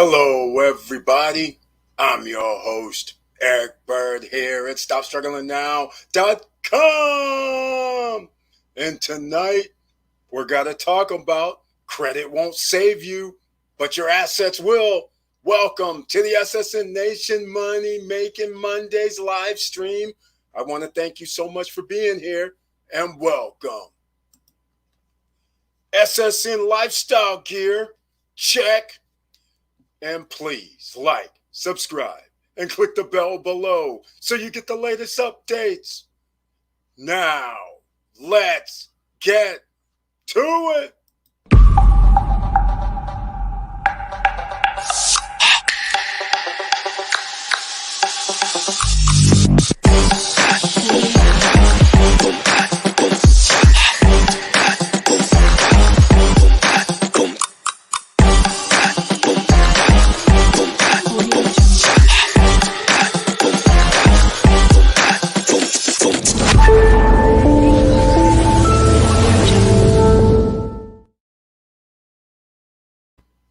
Hello, everybody. I'm your host, Eric Bird, here at StopStrugglingNow.com. And tonight, we're going to talk about credit won't save you, but your assets will. Welcome to the SSN Nation Money Making Mondays live stream. I want to thank you so much for being here, and welcome. SSN Lifestyle Gear, check. And please like, subscribe, and click the bell below so you get the latest updates. Now, let's get to it.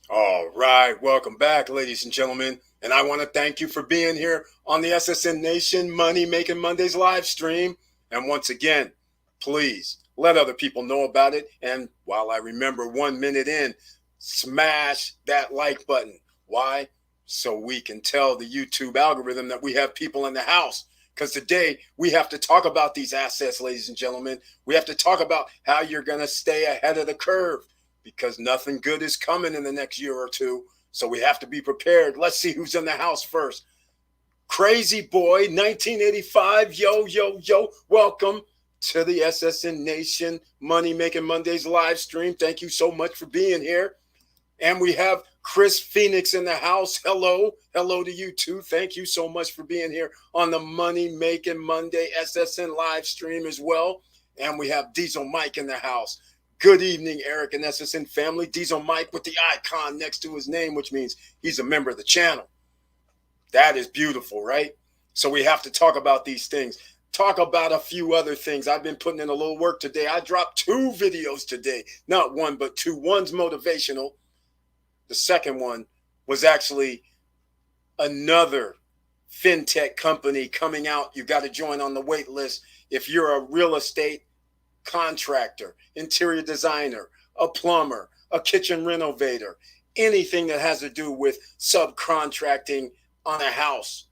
All right, welcome back, ladies and gentlemen. And I want to thank you for being here on the SSN Nation Money Making Mondays live stream. And once again, please let other people know about it. And while I remember 1 minute in, smash that like button. Why? So we can tell the YouTube algorithm that we have people in the house. Because today we have to talk about these assets, ladies and gentlemen. We have to talk about how you're going to stay ahead of the curve, because nothing good is coming in the next year or two. So we have to be prepared. Let's see who's in the house first. Crazy Boy, 1985. Yo, yo, yo. Welcome to the SSN Nation Money Making Mondays live stream. Thank you so much for being here. And we have Chris Phoenix in the house. Hello. Hello to you too. Thank you so much for being here on the Money Making Monday SSN live stream as well. And we have Diesel Mike in the house. Good evening, Eric and SSN family. Diesel Mike with the icon next to his name, which means he's a member of the channel. That is beautiful, right? So we have to talk about these things. Talk about a few other things. I've been putting in a little work today. I dropped 2 videos today. Not one, but 2. One's motivational. The second one was actually another fintech company coming out. You got to join on the wait list if you're a real estate contractor, interior designer, a plumber, a kitchen renovator, anything that has to do with subcontracting on a house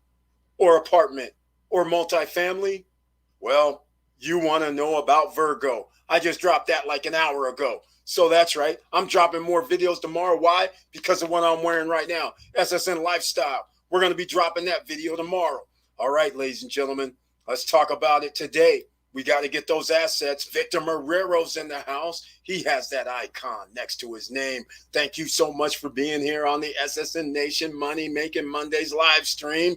or apartment or multifamily. Well, you want to know about Virgo. I just dropped that like an hour ago. So that's right. I'm dropping more videos tomorrow. Why? Because of what I'm wearing right now. SSN Lifestyle. We're going to be dropping that video tomorrow. All right, ladies and gentlemen, let's talk about it today. We got to get those assets. Victor Marrero's in the house. He has that icon next to his name. Thank you so much for being here on the SSN Nation Money Making Mondays live stream.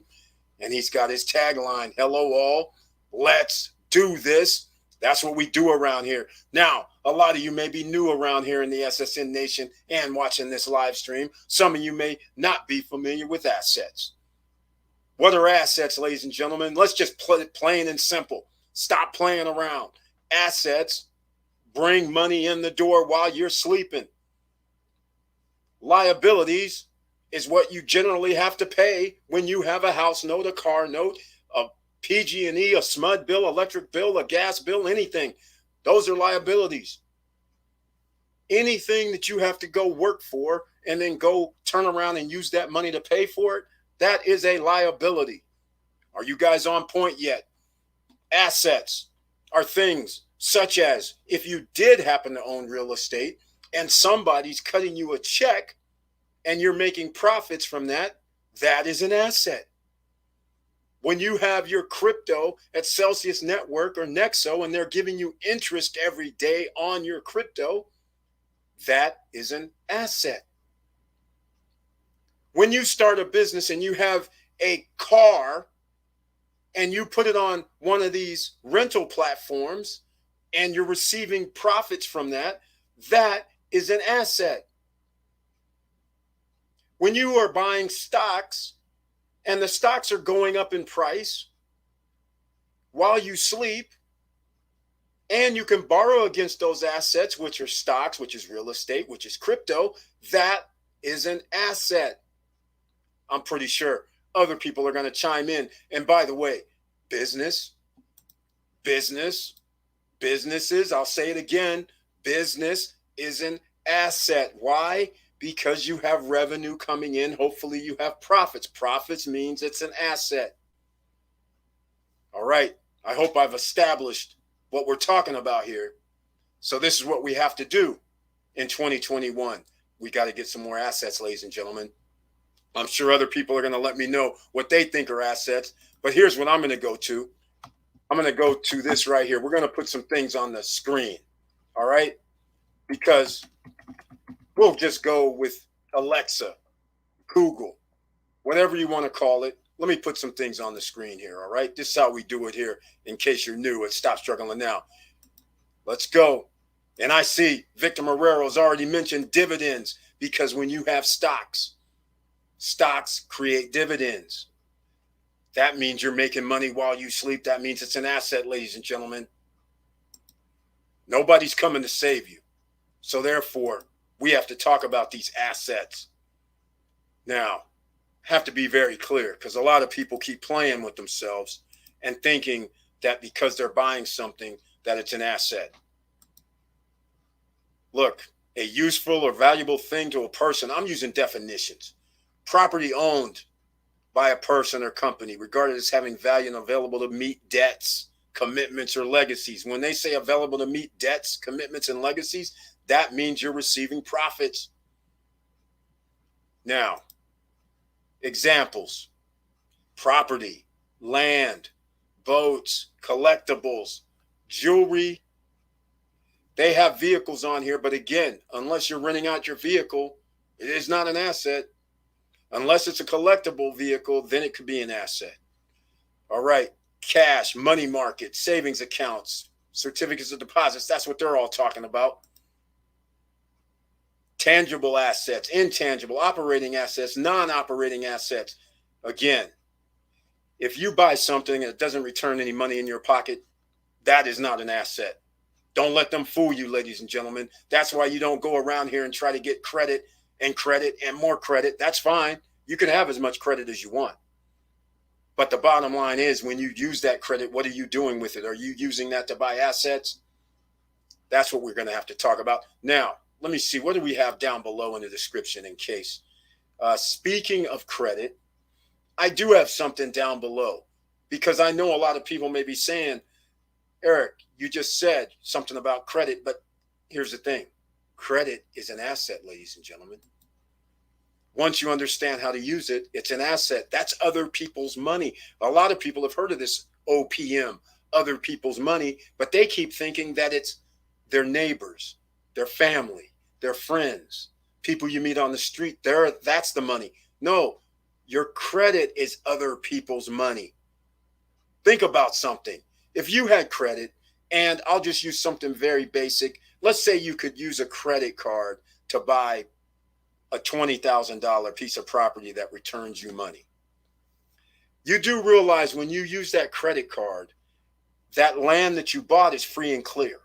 And he's got his tagline, hello all, let's do this. That's what we do around here. Now, a lot of you may be new around here in the SSN Nation and watching this live stream. Some of you may not be familiar with assets. What are assets, ladies and gentlemen? Let's just put it plain and simple. Stop playing around. Assets bring money in the door while you're sleeping. Liabilities is what you generally have to pay when you have a house note, a car note, a PG&E, a SMUD bill, electric bill, a gas bill, anything. Those are liabilities. Anything that you have to go work for and then go turn around and use that money to pay for it, that is a liability. Are you guys on point yet? Assets are things such as if you did happen to own real estate and somebody's cutting you a check and you're making profits from that, that is an asset. When you have your crypto at Celsius Network or Nexo and they're giving you interest every day on your crypto, that is an asset. When you start a business and you have a car and you put it on one of these rental platforms and you're receiving profits from that, that is an asset. When you are buying stocks and the stocks are going up in price while you sleep, and you can borrow against those assets, which are stocks, which is real estate, which is crypto, that is an asset. I'm pretty sure other people are going to chime in. And by the way, business, business, businesses, I'll say it again, business is an asset. Why? Because you have revenue coming in. Hopefully you have profits. Profits means it's an asset. All right. I hope I've established what we're talking about here. So this is what we have to do in 2021. We got to get some more assets, ladies and gentlemen. I'm sure other people are going to let me know what they think are assets. But here's what I'm going to go to. I'm going to go to this right here. We're going to put some things on the screen. All right. Because we'll just go with Alexa, Google, whatever you want to call it. Let me put some things on the screen here. All right. This is how we do it here. In case you're new, it's Stop Struggling Now. Let's go. And I see Victor Marrero's already mentioned dividends, because when you have stocks, stocks create dividends. That means you're making money while you sleep. That means it's an asset, ladies and gentlemen. Nobody's coming to save you. So therefore, we have to talk about these assets. Now, have to be very clear, because a lot of people keep playing with themselves and thinking that because they're buying something that it's an asset. Look, a useful or valuable thing to a person, I'm using definitions. Property owned by a person or company, regarded as having value and available to meet debts, commitments, or legacies. When they say available to meet debts, commitments, and legacies, that means you're receiving profits. Now, examples: property, land, boats, collectibles, jewelry. They have vehicles on here, but again, unless you're renting out your vehicle, it is not an asset. Unless it's a collectible vehicle, then it could be an asset. All right, cash, money market, savings accounts, certificates of deposits, that's what they're all talking about. Tangible assets, intangible, operating assets, non-operating assets. Again, if you buy something and it doesn't return any money in your pocket, that is not an asset. Don't let them fool you, ladies and gentlemen. That's why you don't go around here and try to get credit and more credit. That's fine. You can have as much credit as you want. But the bottom line is, when you use that credit, what are you doing with it? Are you using that to buy assets? That's what we're going to have to talk about. Now, let me see. What do we have down below in the description in case? Speaking of credit, I do have something down below, because I know a lot of people may be saying, Eric, you just said something about credit, but here's the thing. Credit is an asset, ladies and gentlemen. Once you understand how to use it, it's an asset. That's other people's money. A lot of people have heard of this OPM, other people's money, but they keep thinking that it's their neighbors, their family, their friends, people you meet on the street. That's the money. No, your credit is other people's money. Think about something. If you had credit, and I'll just use something very basic. Let's say you could use a credit card to buy a $20,000 piece of property that returns you money. You do realize when you use that credit card, that land that you bought is free and clear.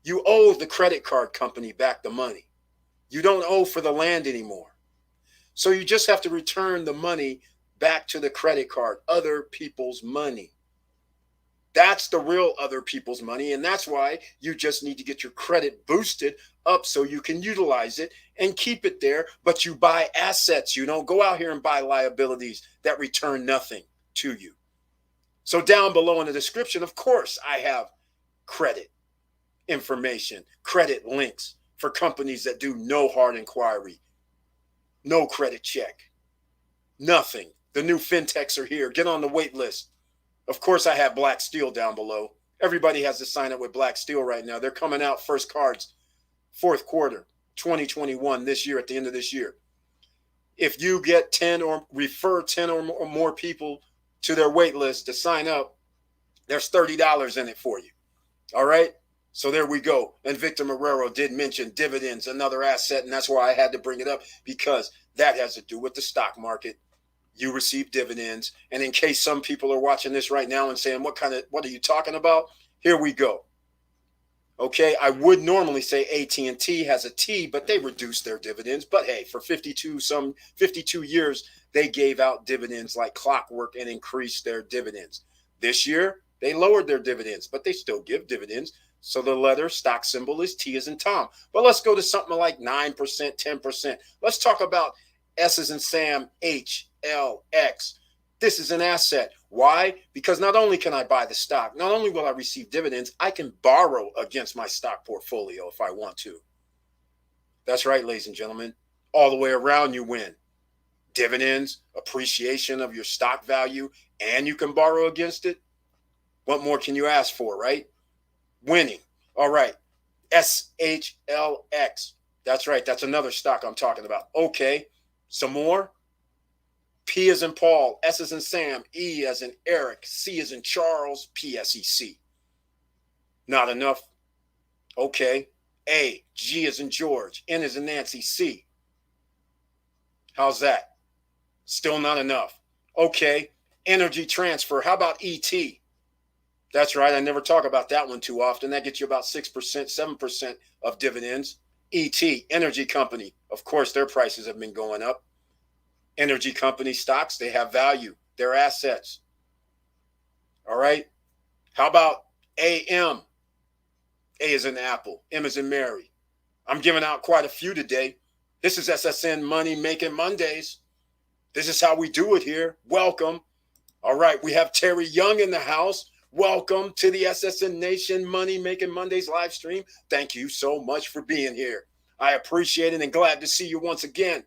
You owe the credit card company back the money. You don't owe for the land anymore. So you just have to return the money back to the credit card, other people's money. That's the real other people's money. And that's why you just need to get your credit boosted up so you can utilize it and keep it there. But you buy assets. You don't go out here and buy liabilities that return nothing to you. So down below in the description, of course, I have credit information, credit links for companies that do no hard inquiry, no credit check, nothing. The new fintechs are here. Get on the wait list. Of course, I have Black Steel down below. Everybody has to sign up with Black Steel right now. They're coming out first cards, fourth quarter, 2021, this year, at the end of this year. If you get 10 or refer 10 or more people to their wait list to sign up, there's $30 in it for you. All right? So there we go. And Victor Marrero did mention dividends, another asset, and that's why I had to bring it up, because that has to do with the stock market. You receive dividends. And in case some people are watching this right now and saying, what are you talking about? Here we go. Okay, I would normally say AT&T has a T, but they reduced their dividends. But hey, for 52 years, they gave out dividends like clockwork and increased their dividends. This year, they lowered their dividends, but they still give dividends. So the letter stock symbol is T as in Tom. But let's go to something like 9%, 10%. Let's talk about S as in Sam, HLX. This is an asset. Why? Because not only can I buy the stock, not only will I receive dividends, I can borrow against my stock portfolio if I want to. That's right, ladies and gentlemen. All the way around, you win. Dividends, appreciation of your stock value, and you can borrow against it. What more can you ask for, right? Winning. All right. SHLX. That's right. That's another stock I'm talking about. Okay. Some more. P as in Paul, S as in Sam, E as in Eric, C as in Charles, PSEC. Not enough. Okay. A, G as in George, N as in Nancy, C. How's that? Still not enough. Okay. Energy transfer. How about ET? That's right. I never talk about that one too often. That gets you about 6%, 7% of dividends. ET, energy company. Of course, their prices have been going up. Energy company stocks, they have value. They're assets. All right. How about AM? A is in Apple. M is in Mary. I'm giving out quite a few today. This is SSN Money Making Mondays. This is how we do it here. Welcome. All right. We have Terry Young in the house. Welcome to the SSN Nation Money Making Mondays live stream. Thank you so much for being here. I appreciate it and glad to see you once again.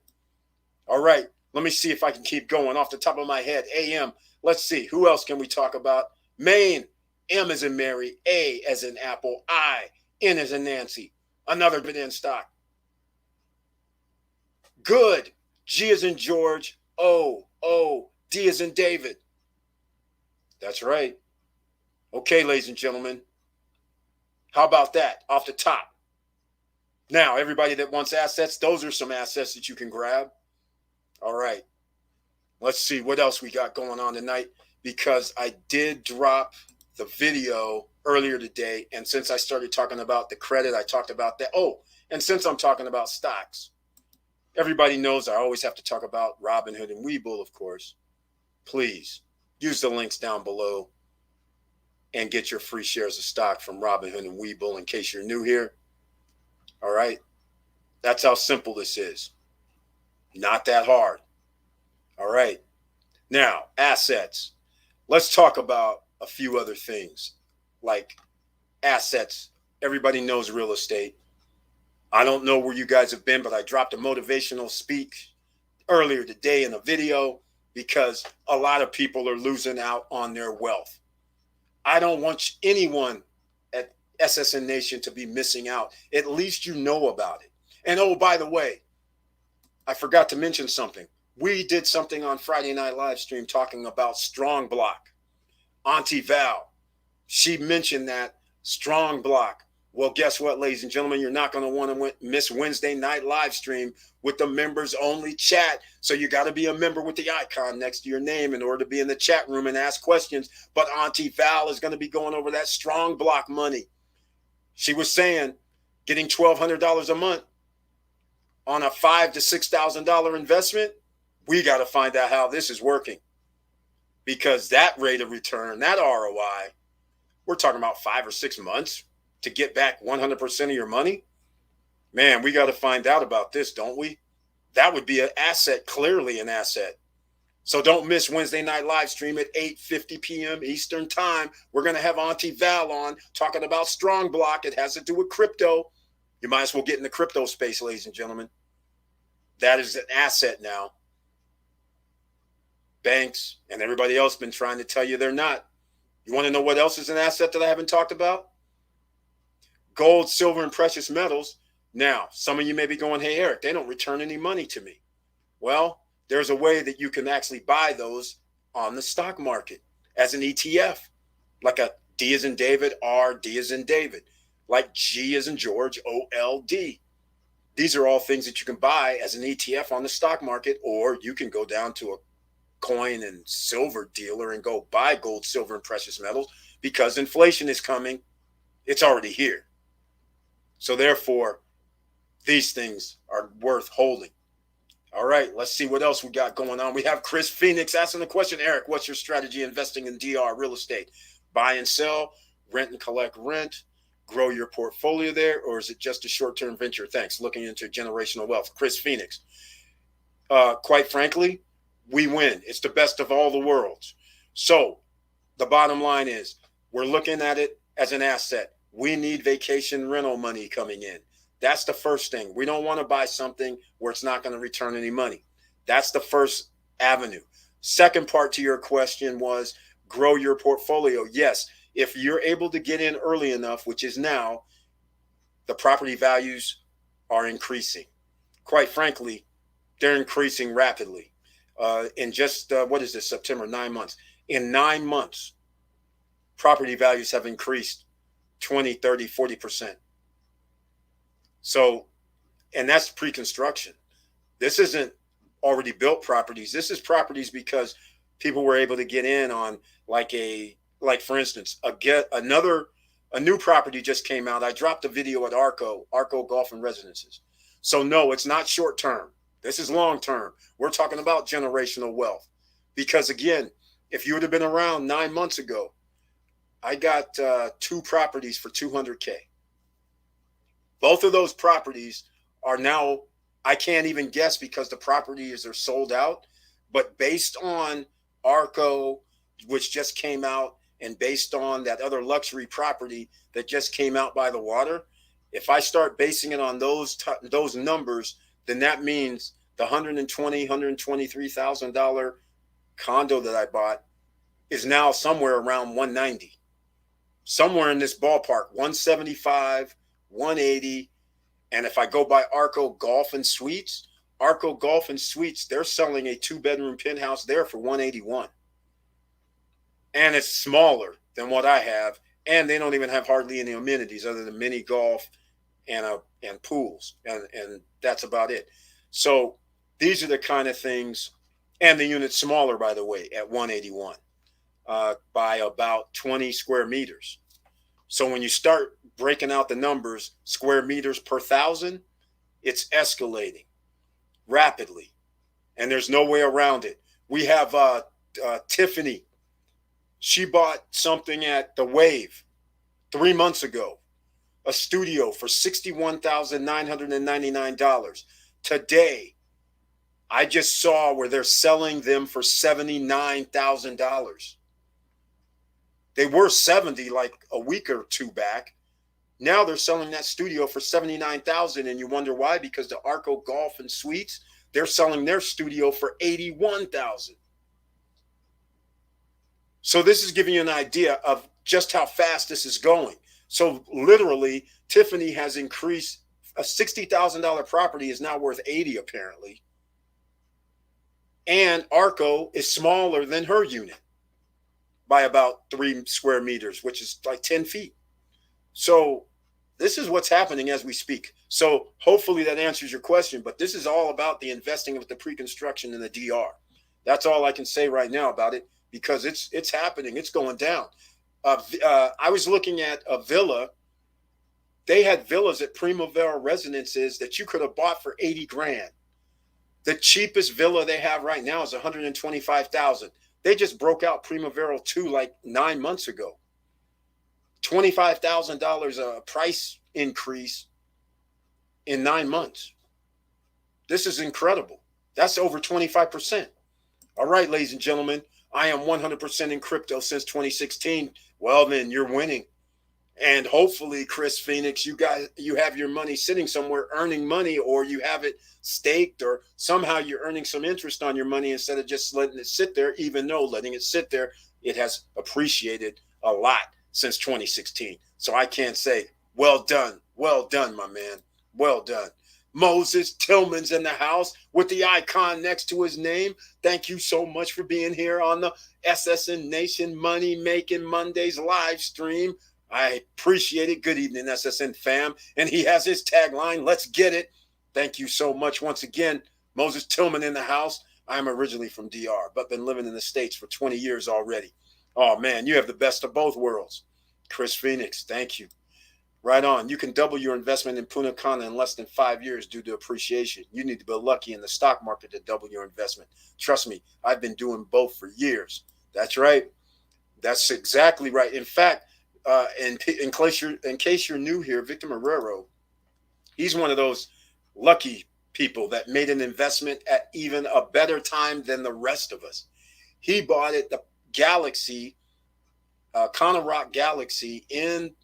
All right. Let me see if I can keep going off the top of my head. AM. Let's see. Who else can we talk about? Maine. M as in Mary. A as in Apple. I. N as in Nancy. Another dividend stock. Good. G as in George. O. D as in David. That's right. Okay, ladies and gentlemen. How about that off the top? Now, everybody that wants assets, those are some assets that you can grab. All right. Let's see what else we got going on tonight, because I did drop the video earlier today. And since I started talking about the credit, I talked about that. Oh, and since I'm talking about stocks, everybody knows I always have to talk about Robinhood and Webull, of course. Please use the links down below and get your free shares of stock from Robinhood and Webull in case you're new here. All right. That's how simple this is. Not that hard. All right. Now, assets. Let's talk about a few other things like assets. Everybody knows real estate. I don't know where you guys have been, but I dropped a motivational speech earlier today in a video because a lot of people are losing out on their wealth. I don't want anyone at SSN Nation to be missing out. At least you know about it. And oh, by the way, I forgot to mention something. We did something on Friday Night Live stream talking about Strong Block. Auntie Val, she mentioned that Strong Block. Well, guess what, ladies and gentlemen? You're not going to want to miss Wednesday night live stream with the members only chat. So you got to be a member with the icon next to your name in order to be in the chat room and ask questions. But Auntie Val is going to be going over that Strong Block money. She was saying getting $1,200 a month on a $5,000 to $6,000 investment. We got to find out how this is working, because that rate of return, that ROI, we're talking about 5 or 6 months to get back 100% of your money. Man, we got to find out about this, don't we? That would be an asset, clearly an asset. So don't miss Wednesday night live stream at 8:50 p.m. Eastern time. We're going to have Auntie Val on talking about Strong Block. It has to do with crypto. You might as well get in the crypto space, ladies and gentlemen. That is an asset now. Banks and everybody else been trying to tell you they're not. You want to know what else is an asset that I haven't talked about? Gold, silver, and precious metals. Now, some of you may be going, hey, Eric, they don't return any money to me. Well, there's a way that you can actually buy those on the stock market as an ETF, like a D as in David, R, D as in David, like G as in George, OLD. These are all things that you can buy as an ETF on the stock market, or you can go down to a coin and silver dealer and go buy gold, silver, and precious metals, because inflation is coming. It's already here. So therefore, these things are worth holding. All right, let's see what else we got going on. We have Chris Phoenix asking the question, Eric, what's your strategy investing in DR real estate? Buy and sell, rent and collect rent, grow your portfolio there, or is it just a short-term venture? Thanks. Looking into generational wealth. Chris Phoenix. Quite frankly, we win. It's the best of all the worlds. So the bottom line is we're looking at it as an asset. We need vacation rental money coming in. That's the first thing. We don't want to buy something where it's not going to return any money. That's the first avenue. Second part to your question was grow your portfolio. Yes, if you're able to get in early enough, which is now, the property values are increasing. Quite frankly, they're increasing rapidly. In just, what is this, September, 9 months. In 9 months, property values have increased 20, 30, 40%. So, and that's pre-construction. This isn't already built properties. This is properties because people were able to get in on like for instance, a new property just came out. I dropped a video at Arco Golf and Residences. So no, it's not short term. This is long term. We're talking about generational wealth. Because again, if you would have been around 9 months ago, I got 2 properties for $200K. Both of those properties are now, I can't even guess because the properties are sold out. But based on Arco, which just came out, and based on that other luxury property that just came out by the water, if I start basing it on those numbers, then that means the $123,000 condo that I bought is now somewhere around 190, somewhere in this ballpark, 175, 180. And if I go by Arco Golf and Suites, they're selling a 2-bedroom penthouse there for 181. And it's smaller than what I have. And they don't even have hardly any amenities other than mini golf and pools. And that's about it. So these are the kind of things. And the unit's smaller, by the way, at 181 by about 20 square meters. So when you start breaking out the numbers, square meters per thousand, it's escalating rapidly. And there's no way around it. We have Tiffany. She bought something at the Wave 3 months ago, a studio for $61,999. Today, I just saw where they're selling them for $79,000. They were 70 like a week or two back. Now they're selling that studio for $79,000, and you wonder why? Because the Arco Golf and Suites, they're selling their studio for $81,000. So this is giving you an idea of just how fast this is going. So literally, Tiffany has increased. A $60,000 property is now worth 80 apparently. And Arco is smaller than her unit by about 3 square meters, which is like 10 feet. So this is what's happening as we speak. So hopefully that answers your question, but this is all about the investing of the pre-construction in the DR. That's all I can say right now about it, because it's happening. It's going down. I was looking at a villa. They had villas at Primavera Residences that you could have bought for 80 grand. The cheapest villa they have right now is 125,000. They just broke out Primavera 2 like 9 months ago. $25,000 a price increase in 9 months. This is incredible. That's over 25%. All right, ladies and gentlemen, I am 100% in crypto since 2016. Well, then you're winning. And hopefully, Chris Phoenix, you have your money sitting somewhere earning money, or you have it staked, or somehow you're earning some interest on your money instead of just letting it sit there, even though letting it sit there, it has appreciated a lot since 2016. So I can't say, well done, my man, well done. Moses Tillman's in the house with the icon next to his name. Thank you so much for being here on the SSN Nation Money Making Mondays live stream. I appreciate it. Good evening, SSN fam. And he has his tagline, let's get it. Thank you so much once again. Moses Tillman in the house. I'm originally from DR, but been living in the States for 20 years already. Oh, man, you have the best of both worlds. Chris Phoenix, thank you. Right on. You can double your investment in Punta Cana in less than 5 years due to appreciation. You need to be lucky in the stock market to double your investment. Trust me, I've been doing both for years. That's right. That's exactly right. In fact, in case you're new here, Victor Marrero, he's one of those lucky people that made an investment at even a better time than the rest of us. He bought it, the Galaxy, Cana Rock Galaxy in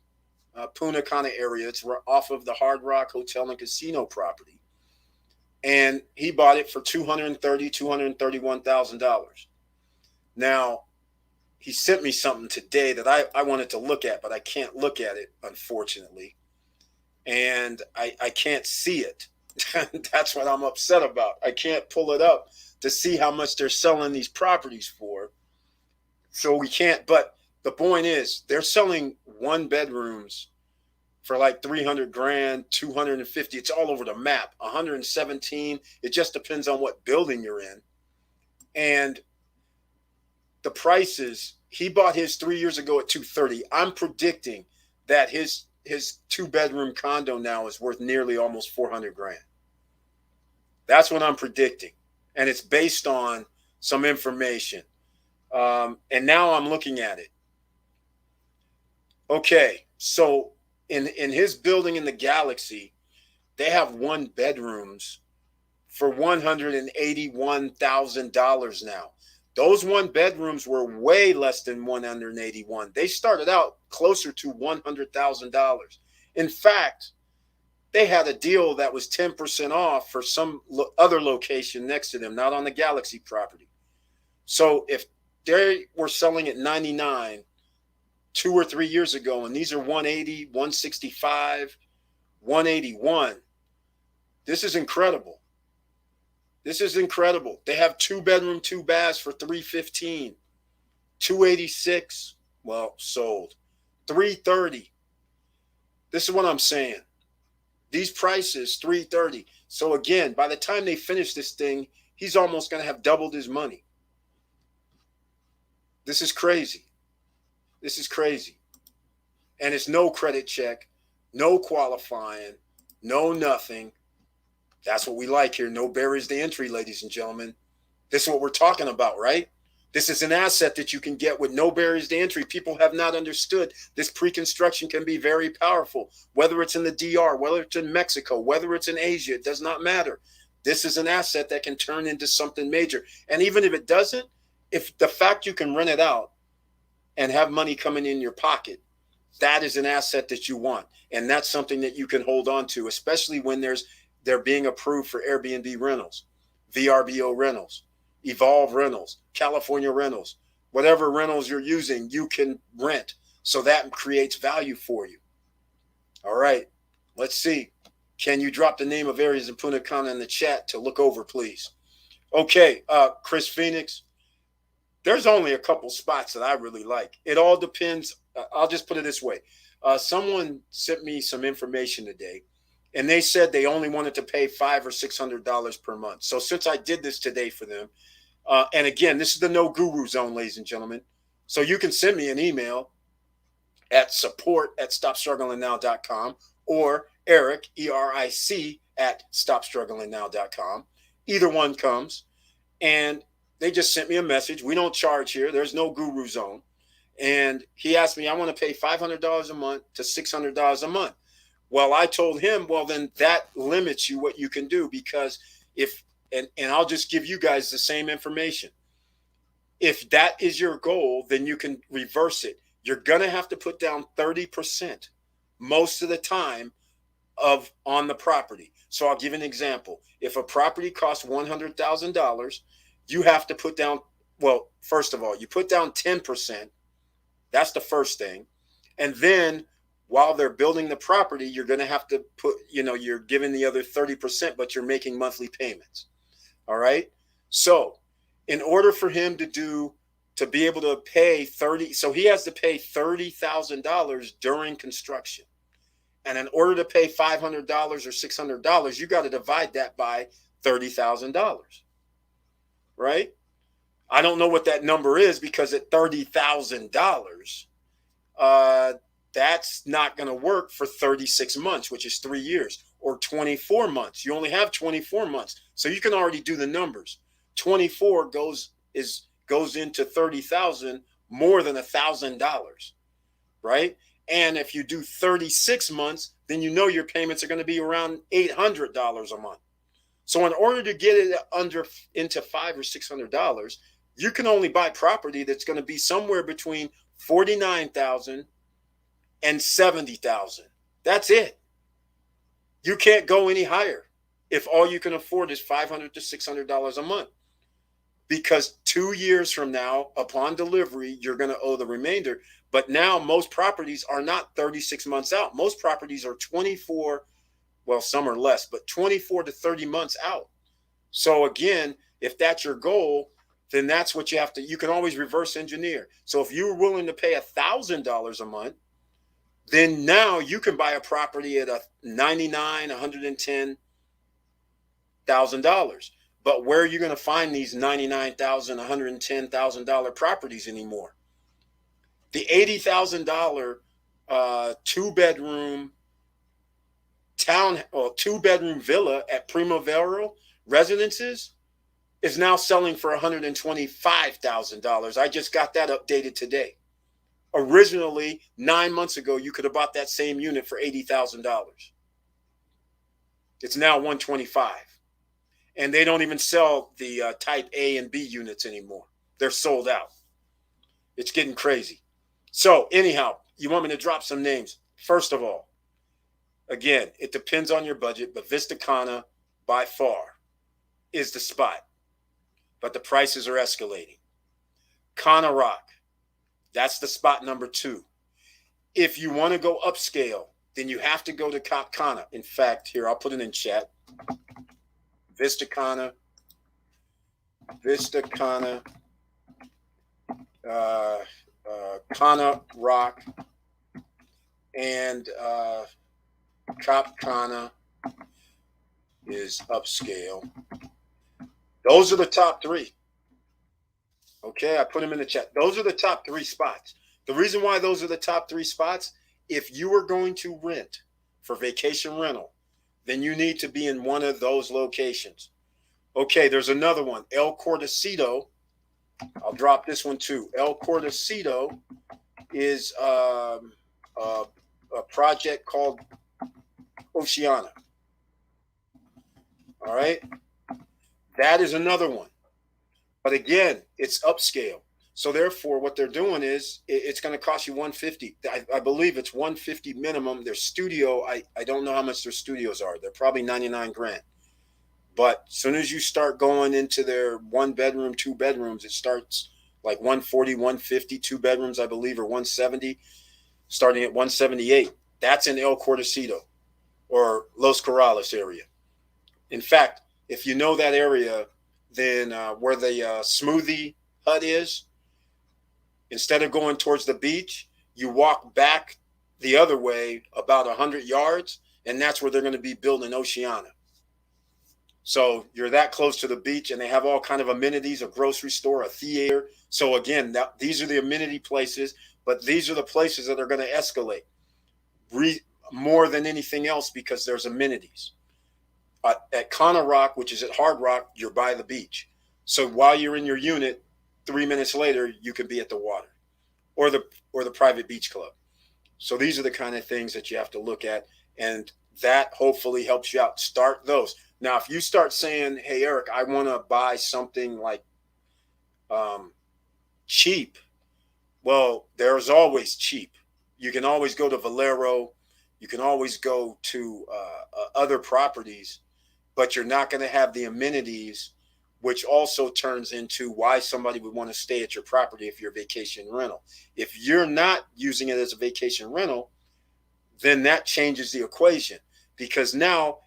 Punta Cana area. It's off of the Hard Rock Hotel and Casino property. And he bought it for $231,000. Now, he sent me something today that I wanted to look at, but I can't look at it, unfortunately. And I can't see it. That's what I'm upset about. I can't pull it up to see how much they're selling these properties for. So we can't, but the point is they're selling one bedrooms for like 300 grand, 250. It's all over the map. 117. It just depends on what building you're in. And the prices, he bought his 3 years ago at 230. I'm predicting that his 2-bedroom condo now is worth nearly almost 400 grand. That's what I'm predicting. And it's based on some information. And now I'm looking at it. Okay, so in his building in the Galaxy, they have 1-bedrooms for $181,000 now. Those 1-bedrooms were way less than 181. They started out closer to $100,000. In fact, they had a deal that was 10% off for some other location next to them, not on the Galaxy property. So if they were selling at 99 2 or 3 years ago, and these are 180, 165, 181, this is incredible. This is incredible. They have 2-bedroom, 2 baths for 315, 286. Well, sold 330. This is what I'm saying. These prices, 330. So again, by the time they finish this thing, he's almost going to have doubled his money. This is crazy. This is crazy. And it's no credit check, no qualifying, no nothing. That's what we like here. No barriers to entry, ladies and gentlemen. This is what we're talking about, right? This is an asset that you can get with no barriers to entry. People have not understood this pre-construction can be very powerful, whether it's in the DR, whether it's in Mexico, whether it's in Asia, it does not matter. This is an asset that can turn into something major. And even if it doesn't, if the fact you can rent it out and have money coming in your pocket, that is an asset that you want. And that's something that you can hold on to, especially when they're being approved for Airbnb rentals, VRBO rentals, Evolve rentals, California rentals, whatever rentals you're using, you can rent. So that creates value for you. All right, let's see. Can you drop the name of areas in Punta Cana in the chat to look over, please? Okay, Chris Phoenix, there's only a couple spots that I really like. It all depends. I'll just put it this way. Someone sent me some information today, and they said they only wanted to pay $500 or $600 per month. So since I did this today for them, and again, this is the no guru zone, ladies and gentlemen. So you can send me an email at support@stopstrugglingnow.com or Eric, ERIC, at stopstrugglingnow.com. Either one comes. And they just sent me a message. We don't charge here. There's no guru zone. And he asked me, I want to pay $500 a month to $600 a month. Well, I told him, well, then that limits you what you can do, because and I'll just give you guys the same information. If that is your goal, then you can reverse it. You're going to have to put down 30% most of the time on the property. So I'll give an example. If a property costs $100,000, you have to put down, well, first of all, you put down 10%. That's the first thing. And then while they're building the property, you're going to have to put, you're giving the other 30%, but you're making monthly payments. All right. So in order for him to be able to pay so he has to pay $30,000 during construction. And in order to pay $500 or $600, you got to divide that by $30,000. Right? I don't know what that number is, because at $30,000, That's not going to work for 36 months, which is 3 years, or 24 months. You only have 24 months. So you can already do the numbers. 24 goes into 30,000 more than $1,000, right? And if you do 36 months, then you know your payments are going to be around $800 a month. So in order to get it into $500 or $600, you can only buy property that's going to be somewhere between 49,000 and 70,000. That's it. You can't go any higher if all you can afford is $500 to $600 a month. Because 2 years from now, upon delivery, you're going to owe the remainder. But now most properties are not 36 months out. Most properties are 24, well, some are less, but 24 to 30 months out. So again, if that's your goal, then that's what you have to, you can always reverse engineer. So if you're willing to pay $1,000 a month, then now you can buy a property at a $99,000, $110,000. But where are you going to find these $99,000, $110,000 properties anymore? The $80,000 two-bedroom two-bedroom villa at Primavera Residences is now selling for $125,000. I just got that updated today. Originally, 9 months ago, you could have bought that same unit for $80,000. It's now $125,000. And they don't even sell the type A and B units anymore. They're sold out. It's getting crazy. So anyhow, you want me to drop some names? First of all, again, it depends on your budget, but Vista Cana by far is the spot. But the prices are escalating. Cana Rock, that's the spot number 2. If you want to go upscale, then you have to go to Cana. In fact, here, I'll put it in chat. Vista Cana, Cana Rock, and Cap Cana is upscale. Those are the top 3. Okay, I put them in the chat. Those are the top 3 spots. The reason why those are the top 3 spots, if you are going to rent for vacation rental, then you need to be in one of those locations. Okay, there's another one, El Cortecito. I'll drop this one too. El Cortecito is a project called Oceana. All right, that is another one. But again, it's upscale. So therefore, what they're doing is it's going to cost you $150. I believe it's $150 minimum. Their studio, I don't know how much their studios are. They're probably $99,000. But as soon as you start going into their 1 bedroom, 2 bedrooms, it starts like $140, $150, 2 bedrooms, I believe, or $170, starting at $178. That's in El Cortecito or Los Corrales area. In fact, if you know that area, then where the smoothie hut is, instead of going towards the beach, you walk back the other way about 100 yards, and that's where they're going to be building Oceana. So you're that close to the beach, and they have all kind of amenities, a grocery store, a theater. So again, these are the amenity places, but these are the places that are going to escalate more than anything else because there's amenities. At Cana Rock, which is at Hard Rock, you're by the beach. So while you're in your unit, 3 minutes later, you could be at the water or the private beach club. So these are the kind of things that you have to look at, and that hopefully helps you out. Start those. Now, if you start saying, hey, Eric, I want to buy something like cheap, well, there's always cheap. You can always go to Valero. You can always go to other properties, but you're not going to have the amenities, which also turns into why somebody would want to stay at your property if you're vacation rental. If you're not using it as a vacation rental, then that changes the equation because now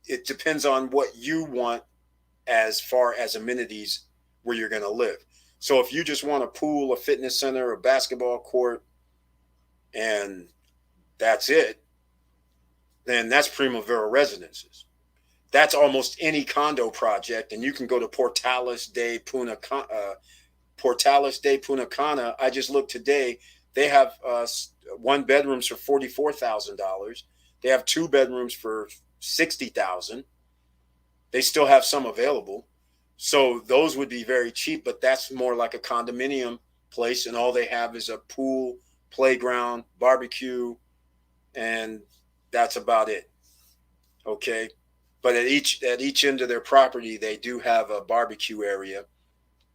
it depends on what you want as far as amenities where you're going to live. So if you just want a pool, a fitness center, a basketball court, and that's it, then that's Primavera Residences. That's almost any condo project, and you can go to Portales de Punta Cana. I just looked today. They have one bedrooms for $44,000. They have two bedrooms for $60,000. They still have some available. So those would be very cheap, but that's more like a condominium place, and all they have is a pool, playground, barbecue, and that's about it. Okay. But at each end of their property, they do have a barbecue area.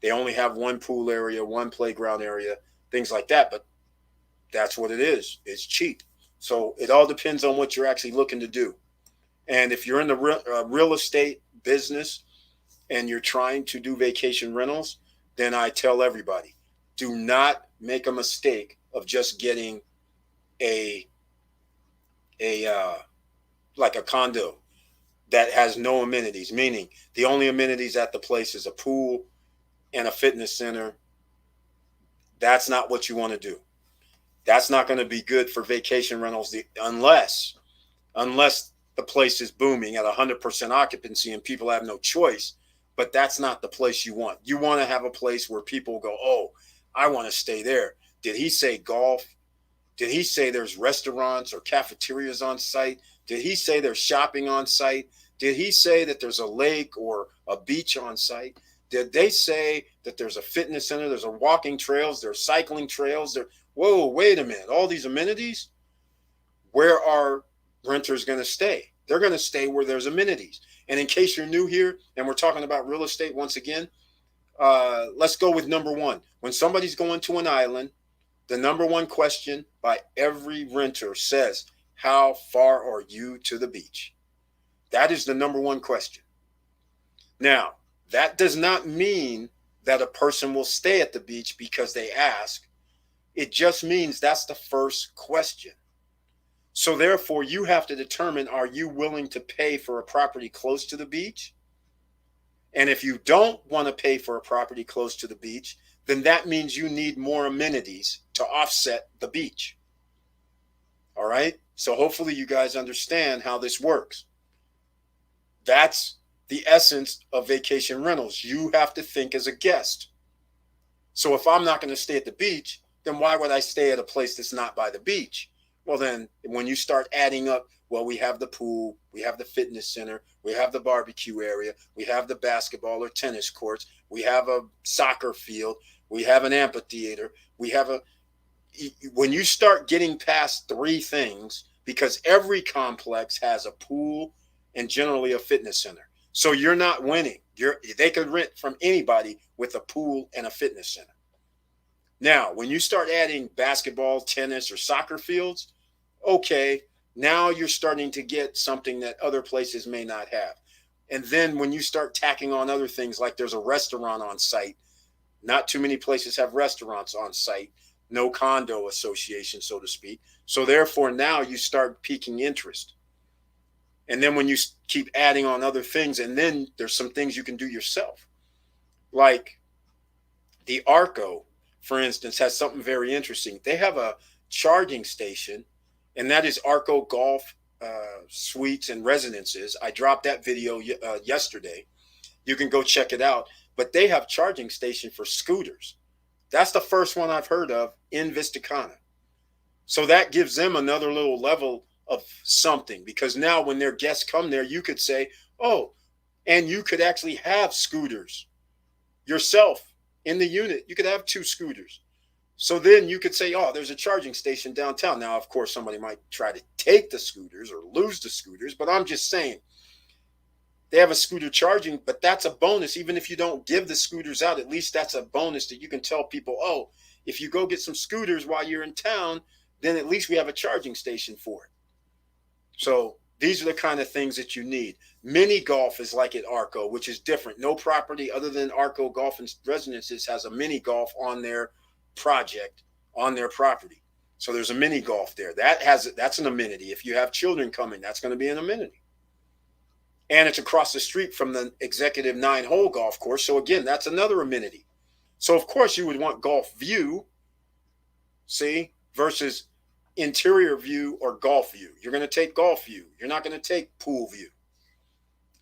They only have one pool area, one playground area, things like that. But that's what it is. It's cheap. So it all depends on what you're actually looking to do. And if you're in the real estate business and you're trying to do vacation rentals, then I tell everybody, do not make a mistake of just getting a like a condo that has no amenities, meaning the only amenities at the place is a pool and a fitness center. That's not what you want to do. That's not going to be good for vacation rentals unless the place is booming at 100% occupancy and people have no choice. But that's not the place you want. You want to have a place where people go, oh, I want to stay there. Did he say golf? Did he say there's restaurants or cafeterias on site? Did he say there's shopping on site? Did he say that there's a lake or a beach on site? Did they say that there's a fitness center, there's a walking trails, there's cycling trails? Whoa, wait a minute. All these amenities? Where are renters going to stay? They're going to stay where there's amenities. And in case you're new here and we're talking about real estate once again, let's go with number one. When somebody's going to an island, the number one question by every renter says, how far are you to the beach? That is the number one question. Now, that does not mean that a person will stay at the beach because they ask. It just means that's the first question. So therefore, you have to determine, are you willing to pay for a property close to the beach? And if you don't want to pay for a property close to the beach, then that means you need more amenities to offset the beach. All right? So hopefully you guys understand how this works. That's the essence of vacation rentals. You have to think as a guest. So if I'm not going to stay at the beach, then why would I stay at a place that's not by the beach? Well, then when you start adding up, well, we have the pool, we have the fitness center, we have the barbecue area, we have the basketball or tennis courts, we have a soccer field, we have an amphitheater, when you start getting past three things, because every complex has a pool and generally a fitness center. So you're not winning. They could rent from anybody with a pool and a fitness center. Now, when you start adding basketball, tennis, or soccer fields, okay, now you're starting to get something that other places may not have. And then when you start tacking on other things, like there's a restaurant on site, not too many places have restaurants on site, no condo association, so to speak. So therefore, now you start piquing interest. And then when you keep adding on other things, and then there's some things you can do yourself. Like the Arco, for instance, has something very interesting. They have a charging station, and that is Arco Golf Suites and Residences. I dropped that video yesterday. You can go check it out. But they have charging station for scooters. That's the first one I've heard of in Vistacana. So that gives them another little level of something, because now when their guests come there, you could say, oh, and you could actually have scooters yourself in the unit. You could have two scooters. So then you could say, oh, there's a charging station downtown. Now, of course, somebody might try to take the scooters or lose the scooters, but I'm just saying they have a scooter charging, but that's a bonus. Even if you don't give the scooters out, at least that's a bonus that you can tell people, oh, if you go get some scooters while you're in town, then at least we have a charging station for it. So these are the kind of things that you need. Mini golf is like at Arco, which is different. No property other than Arco Golf and Residences has a mini golf on their project, on their property. So there's a mini golf there. That's an amenity. If you have children coming, that's going to be an amenity. And it's across the street from the Executive 9-hole golf course. So again, that's another amenity. So of course you would want golf view, see, versus interior view or golf view. You're going to take golf view. You're not going to take pool view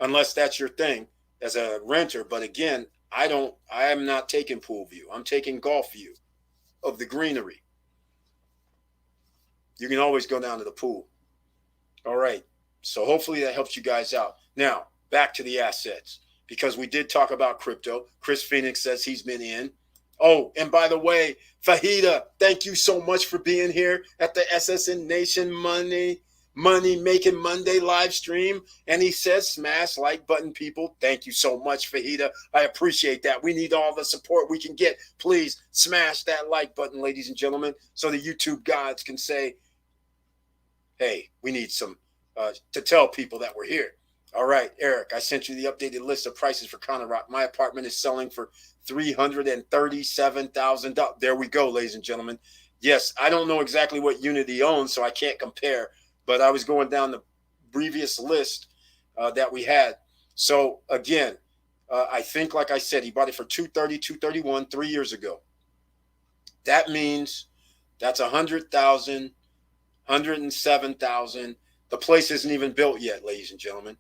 unless that's your thing as a renter. But again, I am not taking pool view. I'm taking golf view of the greenery. you can always go down to the pool. All right. So hopefully that helps you guys out. Now, back to the assets, because we did talk about crypto. Chris Phoenix says he's been in. Oh, and by the way, Fahida, thank you so much for being here at the SSN Nation Money Making Monday live stream. And he says, smash like button, people. Thank you so much, Fahida. I appreciate that. We need all the support we can get. Please smash that like button, ladies and gentlemen, so the YouTube gods can say, hey, we need some to tell people that we're here. All right, Eric, I sent you the updated list of prices for Counter Rock. My apartment is selling for $337,000. There we go, ladies and gentlemen. Yes, I don't know exactly what unit he owns, so I can't compare. But I was going down the previous list that we had. So again, I think, like I said, he bought it for $230,000, $231,000 3 years ago. That means that's $100,000, $107,000. The place isn't even built yet, ladies and gentlemen.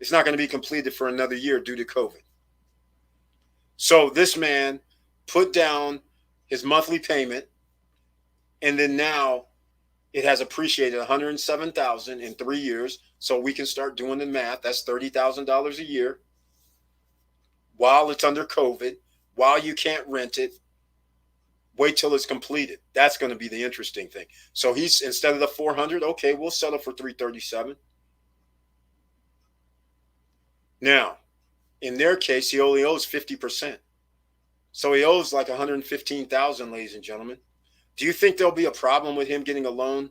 It's not going to be completed for another year due to COVID. So this man put down his monthly payment, and then now it has appreciated $107,000 in 3 years. So we can start doing the math. That's $30,000 a year while it's under COVID, while you can't rent it. Wait till it's completed. That's going to be the interesting thing. So he's, instead of the 400, okay, we'll settle for 337. Now, in their case, he only owes 50%. So he owes like 115,000, ladies and gentlemen. Do you think there'll be a problem with him getting a loan?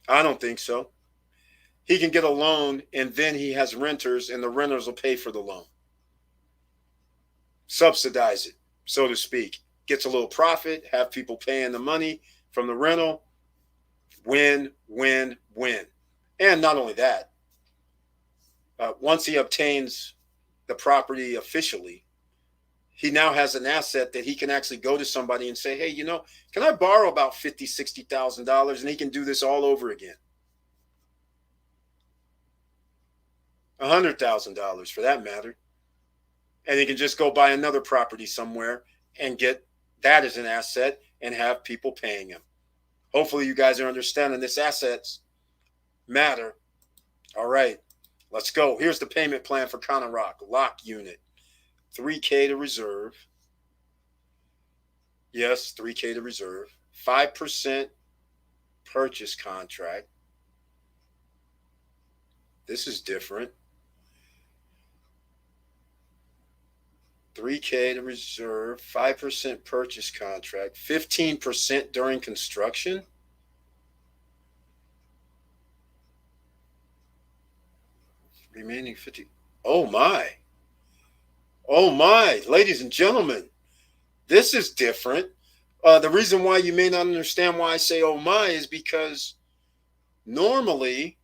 I don't think so. He can get a loan, and then he has renters, and the renters will pay for the loan. Subsidize it, so to speak. Gets a little profit, have people paying the money from the rental. Win, win, win. And not only that, once he obtains the property officially, he now has an asset that he can actually go to somebody and say, hey, you know, can I borrow about $50,000, $60,000? And he can do this all over again. $100,000 for that matter. And he can just go buy another property somewhere and get that as an asset and have people paying him. Hopefully you guys are understanding this assets matter. All right, let's go. Here's the payment plan for Counter Rock. Lock unit. $3K to reserve. Yes, $3K to reserve. 5% purchase contract. This is different. $3K to reserve, 5% purchase contract, 15% during construction. Remaining 50. Oh my. Oh my, ladies and gentlemen, this is different. The reason why you may not understand why I say oh my is because normally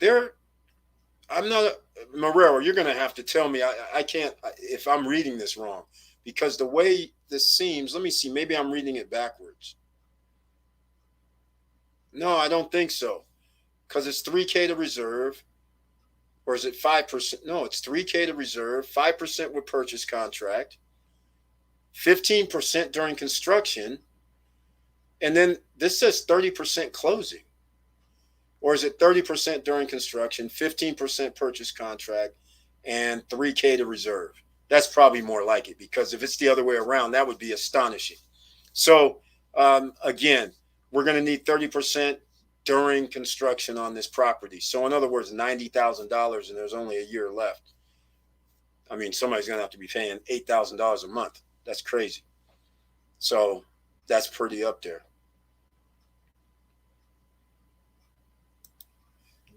I'm not, Marrero, you're going to have to tell me. I can't, if I'm reading this wrong, because the way this seems, let me see, maybe I'm reading it backwards. No, I don't think so, because it's 3K to reserve. Or is it 5%? No, it's 3K to reserve, 5% with purchase contract, 15% during construction, and then this says 30% closing. Or is it 30% during construction, 15% purchase contract, and 3K to reserve? That's probably more like it, because if it's the other way around, that would be astonishing. So, again, we're going to need 30% during construction on this property. So in other words, $90,000, and there's only a year left. I mean, somebody's going to have to be paying $8,000 a month. That's crazy. So that's pretty up there.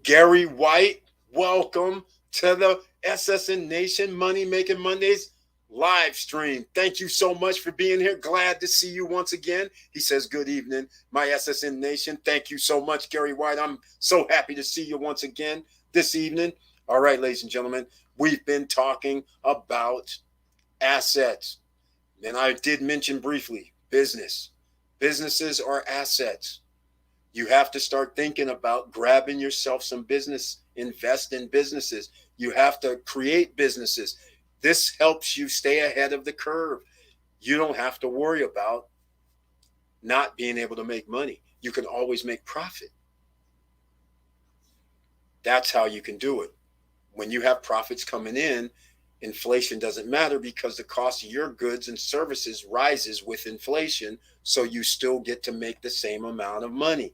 Gary White, welcome to the SSN Nation Money Making Mondays live stream. Thank you so much for being here. Glad to see you once again. He says, good evening, my SSN Nation. Thank you so much, Gary White. I'm so happy to see you once again this evening. All right, ladies and gentlemen, we've been talking about assets. And I did mention briefly business. Businesses are assets. You have to start thinking about grabbing yourself some business, invest in businesses. You have to create businesses. This helps you stay ahead of the curve. You don't have to worry about not being able to make money. You can always make profit. That's how you can do it. When you have profits coming in, inflation doesn't matter because the cost of your goods and services rises with inflation, so you still get to make the same amount of money.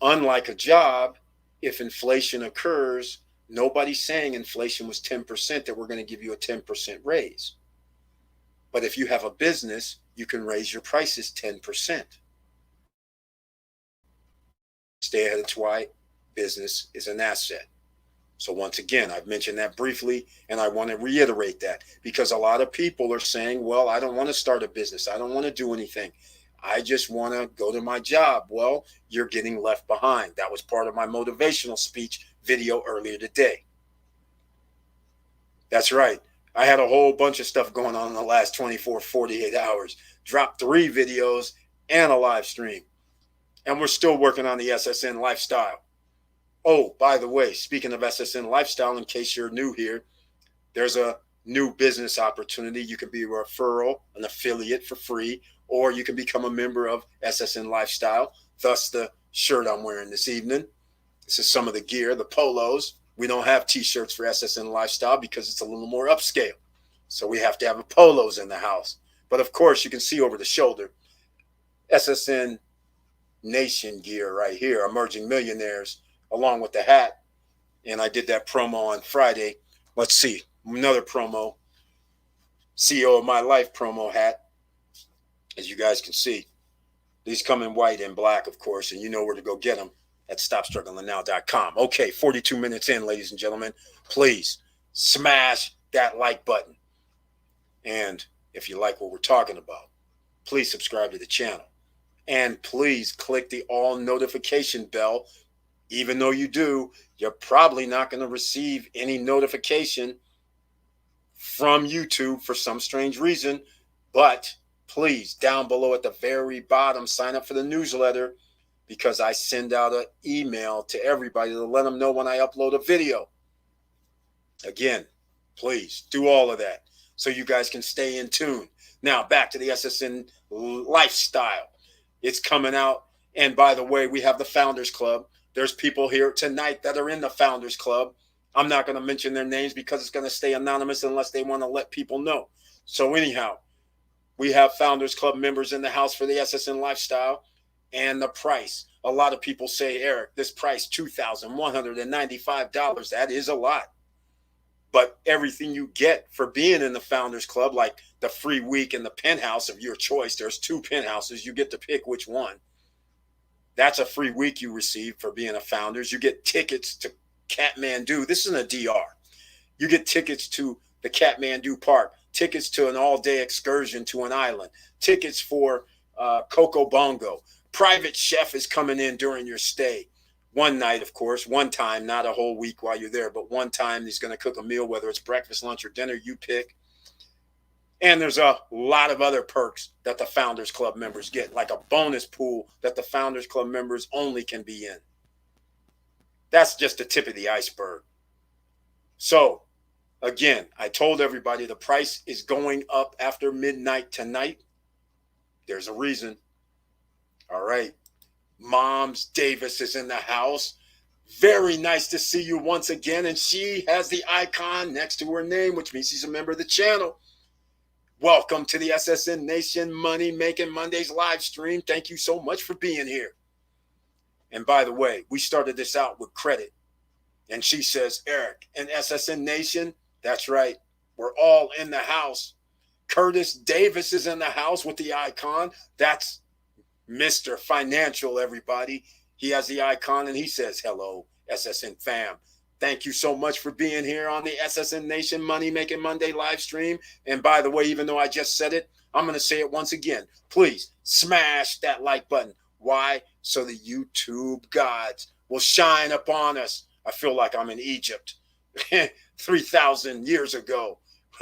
Unlike a job, if inflation occurs, nobody's saying inflation was 10% that we're going to give you a 10% raise. But if you have a business, you can raise your prices 10%. Stay ahead. That's why business is an asset. So once again, I've mentioned that briefly, and I want to reiterate that because a lot of people are saying, well, I don't want to start a business. I don't want to do anything. I just want to go to my job. Well, you're getting left behind. That was part of my motivational speech video earlier today. That's right. I had a whole bunch of stuff going on in the last 24, 48 hours. Dropped 3 videos and a live stream. And we're still working on the SSN lifestyle. Oh, by the way, speaking of SSN lifestyle, in case you're new here, there's a new business opportunity. You can be a referral, an affiliate for free, or you can become a member of SSN lifestyle. Thus the shirt I'm wearing this evening. This is some of the gear, the polos. We don't have t-shirts for SSN lifestyle because it's a little more upscale. So we have to have polos in the house. But of course, you can see over the shoulder, SSN Nation gear right here, Emerging Millionaires, along with the hat. And I did that promo on Friday. Let's see, another promo, CEO of My Life promo hat. As you guys can see, these come in white and black, of course, and you know where to go get them at stopstrugglingnow.com. Okay, 42 minutes in, ladies and gentlemen. Please smash that like button. And if you like what we're talking about, please subscribe to the channel. And please click the all notification bell. Even though you do, you're probably not going to receive any notification from YouTube for some strange reason. But please, down below at the very bottom, sign up for the newsletter because I send out an email to everybody to let them know when I upload a video. Again, please do all of that so you guys can stay in tune. Now, back to the SSN lifestyle. It's coming out. And by the way, we have the Founders Club. There's people here tonight that are in the Founders Club. I'm not going to mention their names because it's going to stay anonymous unless they want to let people know. So anyhow, we have Founders Club members in the house for the SSN lifestyle. And the price. A lot of people say, Eric, this price, $2,195. That is a lot. But everything you get for being in the Founders Club, like the free week in the penthouse of your choice, there's 2 penthouses. You get to pick which one. That's a free week you receive for being a Founders. You get tickets to Kathmandu. This is a DR. You get tickets to the Kathmandu Park, tickets to an all-day excursion to an island, tickets for Coco Bongo. Private chef is coming in during your stay. One night, of course, one time, not a whole week while you're there, but one time he's going to cook a meal, whether it's breakfast, lunch, or dinner, you pick. And there's a lot of other perks that the Founders Club members get, like a bonus pool that the Founders Club members only can be in. That's just the tip of the iceberg. So, again, I told everybody the price is going up after midnight tonight. There's a reason. All right. Moms Davis is in the house. Very nice to see you once again. And she has the icon next to her name, which means she's a member of the channel. Welcome to the SSN Nation Money Making Mondays live stream. Thank you so much for being here. And by the way, we started this out with credit. And she says, Eric, and SSN Nation, that's right. We're all in the house. Curtis Davis is in the house with the icon. That's Mr. Financial, everybody. He has the icon and he says, hello, SSN fam. Thank you so much for being here on the SSN Nation Money Making Monday live stream. And by the way, even though I just said it, I'm going to say it once again. Please smash that like button. Why? So the YouTube gods will shine upon us. I feel like I'm in Egypt 3,000 years ago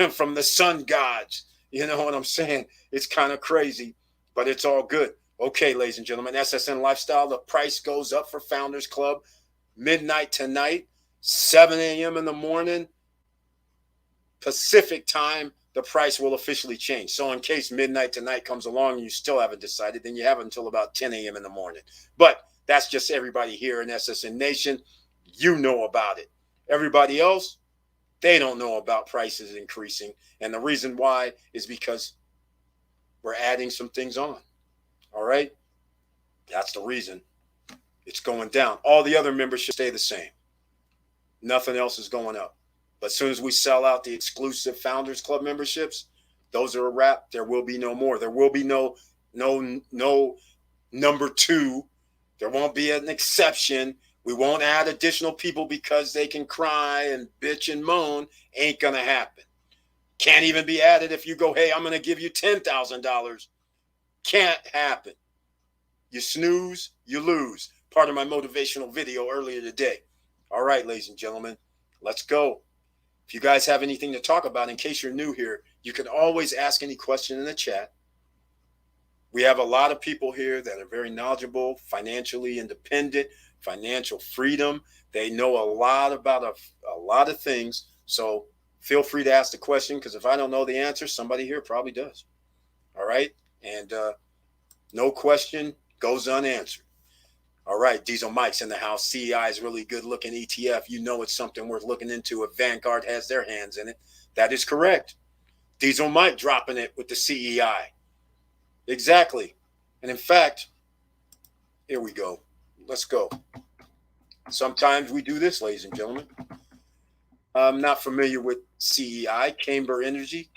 from the sun gods. You know what I'm saying? It's kind of crazy, but it's all good. Okay, ladies and gentlemen, SSN Lifestyle, the price goes up for Founders Club midnight tonight, 7 a.m. in the morning, Pacific time, the price will officially change. So in case midnight tonight comes along and you still haven't decided, then you have until about 10 a.m. in the morning. But that's just everybody here in SSN Nation. You know about it. Everybody else, they don't know about prices increasing. And the reason why is because we're adding some things on. All right? That's the reason. It's going down. All the other memberships stay the same. Nothing else is going up. But as soon as we sell out the exclusive Founders Club memberships, those are a wrap. There will be no more. There will be no number two. There won't be an exception. We won't add additional people because they can cry and bitch and moan. Ain't going to happen. Can't even be added if you go, hey, I'm going to give you $10,000. Can't happen. You snooze, you lose. Part of my motivational video earlier today. All right, ladies and gentlemen, let's go. If you guys have anything to talk about, in case you're new here, you can always ask any question in the chat. We have a lot of people here that are very knowledgeable, financially independent, financial freedom. They know a lot about a lot of things. So feel free to ask the question, because if I don't know the answer, somebody here probably does. All right? And no question goes unanswered. All right, Diesel Mike's in the house. CEI is really good looking ETF. You know it's something worth looking into if Vanguard has their hands in it. That is correct. Diesel Mike dropping it with the CEI. Exactly. And in fact, here we go. Let's go. Sometimes we do this, ladies and gentlemen. I'm not familiar with CEI, Camber Energy.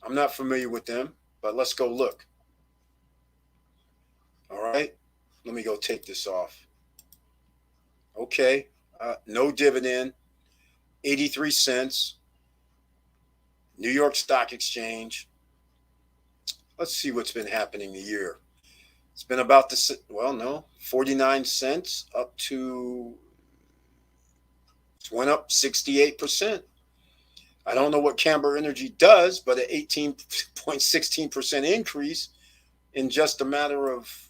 I'm not familiar with them, but let's go look. All right, let me go take this off. Okay, no dividend, 83 cents, New York Stock Exchange. Let's see what's been happening the year. It's been about the, 49 cents up to, it went up 68%. I don't know what Camber Energy does, but an 18.16% increase in just a matter of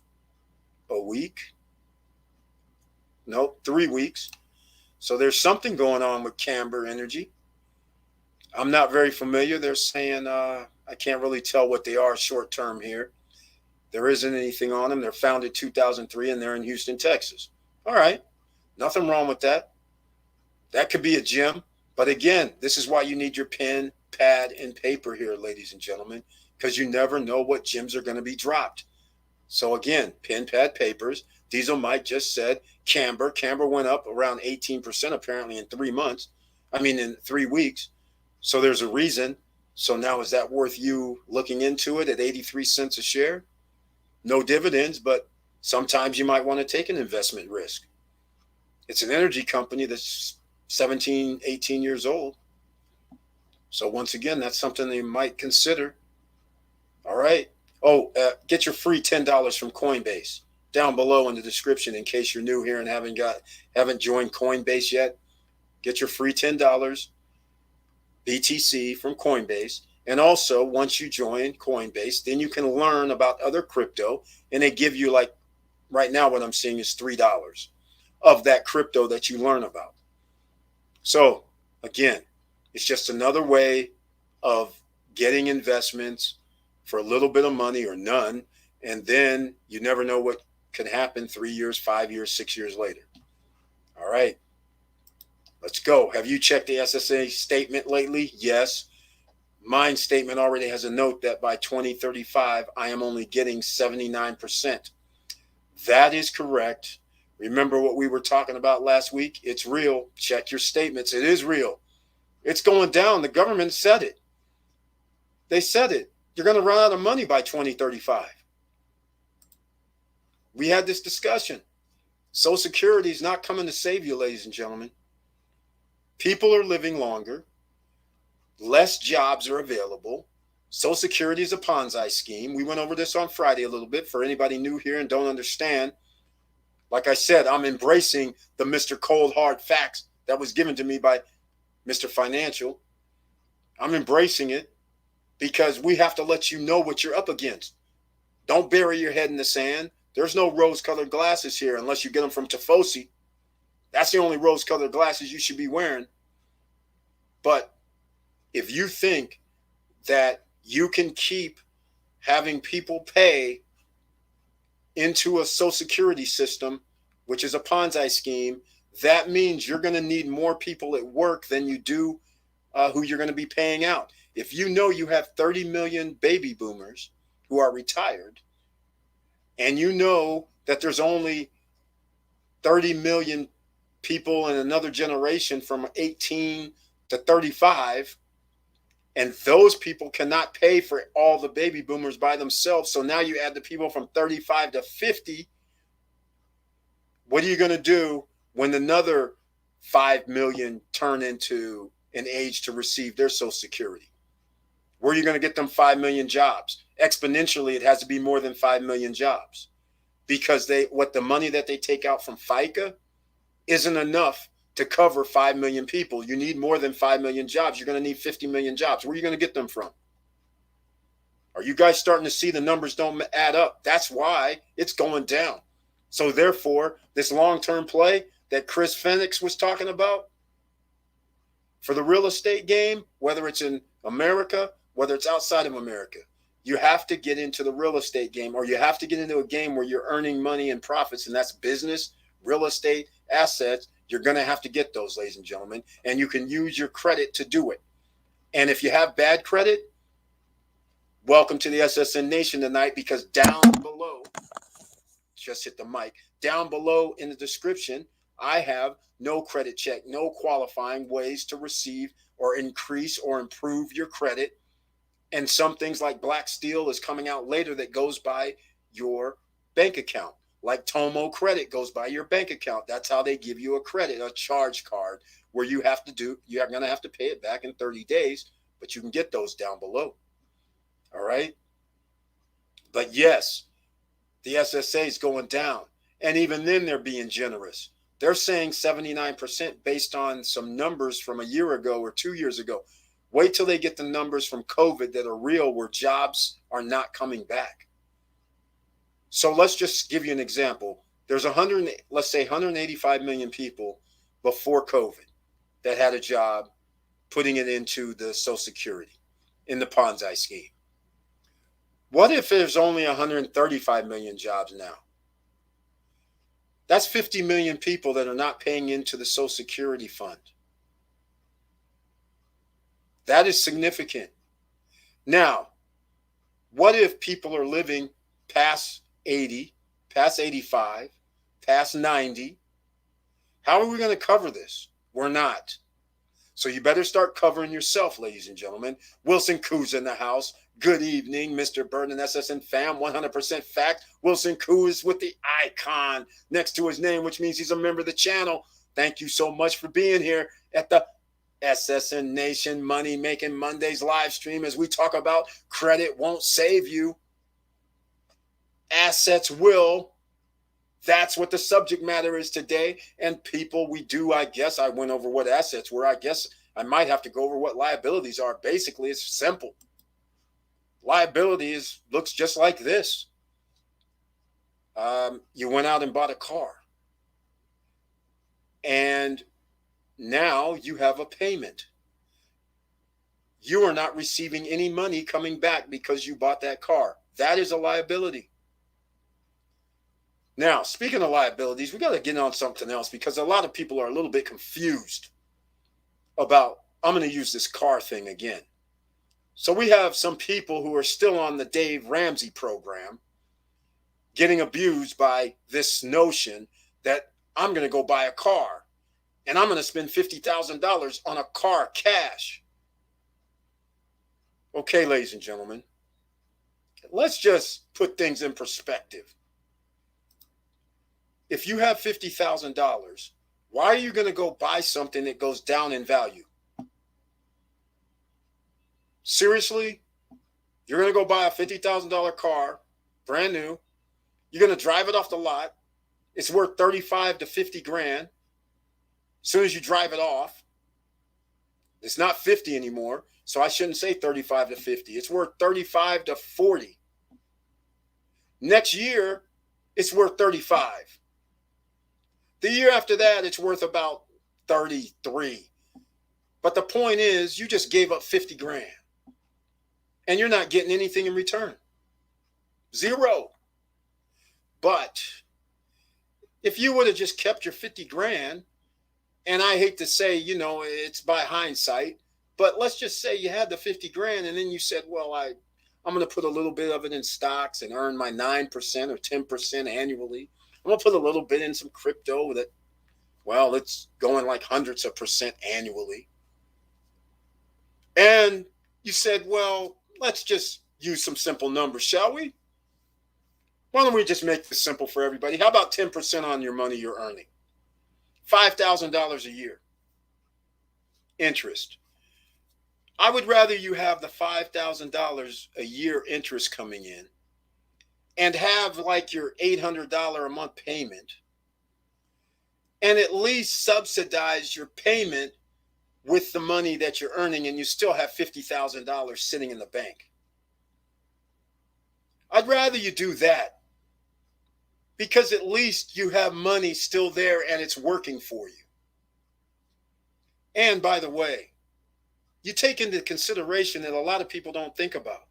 a week. Nope, 3 weeks. So there's something going on with Camber Energy. I'm not very familiar. They're saying I can't really tell what they are short term here. There isn't anything on them. They're founded 2003 and they're in Houston, Texas. All right, nothing wrong with that. That could be a gem. But again, this is why you need your pen, pad, and paper here, ladies and gentlemen, because you never know what gems are going to be dropped. So again, pen, pad, papers. Diesel Mike just said Camber. Camber went up around 18% apparently in 3 months. In 3 weeks. So there's a reason. So now is that worth you looking into it at 83 cents a share? No dividends, but sometimes you might want to take an investment risk. It's an energy company that's 17, 18 years old. So once again, that's something they might consider. All right. Oh, get your free $10 from Coinbase down below in the description in case you're new here and haven't joined Coinbase yet. Get your free $10 BTC from Coinbase. And also, once you join Coinbase, then you can learn about other crypto, and they give you, like right now what I'm seeing is $3 of that crypto that you learn about. So again, it's just another way of getting investments for a little bit of money or none, and then you never know what can happen 3 years, 5 years, 6 years later. All right, let's go. Have you checked the SSA statement lately? Yes. Mine statement already has a note that by 2035, I am only getting 79%. That is correct. Remember what we were talking about last week? It's real. Check your statements. It is real. It's going down. The government said it. They said it. You're going to run out of money by 2035. We had this discussion. Social Security is not coming to save you, ladies and gentlemen. People are living longer. Less jobs are available. Social Security is a Ponzi scheme. We went over this on Friday a little bit for anybody new here and don't understand. Like I said, I'm embracing the Mr. Cold Hard Facts that was given to me by Mr. Financial. I'm embracing it because we have to let you know what you're up against. Don't bury your head in the sand. There's no rose-colored glasses here unless you get them from Tifosi. That's the only rose-colored glasses you should be wearing. But if you think that you can keep having people pay into a Social Security system, which is a Ponzi scheme, that means you're going to need more people at work than you do who you're going to be paying out. If you know you have 30 million baby boomers who are retired, and you know that there's only 30 million people in another generation from 18 to 35, and those people cannot pay for all the baby boomers by themselves. So now you add the people from 35 to 50. What are you going to do when another 5 million turn into an age to receive their Social Security? Where are you going to get them 5 million jobs? Exponentially, it has to be more than 5 million jobs, because the money that they take out from FICA isn't enough to cover 5 million people. You need more than 5 million jobs. You're going to need 50 million jobs. Where are you going to get them from? Are you guys starting to see the numbers don't add up? That's why it's going down. So therefore, this long-term play that Chris Phoenix was talking about for the real estate game, whether it's in America, whether it's outside of America, you have to get into the real estate game, or you have to get into a game where you're earning money and profits, and that's business, real estate, assets. You're going to have to get those, ladies and gentlemen, and you can use your credit to do it. And if you have bad credit, welcome to the SSN Nation tonight, because down below, just hit the mic, down below in the description, I have no credit check, no qualifying ways to receive or increase or improve your credit. And some things like Black Steel is coming out later that goes by your bank account. Like Tomo Credit goes by your bank account. That's how they give you a credit, a charge card, where you're going to have to pay it back in 30 days, but you can get those down below. All right. But yes, the SSA is going down. And even then, they're being generous. They're saying 79% based on some numbers from a year ago or 2 years ago. Wait till they get the numbers from COVID that are real, where jobs are not coming back. So let's just give you an example. There's 185 million people before COVID that had a job putting it into the Social Security in the Ponzi scheme. What if there's only 135 million jobs now? That's 50 million people that are not paying into the Social Security fund. That is significant. Now, what if people are living past 80, past 85, past 90? How are we going to cover this? We're not. So you better start covering yourself, ladies and gentlemen. Wilson Koo's in the house. Good evening, Mr. Burton and SSN fam. 100% fact. Wilson Koo is with the icon next to his name, which means he's a member of the channel. Thank you so much for being here at the SSN Nation Money Making Mondays live stream, as we talk about credit won't save you. Assets will. That's what the subject matter is today. And people, I went over what assets were. I guess I might have to go over what liabilities are. Basically, it's simple. Liabilities looks just like this. You went out and bought a car, and now you have a payment. You are not receiving any money coming back because you bought that car. That is a liability. Now, speaking of liabilities, we got to get on something else, because a lot of people are a little bit confused about, I'm going to use this car thing again. So we have some people who are still on the Dave Ramsey program getting abused by this notion that I'm going to go buy a car and I'm going to spend $50,000 on a car cash. Okay, ladies and gentlemen, let's just put things in perspective. If you have $50,000, why are you going to go buy something that goes down in value? Seriously? You're going to go buy a $50,000 car, brand new. You're going to drive it off the lot. It's worth 35 to 50 grand. As soon as you drive it off, it's not 50 anymore. So I shouldn't say 35 to 50. It's worth 35 to 40. Next year, it's worth 35. The year after that, it's worth about 33. But the point is, you just gave up 50 grand and you're not getting anything in return. Zero. But if you would have just kept your 50 grand, and I hate to say, it's by hindsight, but let's just say you had the 50 grand and then you said, well, I'm going to put a little bit of it in stocks and earn my 9% or 10% annually. I'm going to put a little bit in some crypto that, well, it's going like hundreds of percent annually. And you said, well, let's just use some simple numbers, shall we? Why don't we just make this simple for everybody? How about 10% on your money you're earning? $5,000 a year. Interest. I would rather you have the $5,000 a year interest coming in and have like your $800 a month payment and at least subsidize your payment with the money that you're earning, and you still have $50,000 sitting in the bank. I'd rather you do that because at least you have money still there and it's working for you. And by the way, you take into consideration that a lot of people don't think about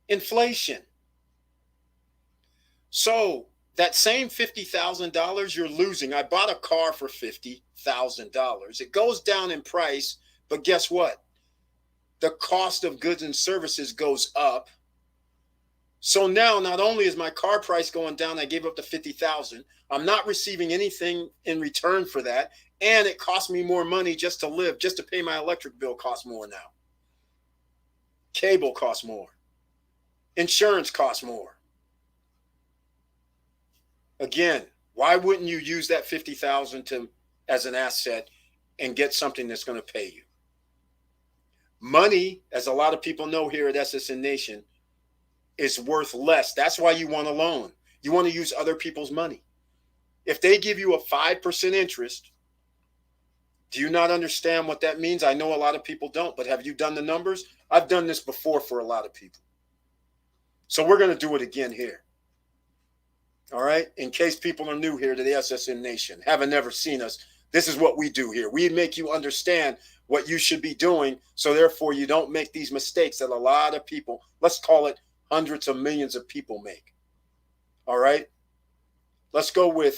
inflation. So that same $50,000 you're losing. I bought a car for $50,000. It goes down in price, but guess what? The cost of goods and services goes up. So now not only is my car price going down, I gave up the $50,000. I'm not receiving anything in return for that. And it costs me more money just to live, just to pay my electric bill costs more now. Cable costs more. Insurance costs more. Again, why wouldn't you use that $50,000 as an asset and get something that's going to pay you? Money, as a lot of people know here at SSN Nation, is worth less. That's why you want a loan. You want to use other people's money. If they give you a 5% interest, do you not understand what that means? I know a lot of people don't, but have you done the numbers? I've done this before for a lot of people. So we're going to do it again here. All right. In case people are new here to the SSN Nation, haven't never seen us, this is what we do here. We make you understand what you should be doing. So therefore, you don't make these mistakes that a lot of people, let's call it hundreds of millions of people make. All right. I'm going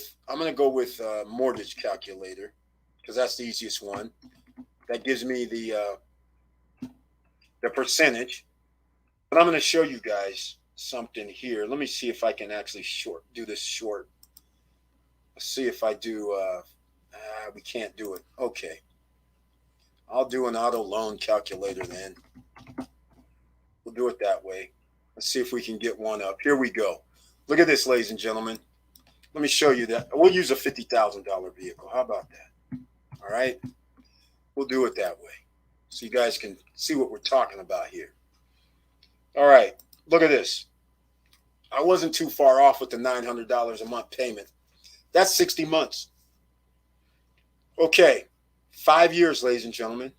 to go with mortgage calculator because that's the easiest one. That gives me the percentage. But I'm going to show you guys something here. Let me see if I can actually do this short. Let's see if I do. We can't do it. Okay. I'll do an auto loan calculator then. We'll do it that way. Let's see if we can get one up. Here we go. Look at this, ladies and gentlemen. Let me show you that. We'll use a $50,000 vehicle. How about that? All right. We'll do it that way so you guys can see what we're talking about here. All right. Look at this. I wasn't too far off with the $900 a month payment. That's 60 months. Okay. 5 years, ladies and gentlemen.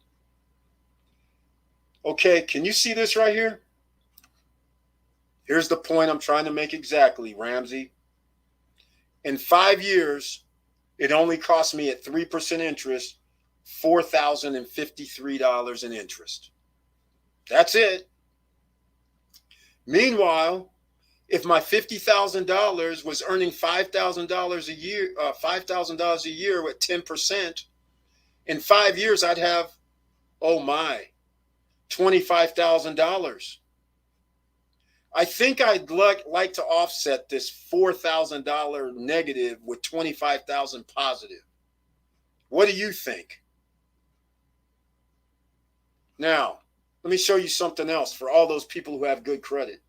Okay. Can you see this right here? Here's the point I'm trying to make exactly, Ramsey. In 5 years, it only cost me at 3% interest, $4,053 in interest. That's it. Meanwhile, if my $50,000 was earning $5,000 a year, $5,000 a year with 10%, in 5 years I'd have, oh my, $25,000. I think I'd like to offset this $4,000 negative with $25,000 positive. What do you think? Now, let me show you something else for all those people who have good credit.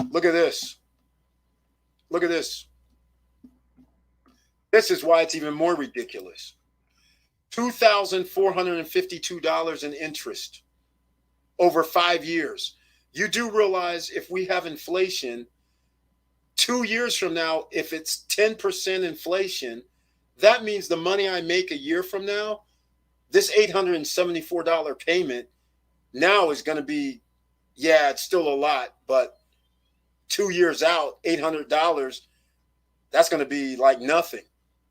Look at this. Look at this. This is why it's even more ridiculous. $2,452 in interest over 5 years. You do realize if we have inflation, 2 years from now, if it's 10% inflation, that means the money I make a year from now, this $874 payment now is going to be, yeah, it's still a lot, but 2 years out, $800, that's going to be like nothing.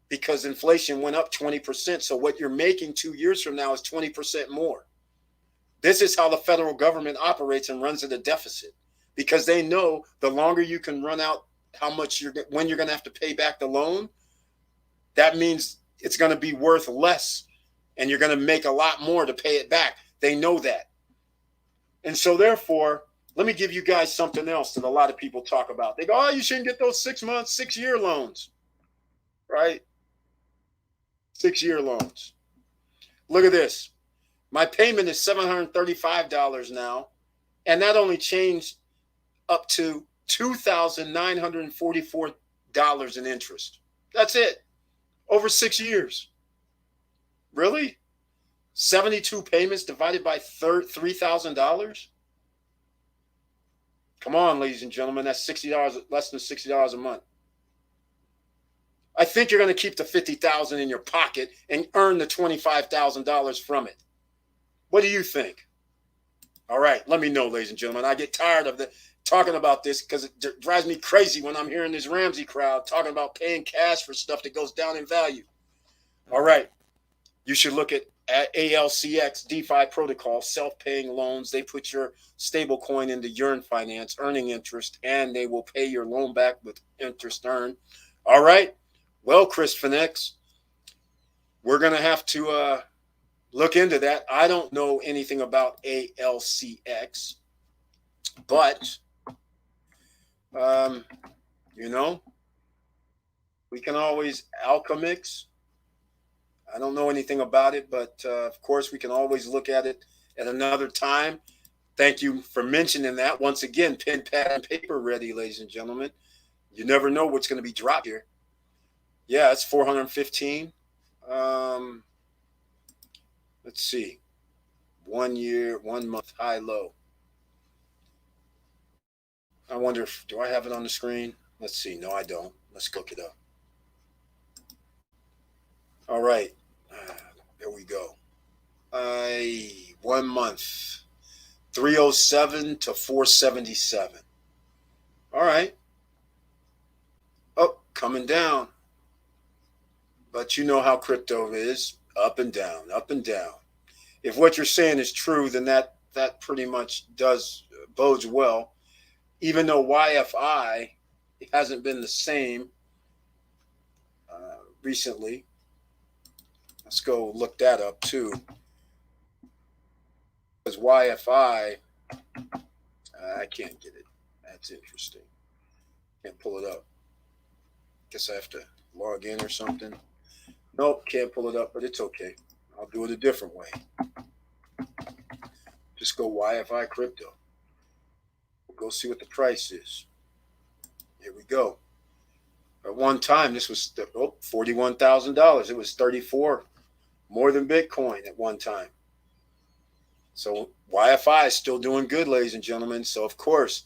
because inflation went up 20%. So what you're making 2 years from now is 20% more. This is how the federal government operates and runs at a deficit, because they know the longer you can run out how much when you're going to have to pay back the loan, that means it's going to be worth less and you're going to make a lot more to pay it back. They know that. And so therefore, let me give you guys something else that a lot of people talk about. They go, oh, you shouldn't get those 6 month, 6-year loans, right? 6-year loans. Look at this. My payment is $735 now, and that only changed up to $2,944 in interest. That's it. Over 6 years. Really? 72 payments divided by $3,000? Come on, ladies and gentlemen, that's $60, less than $60 a month. I think you're going to keep the $50,000 in your pocket and earn the $25,000 from it. What do you think? All right, let me know, ladies and gentlemen. I get tired of talking about this because it drives me crazy when I'm hearing this Ramsey crowd talking about paying cash for stuff that goes down in value. All right, you should look at ALCX DeFi protocol, self-paying loans. They put your stable coin into Yearn Finance, earning interest, and they will pay your loan back with interest earned. All right, well, Chris Phoenix, we're going to have to look into that. I don't know anything about ALCX, but, we can always Alchemix. I don't know anything about it, but of course, we can always look at it at another time. Thank you for mentioning that. Once again, pen, pad, and paper ready, ladies and gentlemen. You never know what's going to be dropped here. Yeah, it's 415. Let's see. 1 year, 1 month, high, low. I wonder do I have it on the screen? Let's see. No, I don't. Let's look it up. All right. There we go. 1 month, 307 to 477. All right. Oh, coming down. But you know how crypto is. Up and down, up and down. If what you're saying is true, then that pretty much bodes well. Even though YFI hasn't been the same recently. Let's go look that up too. Because YFI, I can't get it. That's interesting. Can't pull it up. Guess I have to log in or something. Nope, can't pull it up, but it's okay. I'll do it a different way. Just go YFI crypto. We'll go see what the price is. Here we go. At one time, this was $41,000. It was 34, more than Bitcoin at one time. So YFI is still doing good, ladies and gentlemen. So of course,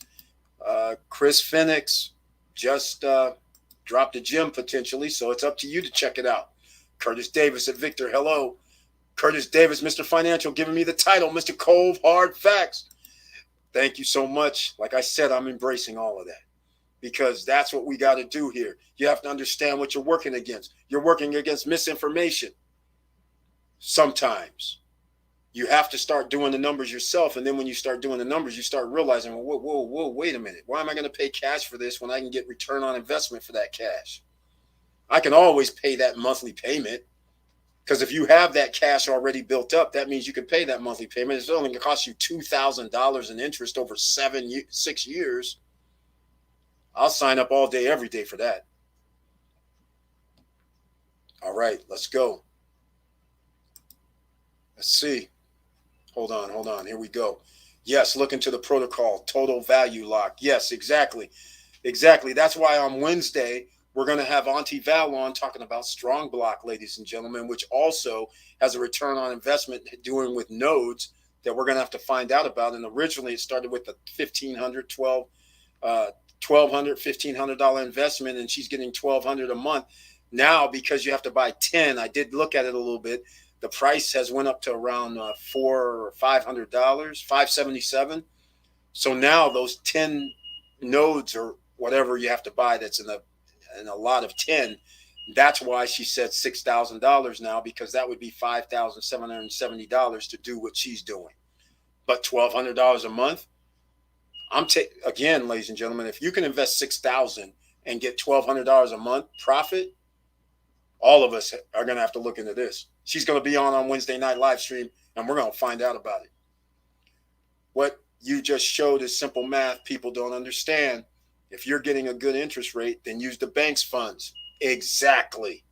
Chris Phoenix just dropped a gem potentially. So it's up to you to check it out. Curtis Davis at Victor. Hello. Curtis Davis, Mr. Financial, giving me the title, Mr. Cove Hard Facts. Thank you so much. Like I said, I'm embracing all of that because that's what we got to do here. You have to understand what you're working against. You're working against misinformation. Sometimes you have to start doing the numbers yourself. And then when you start doing the numbers, you start realizing, well, whoa, wait a minute. Why am I going to pay cash for this when I can get return on investment for that cash? I can always pay that monthly payment because if you have that cash already built up, that means you can pay that monthly payment. It's only going to cost you $2,000 in interest over 6 years. I'll sign up all day, every day for that. All right, let's go. Let's see. Hold on. Here we go. Yes, look into the protocol. Total value lock. Yes, exactly. That's why on Wednesday, we're going to have Auntie Val on talking about strong block, ladies and gentlemen, which also has a return on investment doing with nodes that we're going to have to find out about. And originally it started with a $1,500 investment, and she's getting $1,200 a month. Now, because you have to buy 10, I did look at it a little bit. The price has went up to around $400 or $500, $577. So now those 10 nodes or whatever you have to buy that's in a lot of 10, That's why she said $6,000 now, because that would be $5,770 to do what she's doing. But $1,200 a month, again, ladies and gentlemen, if you can invest 6,000 and get $1,200 a month profit, all of us are going to have to look into this. She's going to be on Wednesday night live stream, and we're going to find out about it. What you just showed is simple math. People don't understand. If you're getting a good interest rate, then use the bank's funds. Exactly.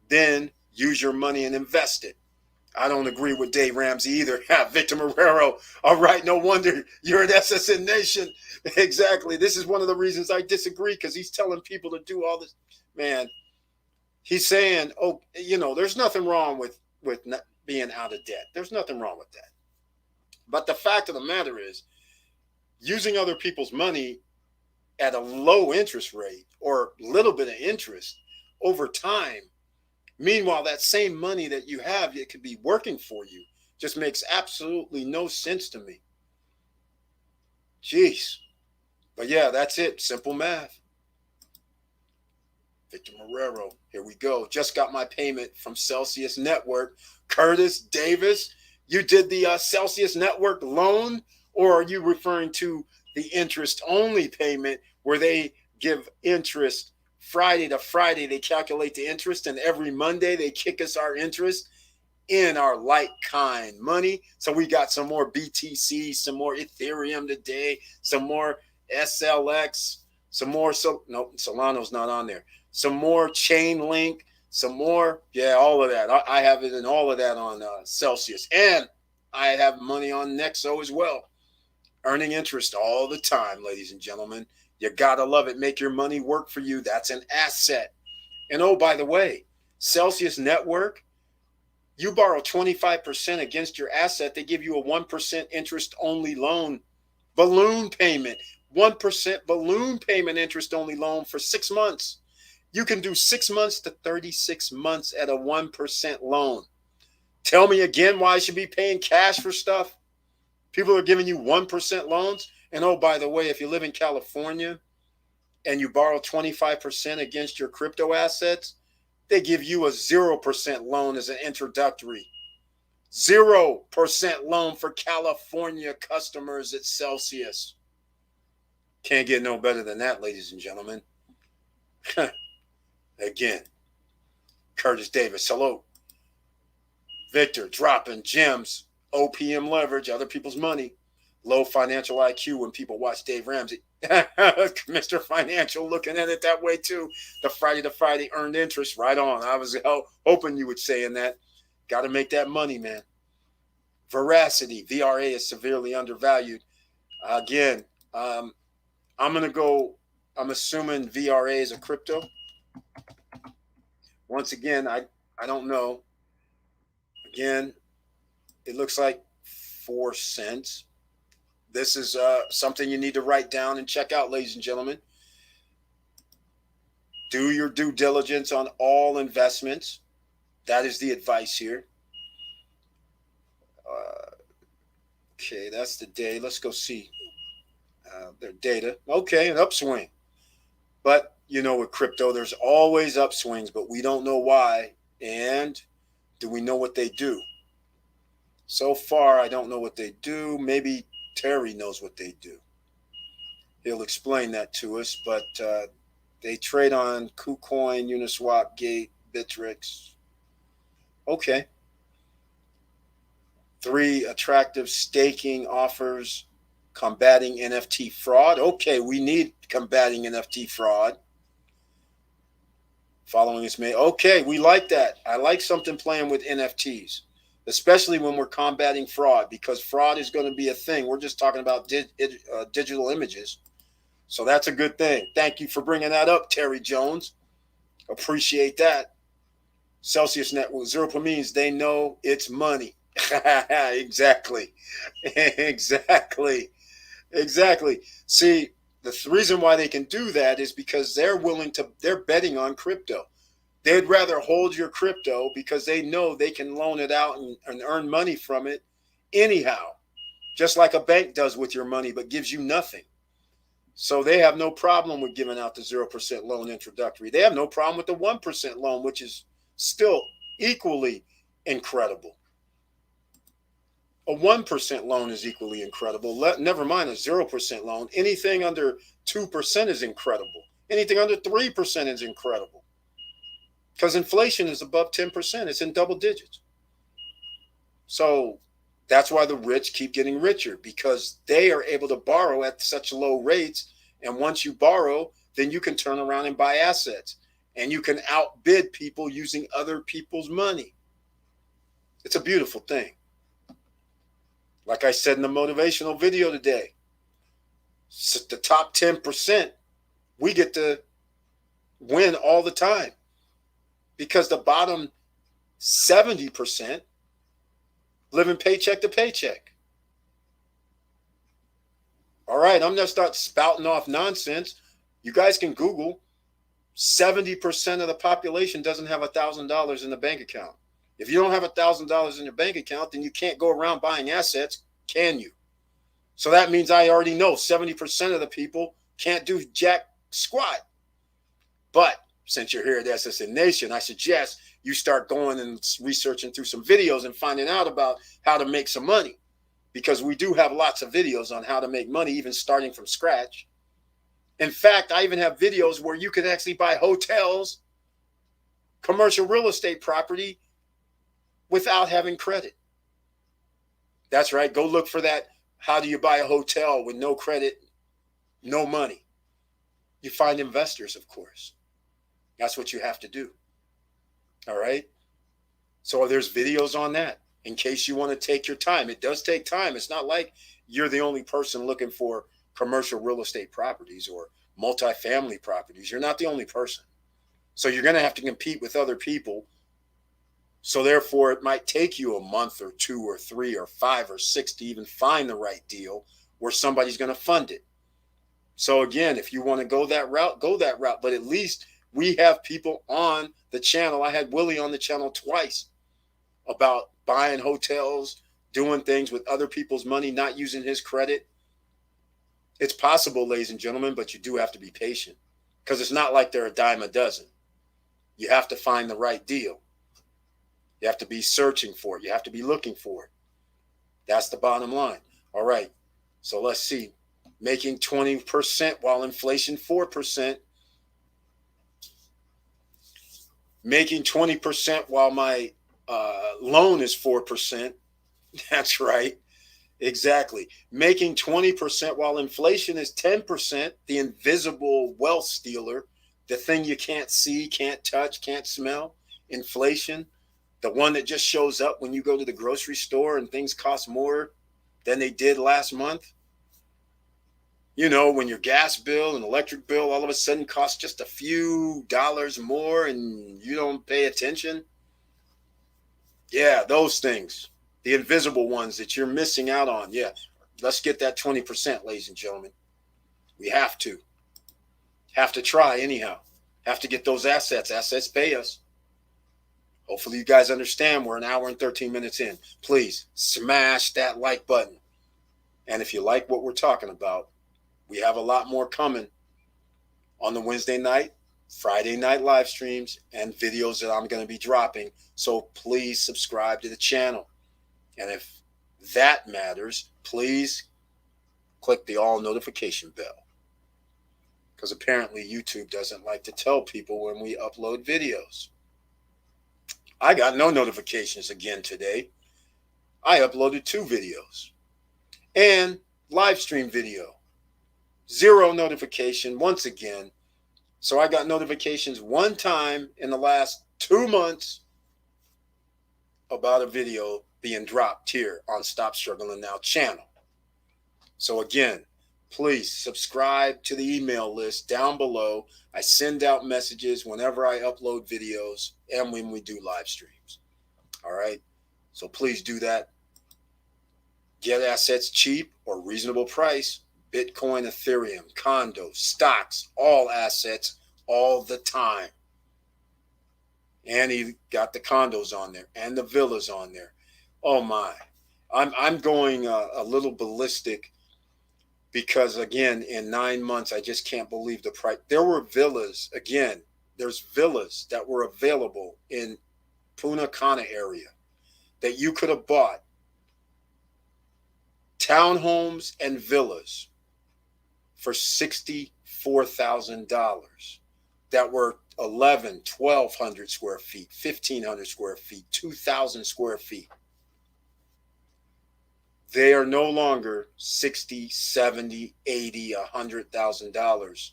Then use your money and invest it. I don't agree with Dave Ramsey either. Victor Marrero. All right, no wonder you're at SSN Nation. Exactly. This is one of the reasons I disagree, because he's telling people to do all this. Man, he's saying, oh, there's nothing wrong with not being out of debt. There's nothing wrong with that. But the fact of the matter is, using other people's money at a low interest rate or little bit of interest over time, meanwhile, that same money that you have, it could be working for you, just makes absolutely no sense to me. Jeez. But yeah, that's it. Simple math. Victor Marrero. Here we go. Just got my payment from Celsius Network. Curtis Davis, you did the Celsius Network loan, or are you referring to the interest-only payment where they give interest Friday to Friday? They calculate the interest, and every Monday they kick us our interest in our like-kind money. So we got some more BTC, some more Ethereum today, some more SLX, some more. No, Solano's not on there. Some more Chainlink, some more. Yeah, all of that. I have it in all of that on Celsius. And I have money on Nexo as well. Earning interest all the time, ladies and gentlemen. You got to love it. Make your money work for you. That's an asset. And oh, by the way, Celsius Network, you borrow 25% against your asset. They give you a 1% interest-only loan, balloon payment, 1% balloon payment interest-only loan for 6 months. You can do 6 months to 36 months at a 1% loan. Tell me again why I should be paying cash for stuff. People are giving you 1% loans. And oh, by the way, if you live in California and you borrow 25% against your crypto assets, they give you a 0% loan as an introductory. 0% loan for California customers at Celsius. Can't get no better than that, ladies and gentlemen. Again, Curtis Davis, hello. Victor, dropping gems, OPM leverage, other people's money. Low financial IQ when people watch Dave Ramsey. Mr. Financial looking at it that way too. The Friday to Friday earned interest, right on. I was hoping you would say in that. Got to make that money, man. Veracity, VRA is severely undervalued. Again, I'm assuming VRA is a crypto. Once again, I don't know. Again, it looks like 4 cents. This is something you need to write down and check out, ladies and gentlemen. Do your due diligence on all investments. That is the advice here. Okay, that's the day. Let's go see their data. Okay, an upswing. But, with crypto, there's always upswings, but we don't know why. And do we know what they do? So far, I don't know what they do. Maybe Terry knows what they do. He'll explain that to us, but they trade on KuCoin, Uniswap, Gate, Bittrex. Okay. 3 attractive staking offers combating NFT fraud. Okay, we need combating NFT fraud. Following is made. Okay, we like that. I like something playing with NFTs, especially when we're combating fraud, because fraud is going to be a thing. We're just talking about digital images. So that's a good thing. Thank you for bringing that up, Terry Jones. Appreciate that. Celsius Network, Zero means they know it's money. Exactly. Exactly. See, the reason why they can do that is because they're betting on crypto. They'd rather hold your crypto because they know they can loan it out and earn money from it anyhow, just like a bank does with your money, but gives you nothing. So they have no problem with giving out the 0% loan introductory. They have no problem with the 1% loan, which is still equally incredible. A 1% loan is equally incredible. Never mind a 0% loan. Anything under 2% is incredible. Anything under 3% is incredible. Because inflation is above 10%. It's in double digits. So that's why the rich keep getting richer, because they are able to borrow at such low rates. And once you borrow, then you can turn around and buy assets. And you can outbid people using other people's money. It's a beautiful thing. Like I said in the motivational video today, the top 10%, we get to win all the time, because the bottom 70% living paycheck to paycheck. All right, I'm going to start spouting off nonsense. You guys can Google. 70% of the population doesn't have $1,000 in the bank account. If you don't have $1,000 in your bank account, then you can't go around buying assets, can you? So that means I already know 70% of the people can't do jack squat. But since you're here at SSN Nation, I suggest you start going and researching through some videos and finding out about how to make some money, because we do have lots of videos on how to make money, even starting from scratch. In fact, I even have videos where you can actually buy hotels, commercial real estate property without having credit. That's right. Go look for that. How do you buy a hotel with no credit, no money? You find investors, of course. That's what you have to do. All right. So there's videos on that in case you want to take your time. It does take time. It's not like you're the only person looking for commercial real estate properties or multifamily properties. You're not the only person. So you're going to have to compete with other people. So therefore, it might take you a month or 2 or 3 or 5 or 6 to even find the right deal where somebody's going to fund it. So again, if you want to go that route, go that route. But at least we have people on the channel. I had Willie on the channel twice about buying hotels, doing things with other people's money, not using his credit. It's possible, ladies and gentlemen, but you do have to be patient, because it's not like they're a dime a dozen. You have to find the right deal. You have to be searching for it. You have to be looking for it. That's the bottom line. All right. So let's see. Making 20% while inflation 4%. Making 20% while my loan is 4%. That's right. Exactly. Making 20% while inflation is 10%, the invisible wealth stealer, the thing you can't see, can't touch, can't smell. Inflation, the one that just shows up when you go to the grocery store and things cost more than they did last month. You know, when your gas bill and electric bill all of a sudden costs just a few dollars more and you don't pay attention. Yeah, those things. The invisible ones that you're missing out on. Yeah, let's get that 20%, ladies and gentlemen. We have to. Have to try anyhow. Have to get those assets. Assets pay us. Hopefully you guys understand we're an hour and 13 minutes in. Please smash that like button. And if you like what we're talking about, we have a lot more coming on the Wednesday night, Friday night live streams, and videos that I'm going to be dropping. So please subscribe to the channel. And if that matters, please click the all notification bell, because apparently YouTube doesn't like to tell people when we upload videos. I got no notifications again today. I uploaded 2 videos and live stream video. 0 notification once again. So I got notifications 1 time in the last 2 months about a video being dropped here on Stop Struggling Now channel. So again, please subscribe to the email list down below. I send out messages whenever I upload videos and when we do live streams. All right. So please do that. Get assets cheap or reasonable price. Bitcoin, Ethereum, condos, stocks, all assets all the time. And he got the condos on there and the villas on there. Oh my. I'm going a little ballistic, because again, in 9 months, I just can't believe the price. There were villas, again, there's villas that were available in Punta Cana area that you could have bought, townhomes and villas for $64,000 that were 1,200 square feet, 1,500 square feet, 2,000 square feet. They are no longer $60, $70, $80, $100,000.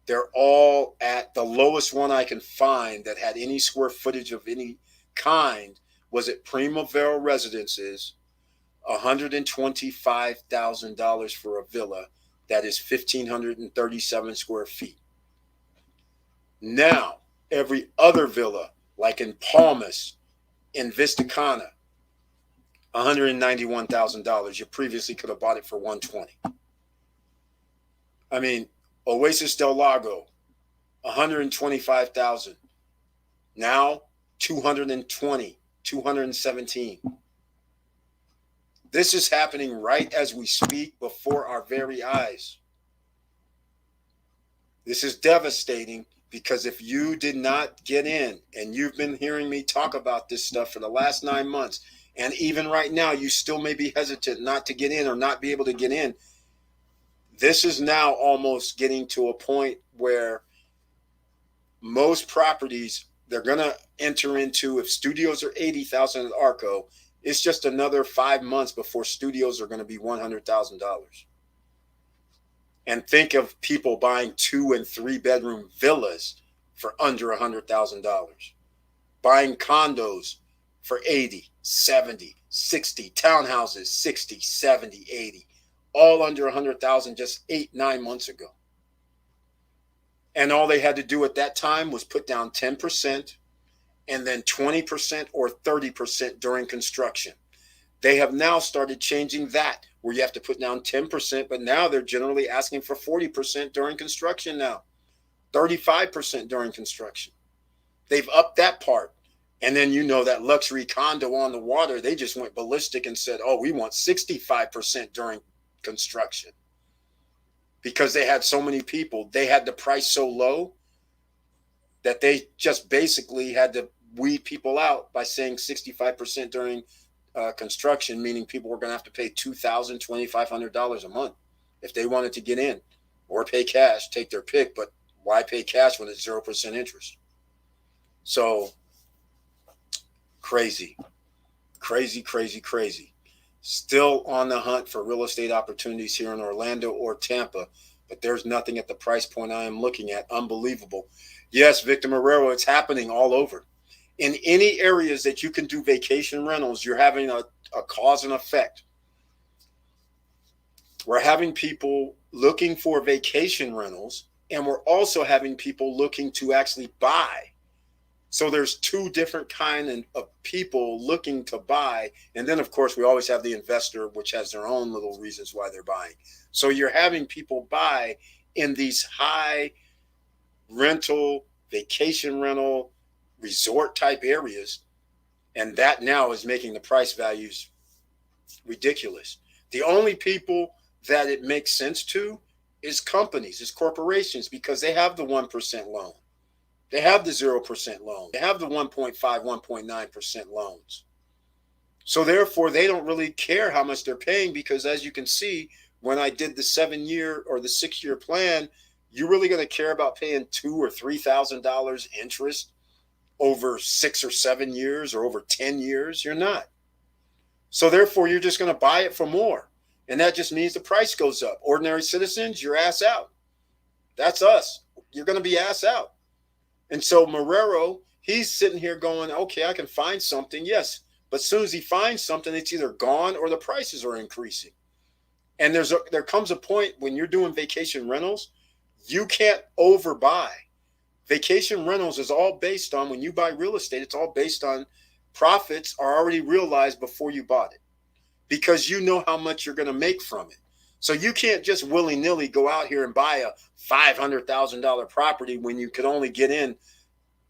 They're all at the lowest one I can find that had any square footage of any kind was at Primavera Residences, $125,000 for a villa that is 1,537 square feet. Now, every other villa, like in Palmas, in Vista Cana, $191,000. You previously could have bought it for $120,000. I mean, Oasis del Lago, $125,000. Now, $220,000, $217,000. This is happening right as we speak before our very eyes. This is devastating because if you did not get in, and you've been hearing me talk about this stuff for the last 9 months, and even right now, you still may be hesitant not to get in or not be able to get in. This is now almost getting to a point where most properties, they're going to enter into, if studios are $80,000 at Arco, it's just another 5 months before studios are going to be $100,000. And think of people buying 2 and 3 bedroom villas for under $100,000, buying condos for 80, 70, 60, townhouses 60, 70, 80, all under 100,000 just 8, 9 months ago. And all they had to do at that time was put down 10% and then 20% or 30% during construction. They have now started changing that, where you have to put down 10%, but now they're generally asking for 40% during construction now, 35% during construction. They've upped that part. And then, you know, that luxury condo on the water, they just went ballistic and said, oh, we want 65% during construction. Because they had so many people, they had the price so low that they just basically had to weed people out by saying 65% during construction, meaning people were going to have to pay $2,000, $2,500 a month if they wanted to get in, or pay cash, take their pick. But why pay cash when it's 0% interest? So crazy. Still on the hunt for real estate opportunities here in Orlando or Tampa, but there's nothing at the price point I am looking at. Unbelievable. Yes, Victor Marrero, it's happening all over. In any areas that you can do vacation rentals, you're having a cause and effect. We're having people looking for vacation rentals, and we're also having people looking to actually buy. So there's 2 different kind of people looking to buy. And then, of course, we always have the investor, which has their own little reasons why they're buying. So you're having people buy in these high rental, vacation rental, resort type areas. And that now is making the price values ridiculous. The only people that it makes sense to is companies, is corporations, because they have the 1% loan. They have the 0% loan. They have the 1.5, 1.9% loans. So therefore, they don't really care how much they're paying, because as you can see, when I did the 7-year or the 6-year plan, you're really going to care about paying $2,000 or $3,000 interest over 6 or 7 years or over 10 years? You're not. So therefore, you're just going to buy it for more. And that just means the price goes up. Ordinary citizens, you're ass out. That's us. You're going to be ass out. And so Marrero, he's sitting here going, okay, I can find something. Yes. But as soon as he finds something, it's either gone or the prices are increasing. And there comes a point when you're doing vacation rentals, you can't overbuy. Vacation rentals is all based on, when you buy real estate, it's all based on profits are already realized before you bought it, because you know how much you're going to make from it. So you can't just willy-nilly go out here and buy a $500,000 property when you could only get in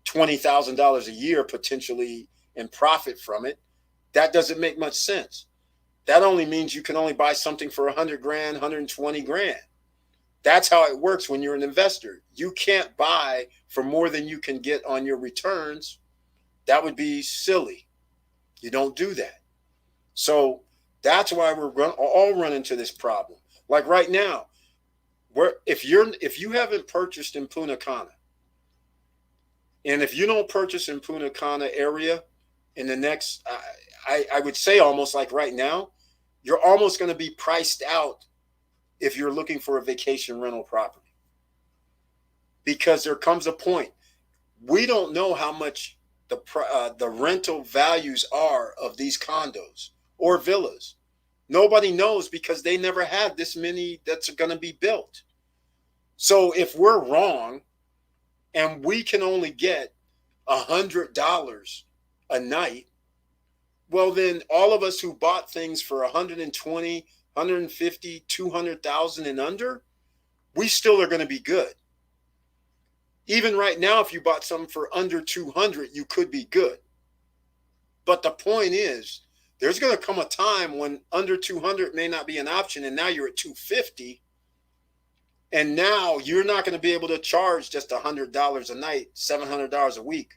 $20,000 a year potentially in profit from it. That doesn't make much sense. that only means you can only buy something for 100 grand, 120 grand. That's how it works when you're an investor. You can't buy for more than you can get on your returns. That would be silly. You don't do that. So that's why we're all run into this problem. Like right now, if you haven't purchased in Punta Cana, and if you don't purchase in Punta Cana area in the next, I would say almost like right now, you're almost going to be priced out if you're looking for a vacation rental property. Because there comes a point, we don't know how much the rental values are of these condos or villas. Nobody knows because they never had this many that's going to be built. So if we're wrong and we can only get $100 a night, well, then all of us who bought things for 120, 150, 200,000 and under, we still are going to be good. Even right now, if you bought something for under 200, you could be good. But the point is, there's going to come a time when under 200 may not be an option, and now you're at 250. And now you're not going to be able to charge just $100 a night, $700 a week,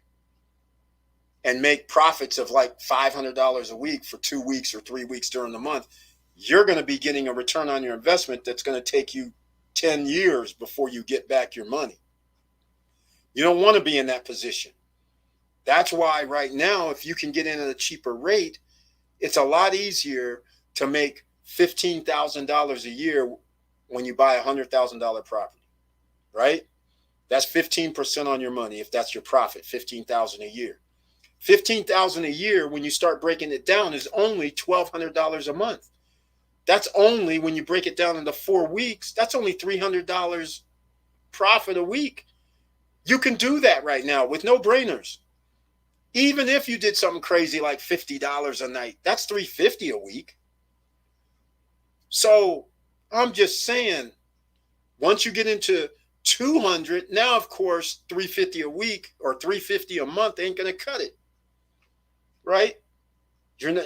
and make profits of like $500 a week for 2 weeks or 3 weeks during the month. You're going to be getting a return on your investment that's going to take you 10 years before you get back your money. You don't want to be in that position. That's why right now, if you can get in at a cheaper rate, it's a lot easier to make $15,000 a year when you buy a $100,000 property, right? That's 15% on your money if that's your profit, $15,000 a year. $15,000 a year, when you start breaking it down, is only $1,200 a month. That's only, when you break it down into 4 weeks, that's only $300 profit a week. You can do that right now with no brainers. Even if you did something crazy like $50 a night, that's $350 a week. So I'm just saying, once you get into 200, now of course $350 a week or $350 a month ain't going to cut it, right? You're not,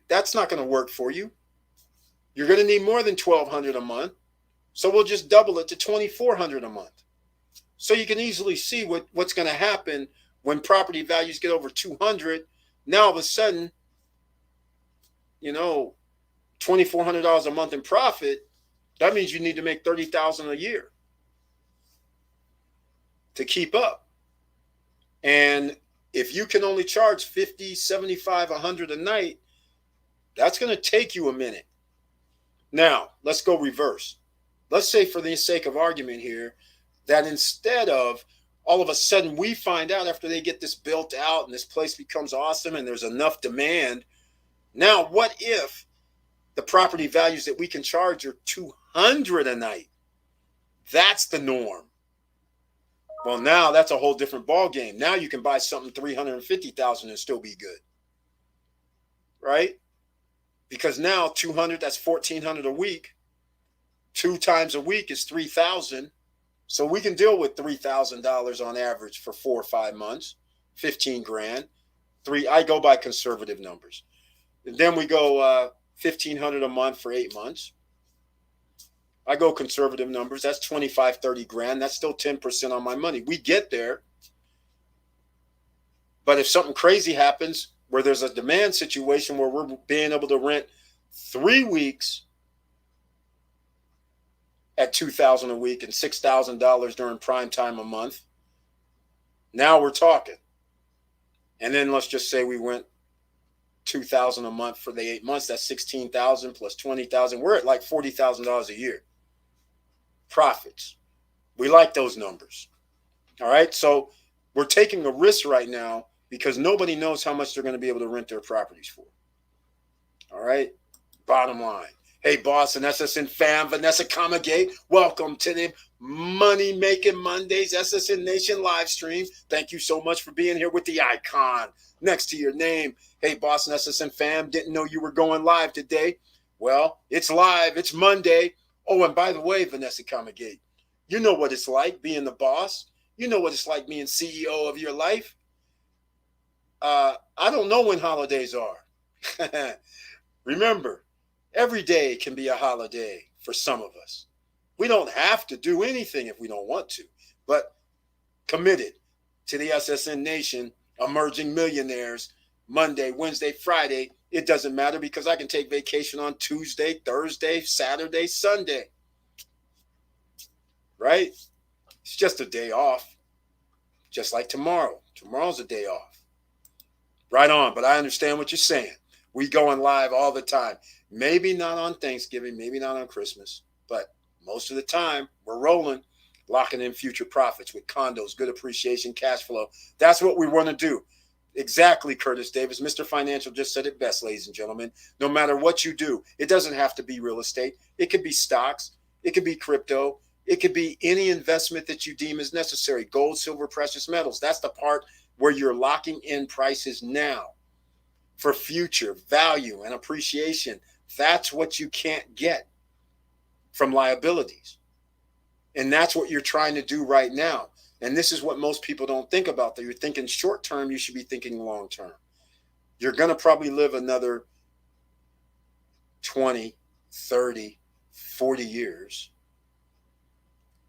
that's not going to work for you. You're going to need more than $1,200 a month. So we'll just double it to $2,400 a month. So you can easily see what's going to happen when property values get over 200. Now all of a sudden, $2,400 a month in profit. That means you need to make $30,000 a year to keep up. And if you can only charge 50, 75, 100 a night, that's going to take you a minute. Now, let's go reverse. Let's say, for the sake of argument here, that instead of all of a sudden we find out after they get this built out and this place becomes awesome and there's enough demand, now what if the property values that we can charge are 200 a night? That's the norm. Well, now that's a whole different ball game. Now you can buy something 350,000 and still be good, right? Because now 200, that's 1,400 a week. 2 times a week is 3,000. So we can deal with $3,000 on average for 4 or 5 months, 15 grand. I go by conservative numbers. And then we go 1,500 a month for 8 months. I go conservative numbers. That's 25, 30 grand. That's still 10% on my money. We get there. But if something crazy happens where there's a demand situation where we're being able to rent 3 weeks at $2,000 a week and $6,000 during prime time a month, now we're talking. And then let's just say we went $2,000 a month for the 8 months. That's $16,000 plus $20,000. We're at like $40,000 a year profits. We like those numbers. All right. So we're taking a risk right now because nobody knows how much they're going to be able to rent their properties for. All right. Bottom line. Hey, boss and SSN fam, Vanessa Comagate, welcome to the Money Making Mondays SSN Nation live stream. Thank you so much for being here with the icon next to your name. Hey, boss and SSN fam, didn't know you were going live today. Well, it's live. It's Monday. Oh, and by the way, Vanessa Comagate, you know what it's like being the boss. You know what it's like being CEO of your life. I don't know when holidays are. Remember, Every day can be a holiday for some of us. We don't have to do anything if we don't want to, but committed to the SSN Nation, emerging millionaires, Monday, Wednesday, Friday, it doesn't matter because I can take vacation on Tuesday, Thursday, Saturday, Sunday. Right? It's just a day off. Just like tomorrow. Tomorrow's a day off. Right on, but I understand what you're saying. We going live all the time. Maybe not on Thanksgiving, maybe not on Christmas, but most of the time we're rolling, locking in future profits with condos, good appreciation, cash flow. That's what we want to do. Exactly, Curtis Davis. Mr. Financial just said it best, ladies and gentlemen. No matter what you do, it doesn't have to be real estate. It could be stocks. It could be crypto. It could be any investment that you deem is necessary. Gold, silver, precious metals. That's the part where you're locking in prices now for future value and appreciation. That's what you can't get from liabilities. And that's what you're trying to do right now. And this is what most people don't think about. That you're thinking short term, you should be thinking long term. You're going to probably live another 20, 30, 40 years.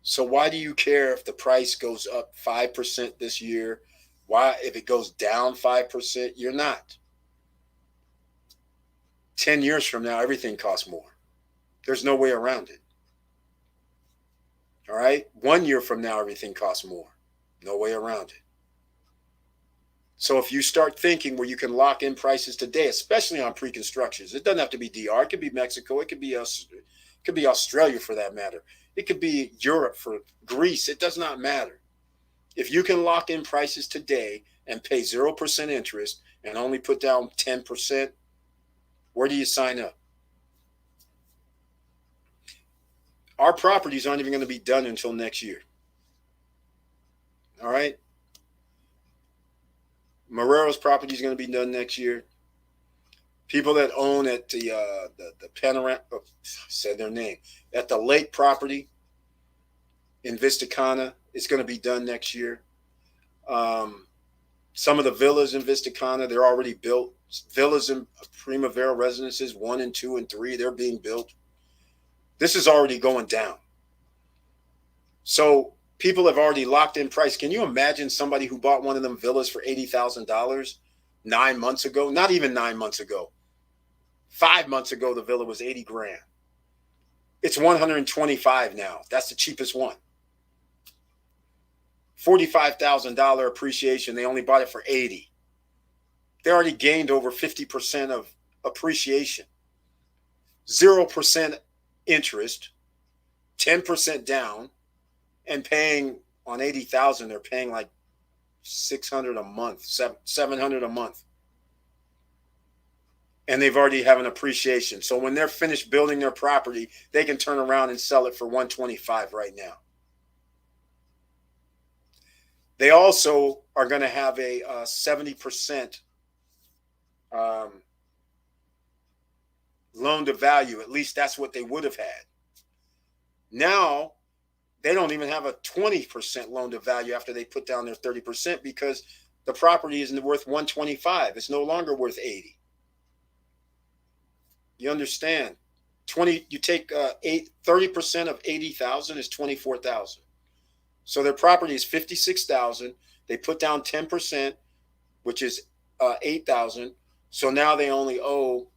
So why do you care if the price goes up 5% this year? Why, if it goes down 5%, you're not. 10 years from now, everything costs more. There's no way around it. All right? 1 year from now, everything costs more. No way around it. So if you start thinking where you can lock in prices today, especially on pre-constructions, it doesn't have to be DR. It could be Mexico. It could be Australia for that matter. It could be Europe, for Greece. It does not matter. If you can lock in prices today and pay 0% interest and only put down 10%, where do you sign up? Our properties aren't even going to be done until next year. All right? Marrero's property is going to be done next year. People that own at the panorama, said their name, at the lake property in Vistacana, it's going to be done next year. Some of the villas in Vistacana, they're already built. Villas in Primavera Residences 1 and 2 and 3, they're being built. This is already going down. So people have already locked in price. Can you imagine somebody who bought one of them villas for $80,000 9 months ago? Not even 9 months ago. 5 months ago, the villa was 80 grand. It's 125 now. That's the cheapest one. $45,000 appreciation. They only bought it for 80. They already gained over 50% of appreciation. 0% interest, 10% down, and paying on 80,000, they're paying like $600 a month, $700 a month. And they've already have an appreciation. So when they're finished building their property, they can turn around and sell it for $125 right now. They also are going to have a 70% loan to value. At least that's what they would have had. Now, they don't even have a 20% loan to value after they put down their 30% because the property isn't worth 125. It's no longer worth 80. You understand? You take 30% of 80,000 is 24,000. So their property is 56,000. They put down 10%, which is 8,000. So now they only owe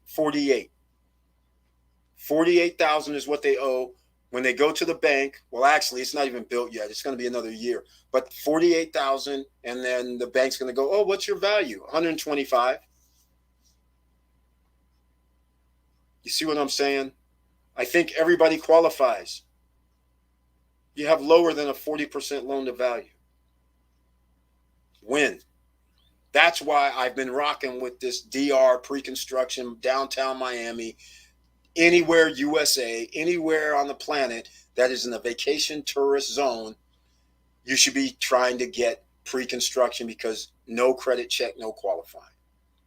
48. 48,000 is what they owe. When they go to the bank, well, actually, it's not even built yet. It's going to be another year. But 48,000, and then the bank's going to go, oh, what's your value? 125. You see what I'm saying? I think everybody qualifies. You have lower than a 40% loan to value. Win. That's why I've been rocking with this DR pre-construction, downtown Miami, anywhere USA, anywhere on the planet that is in a vacation tourist zone, you should be trying to get pre-construction because no credit check, no qualifying.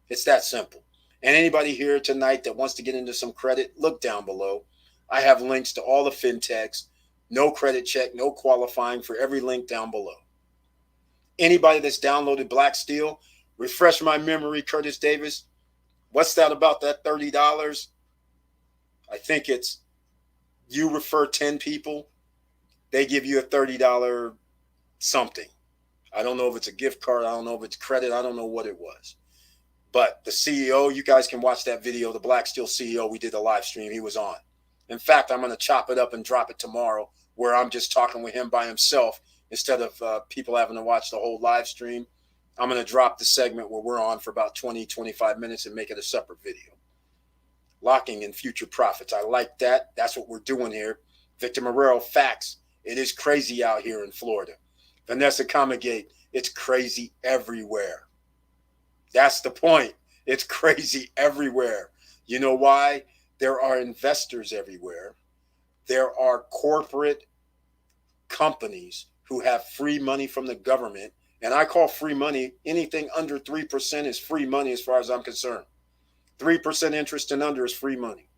It's that simple. And anybody here tonight that wants to get into some credit, look down below. I have links to all the fintechs, no credit check, no qualifying for every link down below. Anybody that's downloaded Black Steel, refresh my memory, Curtis Davis. What's that about that $30? I think it's you refer 10 people, they give you a $30 something. I don't know if it's a gift card. I don't know if it's credit. I don't know what it was. But the CEO, you guys can watch that video. The Black Steel CEO, we did a live stream. He was on. In fact, I'm going to chop it up and drop it tomorrow where I'm just talking with him by himself instead of people having to watch the whole live stream. I'm going to drop the segment where we're on for about 20, 25 minutes and make it a separate video. Locking in future profits. I like that. That's what we're doing here. Victor Marrero, facts. It is crazy out here in Florida. Vanessa Comagate, it's crazy everywhere. That's the point. It's crazy everywhere. You know why? There are investors everywhere. There are corporate companies who have free money from the government. And I call free money, anything under 3% is free money as far as I'm concerned. 3% interest and under is free money.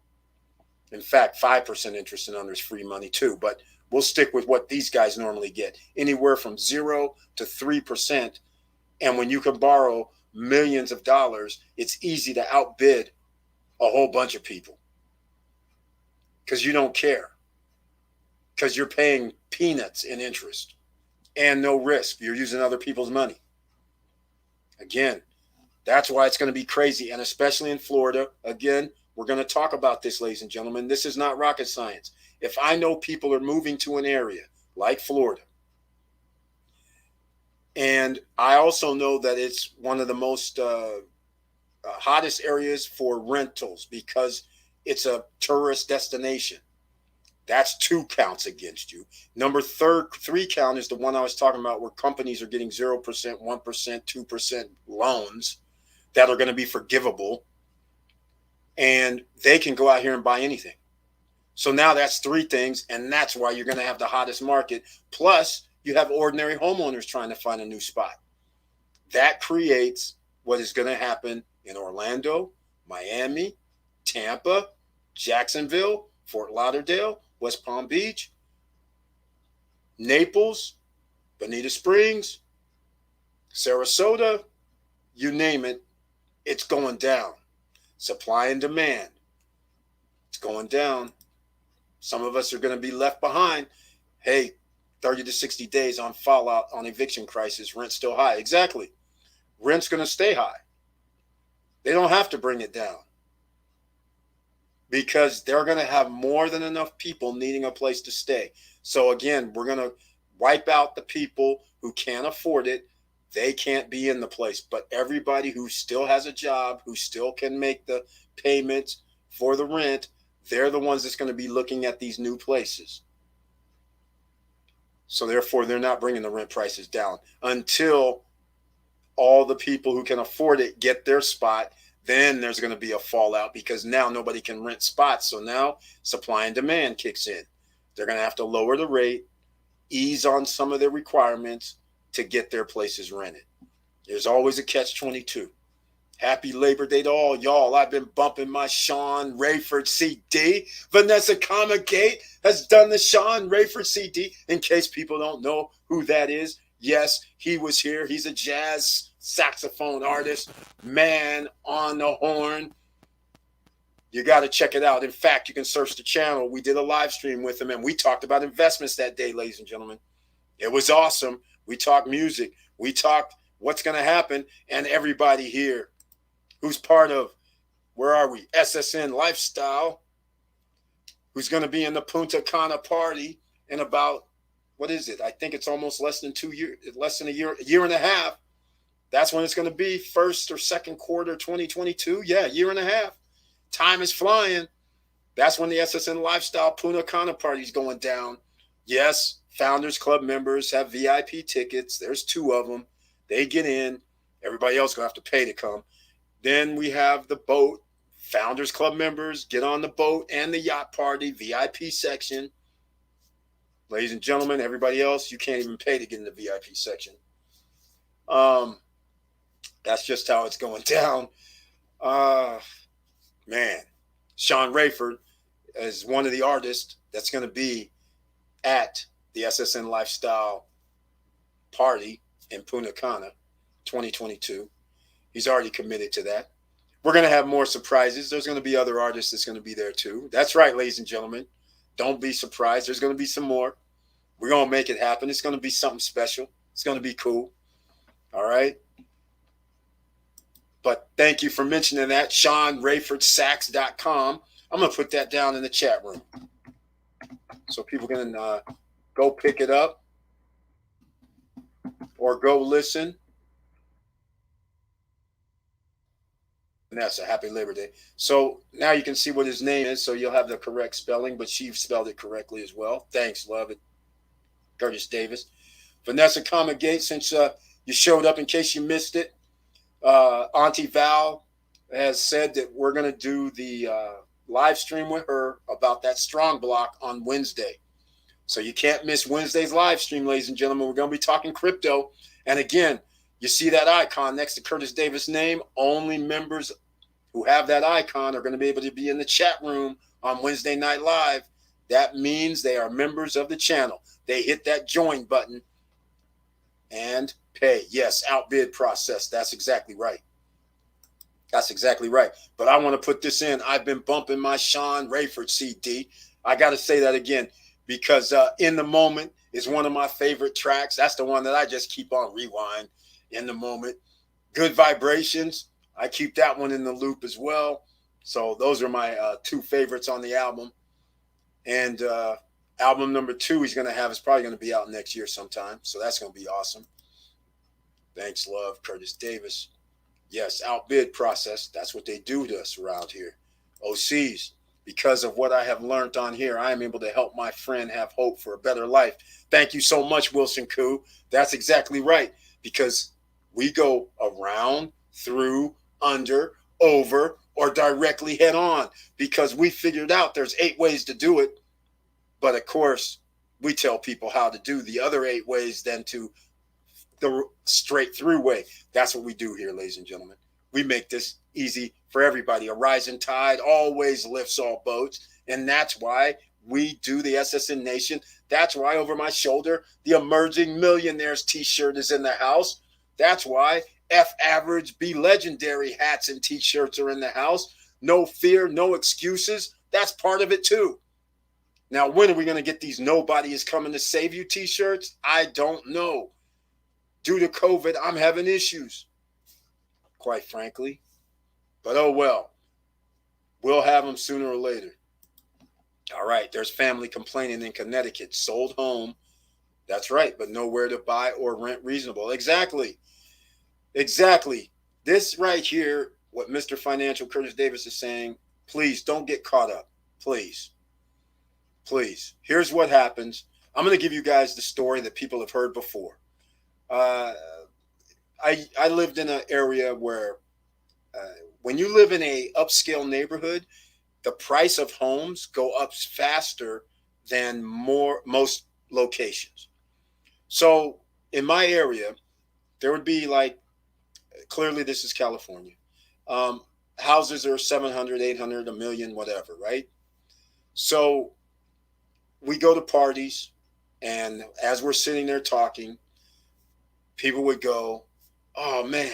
In fact, 5% interest and under is free money too. But we'll stick with what these guys normally get. Anywhere from 0 to 3%. And when you can borrow millions of dollars, it's easy to outbid a whole bunch of people. Because you don't care. Because you're paying peanuts in interest. And no risk. You're using other people's money. Again, that's why it's going to be crazy. And especially in Florida, again, we're going to talk about this, ladies and gentlemen. This is not rocket science. If I know people are moving to an area like Florida, and I also know that it's one of the most hottest areas for rentals because it's a tourist destination. That's 2 counts against you. Number 3 count is the one I was talking about where companies are getting 0%, 1%, 2% loans that are going to be forgivable. And they can go out here and buy anything. So now that's 3 things. And that's why you're going to have the hottest market. Plus, you have ordinary homeowners trying to find a new spot. That creates what is going to happen in Orlando, Miami, Tampa, Jacksonville, Fort Lauderdale, West Palm Beach, Naples, Bonita Springs, Sarasota, you name it, it's going down. Supply and demand, it's going down. Some of us are going to be left behind. Hey, 30 to 60 days on fallout on eviction crisis, rent's still high. Exactly. Rent's going to stay high. They don't have to bring it down because they're going to have more than enough people needing a place to stay. So again, we're going to wipe out the people who can't afford it. They can't be in the place, but everybody who still has a job, who still can make the payments for the rent, they're the ones that's going to be looking at these new places. So therefore, they're not bringing the rent prices down until all the people who can afford it get their spot. Then there's going to be a fallout because now nobody can rent spots. So now supply and demand kicks in. They're going to have to lower the rate, ease on some of their requirements to get their places rented. There's always a catch-22. Happy Labor Day to all y'all. I've been bumping my Sean Rayford CD. Vanessa Comagate has done the Sean Rayford CD. In case people don't know who that is, yes, he was here. He's a jazz saxophone artist, man on the horn. You got to check it out. In fact, you can search the channel. We did a live stream with him, and we talked about investments that day, ladies and gentlemen. It was awesome. We talked music. We talked what's going to happen, and everybody here who's part of, where are we, SSN Lifestyle, who's going to be in the Punta Cana party in about, what is it? I think it's almost less than a year and a half. That's when it's going to be, first or second quarter 2022. Yeah, year and a half. Time is flying. That's when the SSN Lifestyle Punta Cana party is going down. Yes, Founders Club members have VIP tickets. There's 2 of them. They get in. Everybody else going to have to pay to come. Then we have the boat. Founders Club members get on the boat and the yacht party, VIP section. Ladies and gentlemen, everybody else, you can't even pay to get in the VIP section. That's just how it's going down. Man, Sean Rayford is one of the artists that's going to be at the SSN Lifestyle party in Punta Cana 2022. He's already committed to that. We're going to have more surprises. There's going to be other artists that's going to be there too. That's right, ladies and gentlemen. Don't be surprised. There's going to be some more. We're going to make it happen. It's going to be something special. It's going to be cool. All right. But thank you for mentioning that. SeanRayfordSax.com. I'm going to put that down in the chat room so people can go pick it up or go listen. Vanessa, happy Labor Day. So now you can see what his name is, so you'll have the correct spelling, but she spelled it correctly as well. Thanks, love it. Curtis Davis. Vanessa Comagate, since you showed up in case you missed it, Auntie Val has said that we're going to do the live stream with her about that strong block on Wednesday. So you can't miss Wednesday's live stream, ladies and gentlemen. We're going to be talking crypto. And again, you see that icon next to Curtis Davis' name. Only members who have that icon are going to be able to be in the chat room on Wednesday Night Live. That means they are members of the channel. They hit that join button and pay. Yes, outbid process. That's exactly right. That's exactly right. But I want to put this in. I've been bumping my Sean Rayford CD. I got to say that again because In the Moment is one of my favorite tracks. That's the one that I just keep on rewind. In the Moment. Good Vibrations. I keep that one in the loop as well. So those are my two favorites on the album. And album number 2 he's going to have is probably going to be out next year sometime. So that's going to be awesome. Thanks, love, Curtis Davis. Yes, outbid process. That's what they do to us around here. OCs, because of what I have learned on here, I am able to help my friend have hope for a better life. Thank you so much, Wilson Koo. That's exactly right. Because we go around, through, under, over, or directly head on. Because we figured out there's 8 ways to do it. But of course, we tell people how to do the other 8 ways than to the straight through way. That's what we do here, ladies and gentlemen. We make this easy for everybody. A rising tide always lifts all boats. And that's why we do the SSN Nation. That's why over my shoulder, the Emerging Millionaires t-shirt is in the house. That's why F Average, Be Legendary hats and t-shirts are in the house. No fear, no excuses. That's part of it too. Now, when are we going to get these Nobody is Coming to Save You t-shirts? I don't know. Due to COVID, I'm having issues, quite frankly. But oh well. We'll have them sooner or later. All right, there's family complaining in Connecticut. Sold home. That's right, but nowhere to buy or rent reasonable. Exactly. Exactly. This right here, what Mr. Financial Curtis Davis is saying, please don't get caught up. Please. Please. Here's what happens. I'm going to give you guys the story that people have heard before. I lived in an area where when you live in a upscale neighborhood, the price of homes go up faster than most locations. So in my area, there would be like, clearly this is California. Houses are 700, 800, a million, whatever, right? So we go to parties, and as we're sitting there talking, people would go, oh man,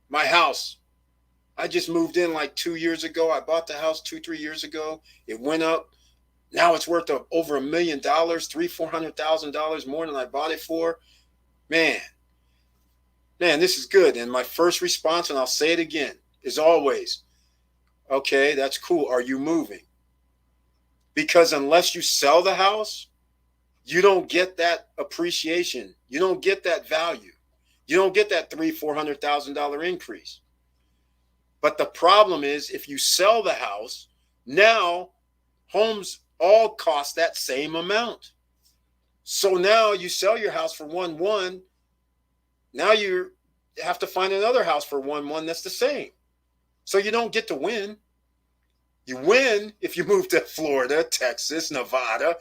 my house, I just moved in like 2 years ago. I bought the house 2-3 years ago. It went up. Now it's worth over $1 million, $300,000-$400,000 more than I bought it for. Man, this is good. And my first response, and I'll say it again, is always, okay, that's cool. Are you moving? Because unless you sell the house, you don't get that appreciation. You don't get that value. You don't get that $300,000-$400,000 increase. But the problem is, if you sell the house, now homes all cost that same amount. So now you sell your house for 1.1. Now you have to find another house for 1.1 that's the same. So you don't get to win. You win if you move to Florida, Texas, Nevada,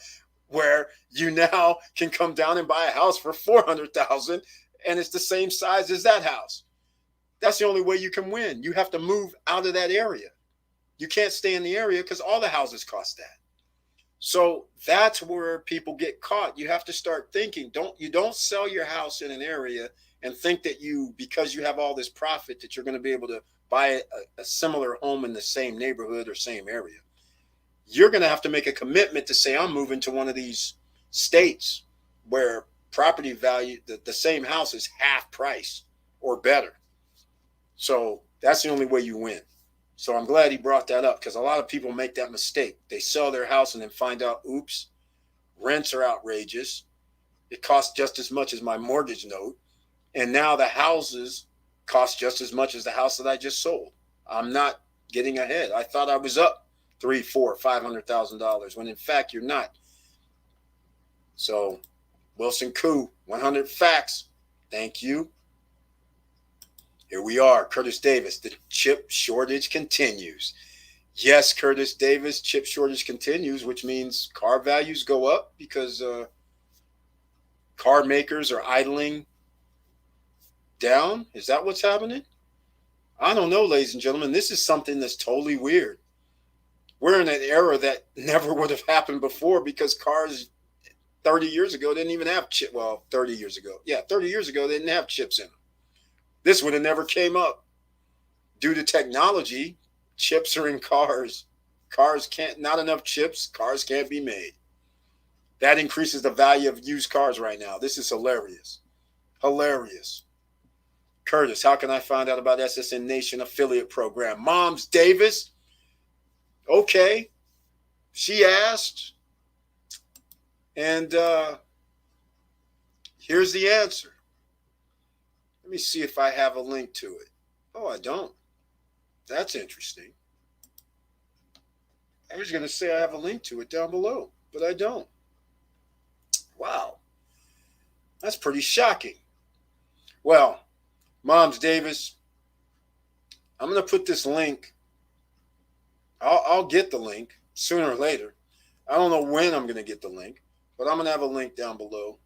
where you now can come down and buy a house for $400,000 and it's the same size as that house. That's the only way you can win. You have to move out of that area. You can't stay in the area because all the houses cost that. So that's where people get caught. You have to start thinking, you don't sell your house in an area and think that because you have all this profit, that you're going to be able to buy a similar home in the same neighborhood or same area. You're going to have to make a commitment to say, I'm moving to one of these states where property value, the same house is half price or better. So that's the only way you win. So I'm glad he brought that up, because a lot of people make that mistake. They sell their house and then find out, oops, rents are outrageous. It costs just as much as my mortgage note. And now the houses cost just as much as the house that I just sold. I'm not getting ahead. I thought I was up $300,000, $400,000, $500,000 when in fact you're not. So Wilson Koo, 100 facts. Thank you. Here we are, Curtis Davis. The chip shortage continues. Yes, Curtis Davis, chip shortage continues, which means car values go up because car makers are idling down. Is that what's happening? I don't know, ladies and gentlemen. This is something that's totally weird. We're in an era that never would have happened before, because cars 30 years ago didn't even have chip. Well, 30 years ago. Yeah, 30 years ago, they didn't have chips in them. This would have never came up. Due to technology, chips are in cars. Cars can't, not enough chips, cars can't be made. That increases the value of used cars right now. This is hilarious. Hilarious. Curtis, how can I find out about SSN Nation affiliate program? Moms Davis. Okay. She asked. And here's the answer. Let me see if I have a link to it. Oh, I don't. That's interesting. I was going to say I have a link to it down below, but I don't. Wow. That's pretty shocking. Well, Moms Davis, I'm going to put this link. I'll get the link sooner or later. I don't know when I'm going to get the link, but I'm going to have a link down below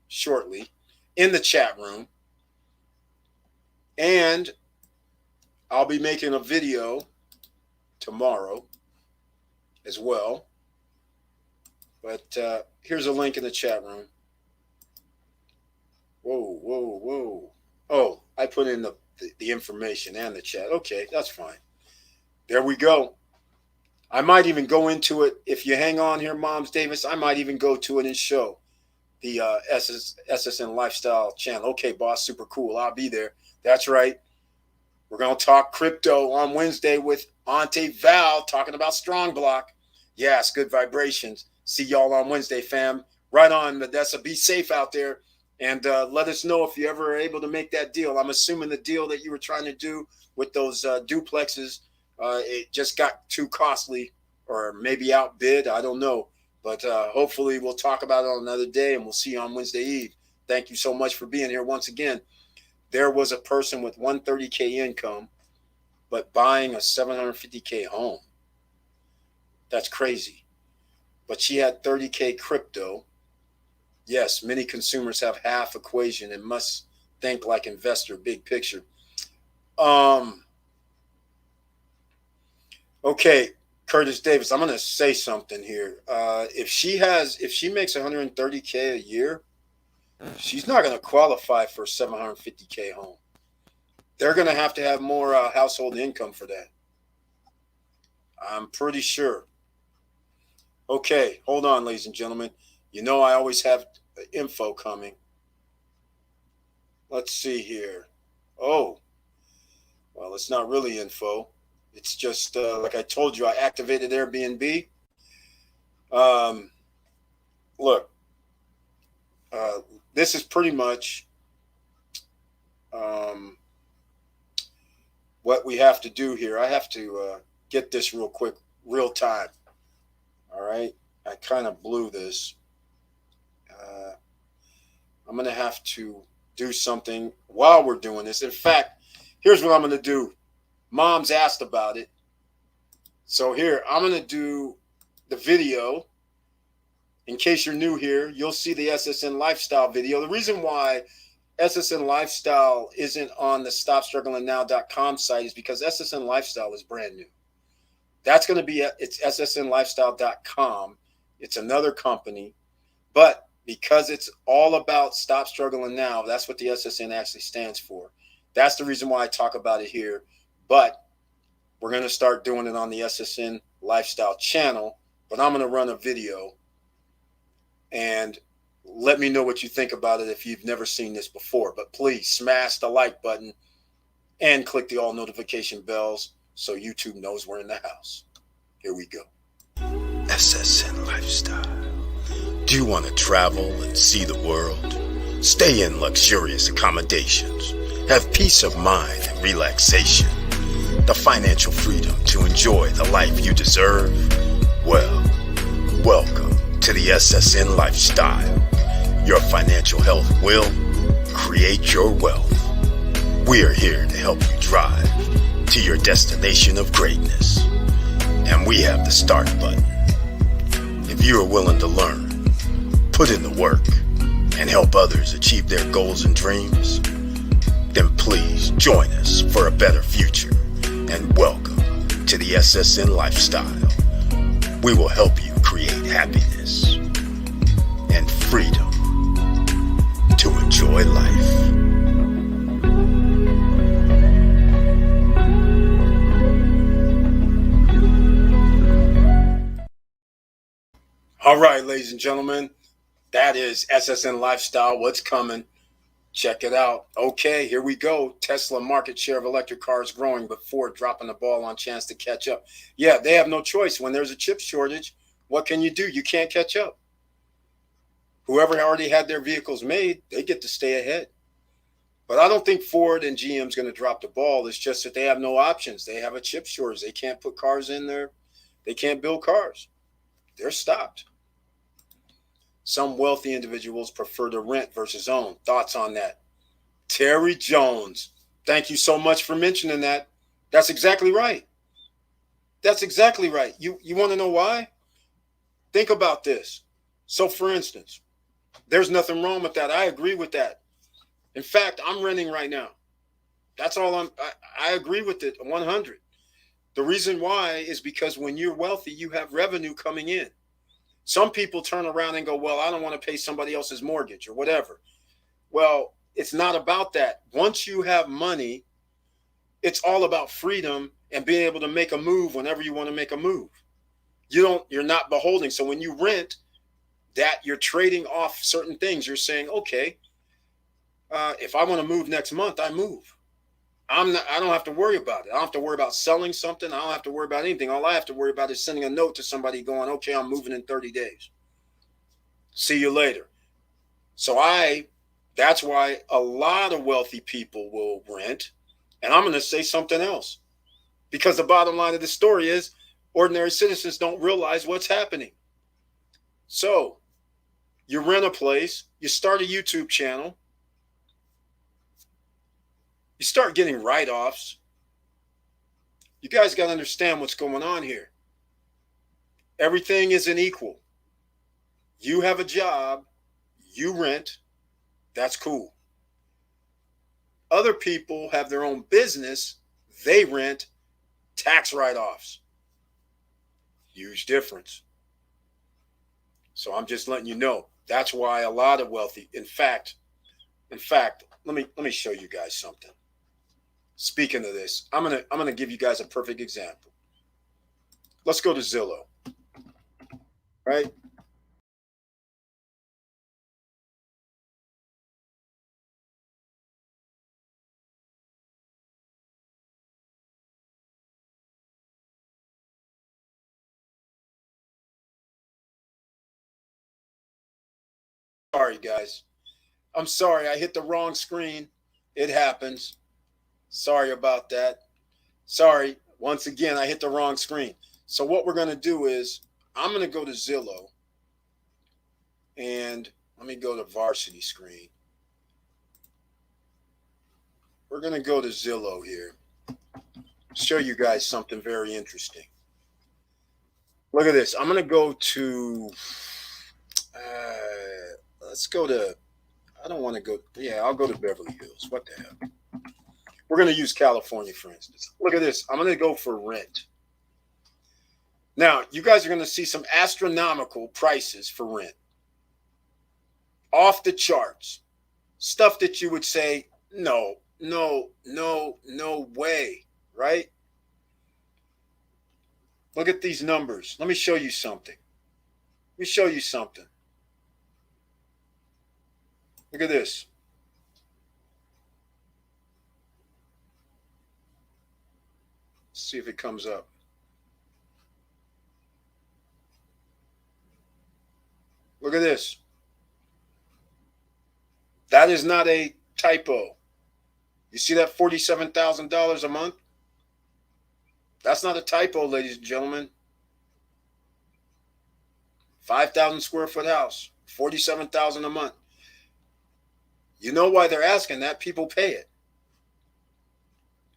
shortly in the chat room. And I'll be making a video tomorrow as well. But here's a link in the chat room. Whoa, whoa, whoa. Oh, I put in the information and the chat. Okay, that's fine. There we go. I might even go into it. If you hang on here, Moms Davis, I might even go to it and show the SSN Lifestyle channel. Okay, boss, super cool. I'll be there. That's right. We're going to talk crypto on Wednesday with Auntie Val, talking about Strong Block. Yes, good vibrations. See y'all on Wednesday, fam. Right on, Nadessa. Be safe out there. And let us know if you ever are able to make that deal. I'm assuming the deal that you were trying to do with those duplexes, it just got too costly, or maybe outbid. I don't know. But hopefully we'll talk about it on another day, and we'll see you on Wednesday Eve. Thank you so much for being here once again. There was a person with 130K income, but buying a 750K home. That's crazy. But she had 30K crypto. Yes, many consumers have half equation and must think like investor, big picture. Okay, Curtis Davis, I'm going to say something here. If she makes 130K a year, she's not going to qualify for a 750K home. They're going to have more household income for that. I'm pretty sure. Okay, hold on, ladies and gentlemen. You know I always have info coming. Let's see here. Oh, well, it's not really info. It's just, like I told you, I activated Airbnb. Look, this is pretty much what we have to do here. I have to get this real quick, real time. All right. I kind of blew this. I'm going to have to do something while we're doing this. In fact, here's what I'm going to do. Mom's asked about it. So here, I'm going to do the video. In case you're new here, you'll see the SSN Lifestyle video. The reason why SSN Lifestyle isn't on the StopStrugglingNow.com site is because SSN Lifestyle is brand new. That's going to be, it's SSNLifestyle.com. It's another company, but because it's all about stop struggling now. That's what the SSN actually stands for. That's the reason why I talk about it here. But we're going to start doing it on the SSN Lifestyle channel. But I'm going to run a video and let me know what you think about it if you've never seen this before. But please smash the like button and click the all notification bells so YouTube knows we're in the house. Here we go. SSN Lifestyle. Do you want to travel and see the world? Stay in luxurious accommodations. Have peace of mind and relaxation. The financial freedom to enjoy the life you deserve? Well, welcome to the SSN Lifestyle. Your financial health will create your wealth. We're here to help you drive to your destination of greatness. And we have the start button. If you are willing to learn, put in the work, and help others achieve their goals and dreams, then please join us for a better future. And welcome to the SSN Lifestyle. We will help you create happiness and freedom to enjoy life. All right, ladies and gentlemen, that is SSN Lifestyle. What's coming? Check it out. Okay, here we go. Tesla market share of electric cars growing, but Ford dropping the ball on chance to catch up. Yeah, they have no choice. When there's a chip shortage, what can you do? You can't catch up. Whoever already had their vehicles made, they get to stay ahead. But I don't think Ford and GM's going to drop the ball. It's just that they have no options. They have a chip shortage. They can't put cars in there. They can't build cars. They're stopped. Some wealthy individuals prefer to rent versus own. Thoughts on that? Terry Jones, thank you so much for mentioning that. That's exactly right. That's exactly right. You want to know why? Think about this. So, for instance, there's nothing wrong with that. I agree with that. In fact, I'm renting right now. That's all I agree with it 100. The reason why is because when you're wealthy, you have revenue coming in. Some people turn around and go, well, I don't want to pay somebody else's mortgage or whatever. Well, it's not about that. Once you have money, it's all about freedom and being able to make a move whenever you want to make a move. You're not beholding. So when you rent, that you're trading off certain things. You're saying, okay, if I want to move next month, I move. I don't have to worry about it. I don't have to worry about selling something. I don't have to worry about anything. All I have to worry about is sending a note to somebody going, okay, I'm moving in 30 days. See you later. So that's why a lot of wealthy people will rent. And I'm going to say something else, because the bottom line of the story is ordinary citizens don't realize what's happening. So you rent a place, you start a YouTube channel, you start getting write-offs. You guys got to understand what's going on here. Everything isn't equal. You have a job, you rent, that's cool. Other people have their own business, they rent, tax write-offs. Huge difference. So I'm just letting you know. That's why a lot of wealthy, in fact, let me show you guys something. Speaking of this, I'm gonna give you guys a perfect example. Let's go to Zillow, right? Sorry, guys. I'm sorry. I hit the wrong screen. It happens. Sorry about that. Sorry. Once again, I hit the wrong screen. So what we're going to do is I'm going to go to Zillow, and let me go to varsity screen. We're going to go to Zillow here. Show you guys something very interesting. Look at this. I'm going to go to, let's go to, I don't want to go, yeah, I'll go to Beverly Hills. What the hell? We're going to use California, for instance. Look at this. I'm going to go for rent. Now, you guys are going to see some astronomical prices for rent. Off the charts. Stuff that you would say, no, no, no, no way, right? Look at these numbers. Let me show you something. Let me show you something. Look at this. Let's see if it comes up. Look at this. That is not a typo. You see that $47,000 a month? That's not a typo, ladies and gentlemen. 5,000 square foot house, $47,000 a month. You know why they're asking that? People pay it.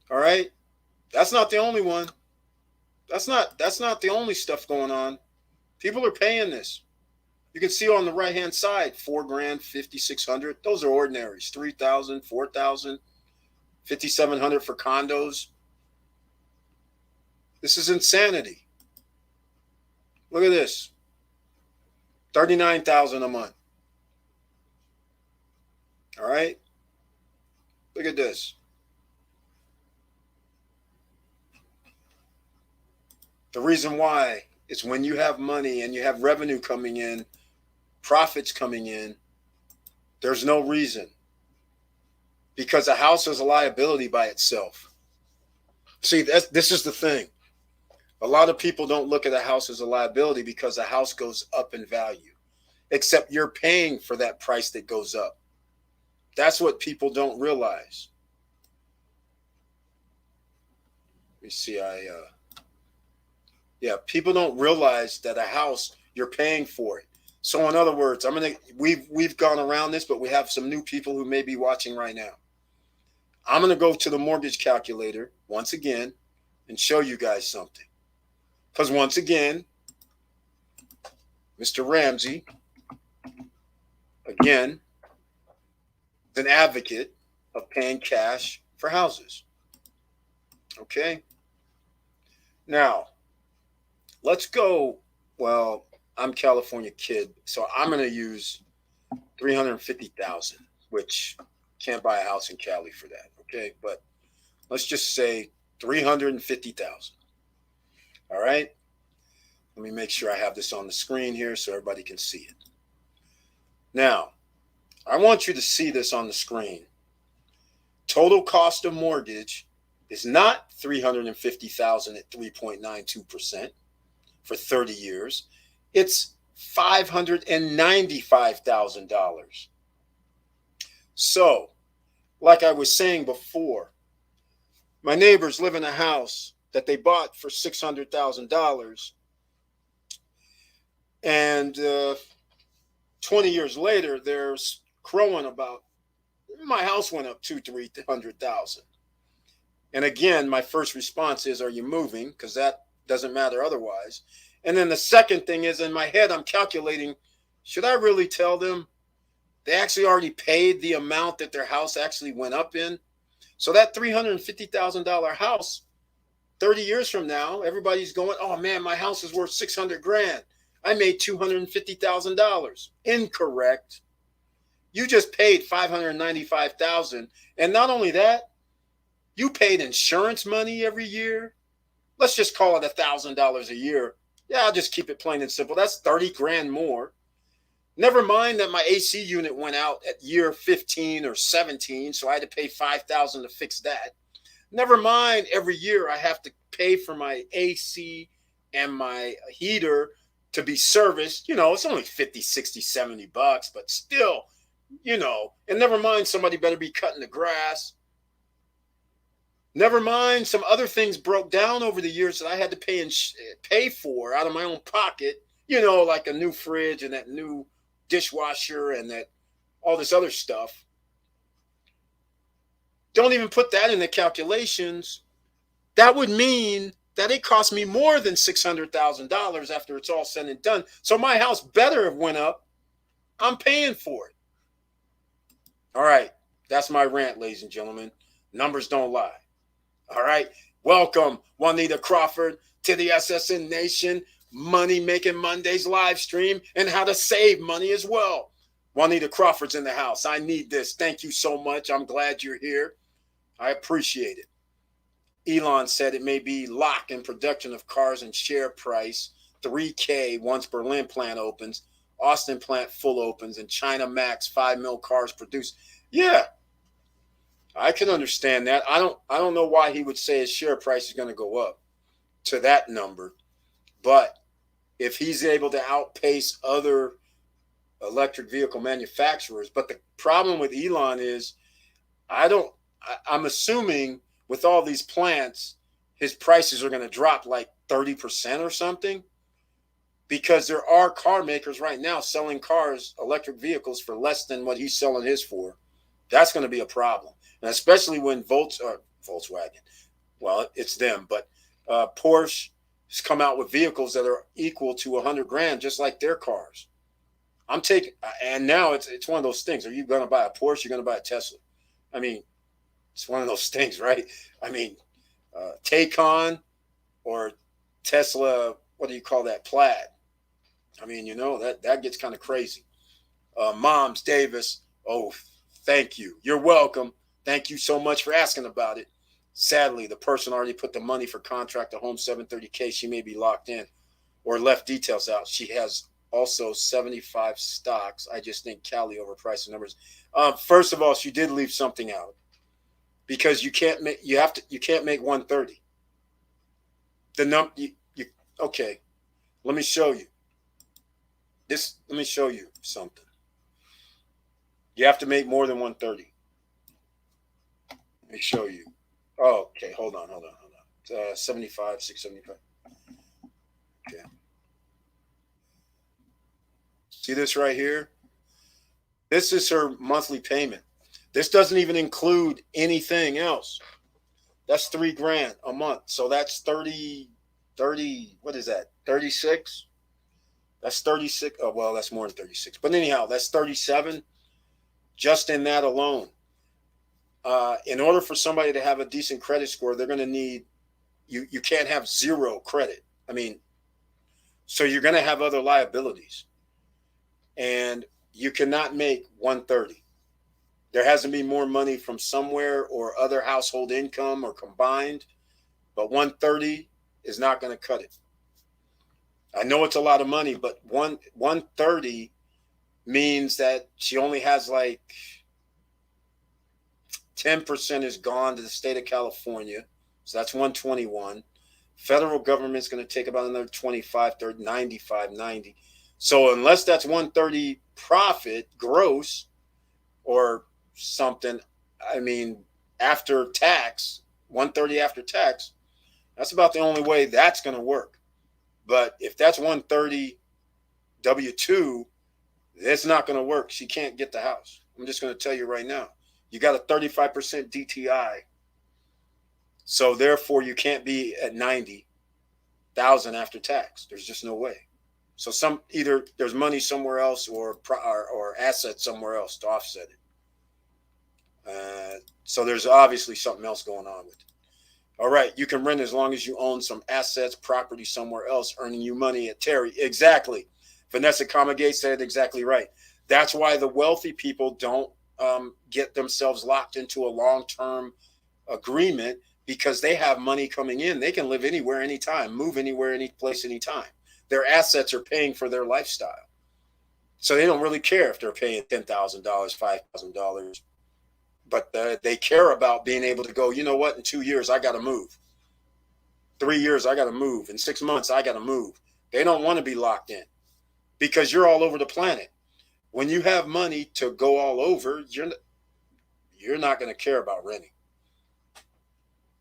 All right? That's not the only one. That's not the only stuff going on. People are paying this. You can see on the right-hand side, $4,000, $5,600. Those are ordinaries. $3,000, $4,000, $5,700 for condos. This is insanity. Look at this. $39,000 a month. All right? Look at this. The reason why is when you have money and you have revenue coming in, profits coming in, there's no reason. Because a house is a liability by itself. See, this is the thing. A lot of people don't look at a house as a liability because a house goes up in value. Except you're paying for that price that goes up. That's what people don't realize. Let me see, people don't realize that a house, you're paying for it. So in other words, we've gone around this, but we have some new people who may be watching right now. I'm going to go to the mortgage calculator once again and show you guys something. Because once again, Mr. Ramsey, again, is an advocate of paying cash for houses. Okay? Now, let's go. Well, I'm a California kid, so I'm going to use $350,000, which can't buy a house in Cali for that. Okay, but let's just say $350,000. All right. Let me make sure I have this on the screen here so everybody can see it. Now, I want you to see this on the screen. Total cost of mortgage is not $350,000 at 3.92% for 30 years. It's $595,000. So, like I was saying before, my neighbors live in a house that they bought for $600,000, and 20 years later, they're crowing about, my house went up $200,000-$300,000. And again, my first response is, are you moving? Because that doesn't matter otherwise. And then the second thing is, in my head, I'm calculating, should I really tell them? They actually already paid the amount that their house actually went up in. So that $350,000 house, 30 years from now, everybody's going, oh man, my house is worth $600,000. I made $250,000. Incorrect. You just paid $595,000. And not only that, you paid insurance money every year. Let's just call it $1,000 a year. Yeah, I'll just keep it plain and simple. That's $30,000 more. Never mind that my AC unit went out at year 15 or 17, so I had to pay $5,000 to fix that. Never mind every year I have to pay for my AC and my heater to be serviced. You know, it's only 50, 60, 70 bucks, but still, you know, and never mind somebody better be cutting the grass. Never mind some other things broke down over the years that I had to pay for out of my own pocket, you know, like a new fridge and that new dishwasher and that all this other stuff. Don't even put that in the calculations. That would mean that it cost me more than $600,000 after it's all said and done. So my house better have went up. I'm paying for it. All right. That's my rant, ladies and gentlemen. Numbers don't lie. All right. Welcome, Juanita Crawford, to the SSN Nation Money Making Mondays live stream and how to save money as well. Juanita Crawford's in the house. I need this. Thank you so much. I'm glad you're here. I appreciate it. Elon said it may be lock in production of cars and share price 3K once Berlin plant opens, Austin plant full opens, and China max 5 mil cars produced. Yeah, I can understand that. I don't know why he would say his share price is going to go up to that number, but if he's able to outpace other electric vehicle manufacturers, but the problem with Elon is I'm assuming with all these plants, his prices are going to drop like 30% or something, because there are car makers right now selling cars, electric vehicles, for less than what he's selling his for. That's going to be a problem. And especially when Volkswagen, well, it's them, but Porsche has come out with vehicles that are equal to 100 grand, just like their cars. And now it's one of those things. Are you going to buy a Porsche? You're going to buy a Tesla. I mean, it's one of those things, right? I mean, Taycan or Tesla, what do you call that? Plaid. I mean, that gets kind of crazy. Moms Davis, oh, thank you. You're welcome. Thank you so much for asking about it. Sadly, the person already put the money for contract to home 730K. She may be locked in or left details out. She has also 75 stocks. I just think Cali overpriced the numbers. First of all, she did leave something out, because you can't make 130. Okay. Let me show you this. Let me show you something. You have to make more than 130. Let me show you. Oh, okay. Hold on. 75, 675. Okay. See this right here? This is her monthly payment. This doesn't even include anything else. That's $3,000 a month. So that's 30, what is that? 36? That's 36. Oh, well, that's more than 36. But anyhow, that's 37 just in that alone. In order for somebody to have a decent credit score, they're going to need, you can't have zero credit. I mean, so you're going to have other liabilities. And you cannot make 130. There has to be more money from somewhere or other household income or combined, but 130 is not going to cut it. I know it's a lot of money, but 130 means that she only has like 10% is gone to the state of California. So that's 121. Federal government's going to take about another 25, 30, 95, 90. So unless that's 130 profit gross or something, I mean, after tax, 130 after tax, that's about the only way that's going to work. But if that's 130 W-2, it's not going to work. She can't get the house. I'm just going to tell you right now. You got a 35% DTI. So therefore, you can't be at 90,000 after tax. There's just no way. So either there's money somewhere else or assets somewhere else to offset it. So there's obviously something else going on with it. All right, you can rent as long as you own some assets, property somewhere else, earning you money at Terry. Exactly. Vanessa Comagate said it exactly right. That's why the wealthy people don't get themselves locked into a long-term agreement, because they have money coming in. They can live anywhere, anytime, move anywhere, any place, anytime. Their assets are paying for their lifestyle. So they don't really care if they're paying $10,000, $5,000. But they care about being able to go, you know what, in 2 years, I got to move. 3 years, I got to move. In 6 months, I got to move. They don't want to be locked in because you're all over the planet. When you have money to go all over, you're not going to care about renting.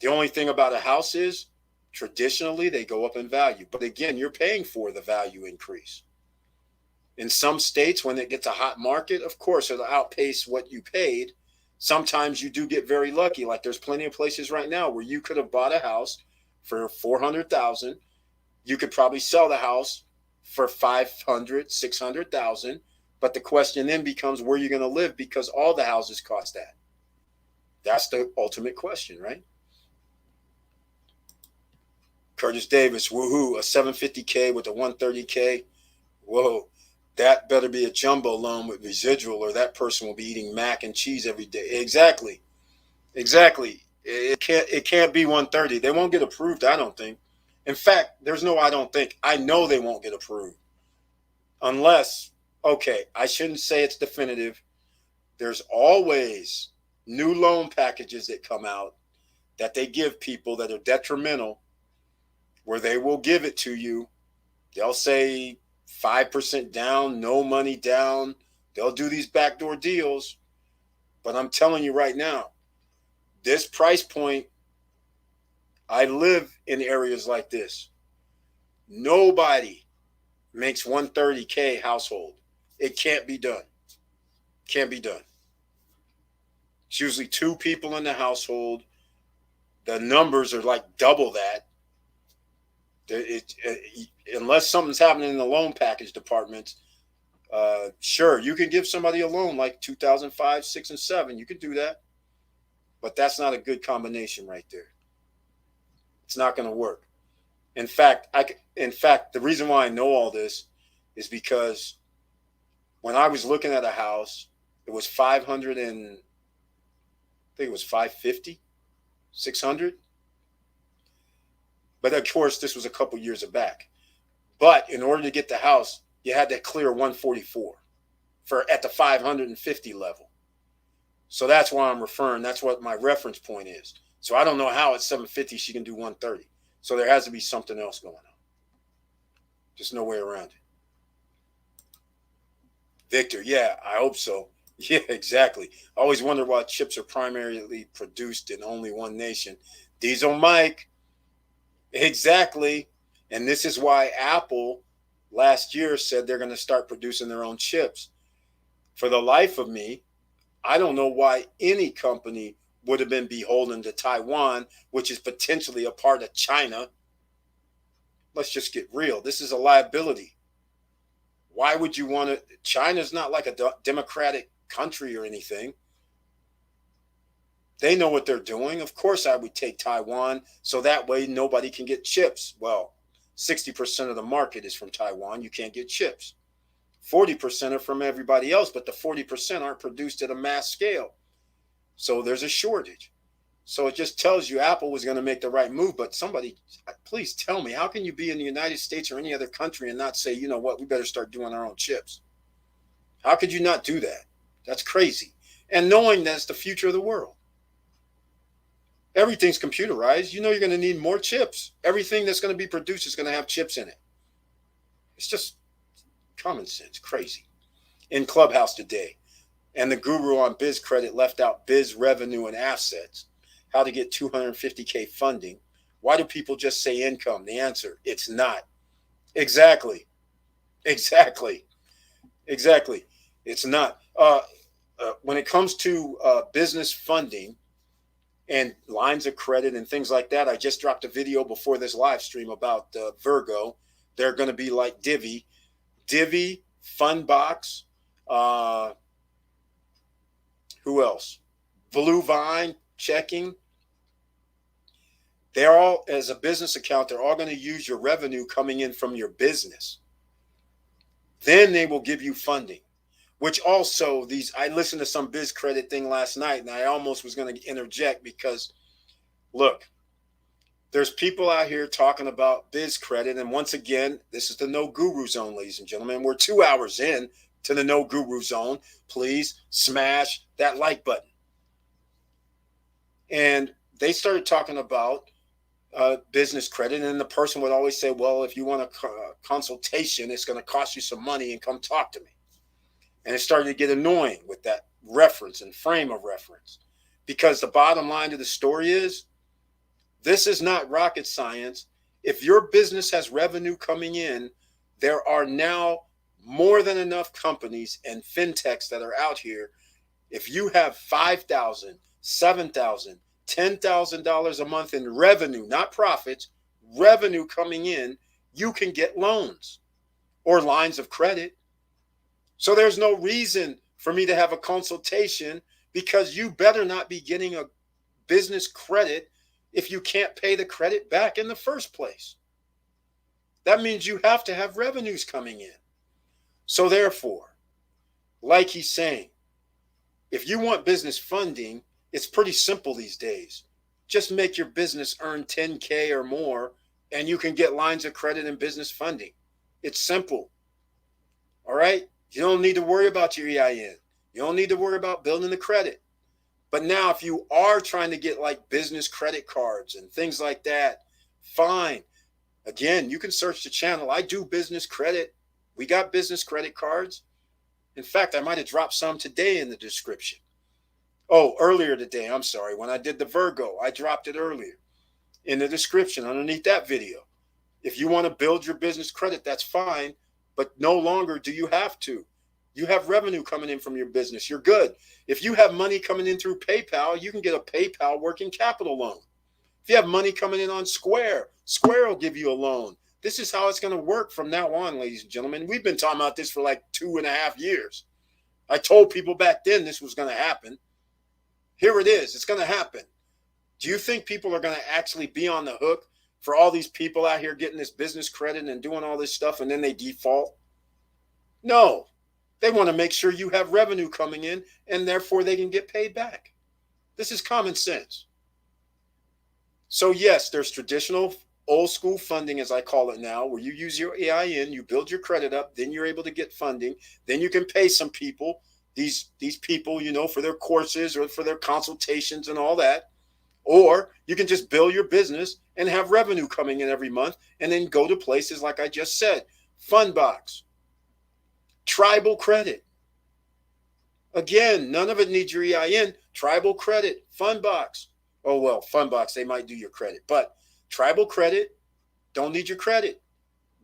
The only thing about a house is traditionally they go up in value. But again, you're paying for the value increase. In some states, when it gets a hot market, of course, it'll outpace what you paid. Sometimes you do get very lucky. Like there's plenty of places right now where you could have bought a house for $400,000. You could probably sell the house for $500,000, $600,000. But the question then becomes, where you're going to live, because all the houses cost that. That's the ultimate question, right? Curtis Davis, woohoo, a 750K with a 130K. Whoa. That better be a jumbo loan with residual, or that person will be eating mac and cheese every day. Exactly. Exactly. It can't be 130. They won't get approved, I don't think. In fact, there's no I don't think. I know they won't get approved unless, okay, I shouldn't say it's definitive. There's always new loan packages that come out that they give people that are detrimental, where they will give it to you. They'll say 5% down, no money down. They'll do these backdoor deals. But I'm telling you right now, this price point, I live in areas like this. Nobody makes 130K household. It can't be done. Can't be done. It's usually two people in the household. The numbers are like double that. Unless something's happening in the loan package department, sure, you can give somebody a loan like 2005, 6, and 7. You can do that. But that's not a good combination right there. It's not going to work. In fact, the reason why I know all this is because when I was looking at a house, it was 500 and I think it was 550, 600. But of course, this was a couple years back. But in order to get the house, you had to clear 144 for at the 550 level. So that's why I'm referring. That's what my reference point is. So I don't know how at 750 she can do 130. So there has to be something else going on. Just no way around it. Victor, yeah, I hope so. Yeah, exactly. I always wonder why chips are primarily produced in only one nation. Diesel Mike, exactly. And this is why Apple last year said they're going to start producing their own chips. For the life of me, I don't know why any company would have been beholden to Taiwan, which is potentially a part of China. Let's just get real. This is a liability. Why would you want to? China's not like a democratic country or anything. They know what they're doing. Of course, I would take Taiwan so that way nobody can get chips. Well, 60% of the market is from Taiwan. You can't get chips. 40% are from everybody else, but the 40% aren't produced at a mass scale. So there's a shortage. So it just tells you Apple was going to make the right move. But somebody, please tell me, how can you be in the United States or any other country and not say, you know what, we better start doing our own chips? How could you not do that? That's crazy. And knowing that's the future of the world. Everything's computerized. You know you're going to need more chips. Everything that's going to be produced is going to have chips in it. It's just common sense, crazy. In Clubhouse today, and the guru on Biz Credit left out biz revenue and assets, how to get 250K funding. Why do people just say income? The answer, it's not. Exactly. Exactly. Exactly. It's not. When it comes to business funding and lines of credit and things like that, I just dropped a video before this live stream about Virgo. They're going to be like Divvy, Fundbox, who else? Blue Vine, checking. They're all, as a business account, they're all going to use your revenue coming in from your business. Then they will give you funding, which also I listened to some biz credit thing last night and I almost was going to interject because, look, there's people out here talking about biz credit. And once again, this is the No Guru Zone, ladies and gentlemen. We're 2 hours in to the No Guru Zone. Please smash that like button. And they started talking about business credit. And the person would always say, well, if you want a consultation, it's going to cost you some money and come talk to me. And it started to get annoying with that reference and frame of reference. Because the bottom line of the story is, this is not rocket science. If your business has revenue coming in, there are now more than enough companies and fintechs that are out here. If you have $5,000, $7,000, $10,000 a month in revenue, not profits, revenue coming in, you can get loans or lines of credit. So there's no reason for me to have a consultation, because you better not be getting a business credit if you can't pay the credit back in the first place. That means you have to have revenues coming in. So therefore, like he's saying, if you want business funding, it's pretty simple these days. Just make your business earn 10K or more, and you can get lines of credit and business funding. It's simple. All right? You don't need to worry about your EIN. You don't need to worry about building the credit. But now, if you are trying to get like business credit cards and things like that, fine. Again, you can search the channel. I do business credit. We got business credit cards. In fact, I might have dropped some today in the description. Oh, earlier today. I'm sorry. When I did the Virgo, I dropped it earlier in the description underneath that video. If you want to build your business credit, that's fine. But no longer do you have to. You have revenue coming in from your business. You're good. If you have money coming in through PayPal, you can get a PayPal working capital loan. If you have money coming in on Square, Square will give you a loan. This is how it's going to work from now on, ladies and gentlemen. We've been talking about this for like 2.5 years. I told people back then this was going to happen. Here it is. It's going to happen. Do you think people are going to actually be on the hook for all these people out here getting this business credit and doing all this stuff and then they default? No. They want to make sure you have revenue coming in and therefore they can get paid back. This is common sense. So yes, there's traditional old school funding, as I call it now, where you use your EIN, you build your credit up, then you're able to get funding. Then you can pay some people, these people, for their courses or for their consultations and all that. Or you can just build your business and have revenue coming in every month and then go to places like I just said, Fundbox, Tribal Credit. Again, none of it needs your EIN. Tribal Credit, Fundbox. Oh, well, Fundbox, they might do your credit. But Tribal Credit, don't need your credit.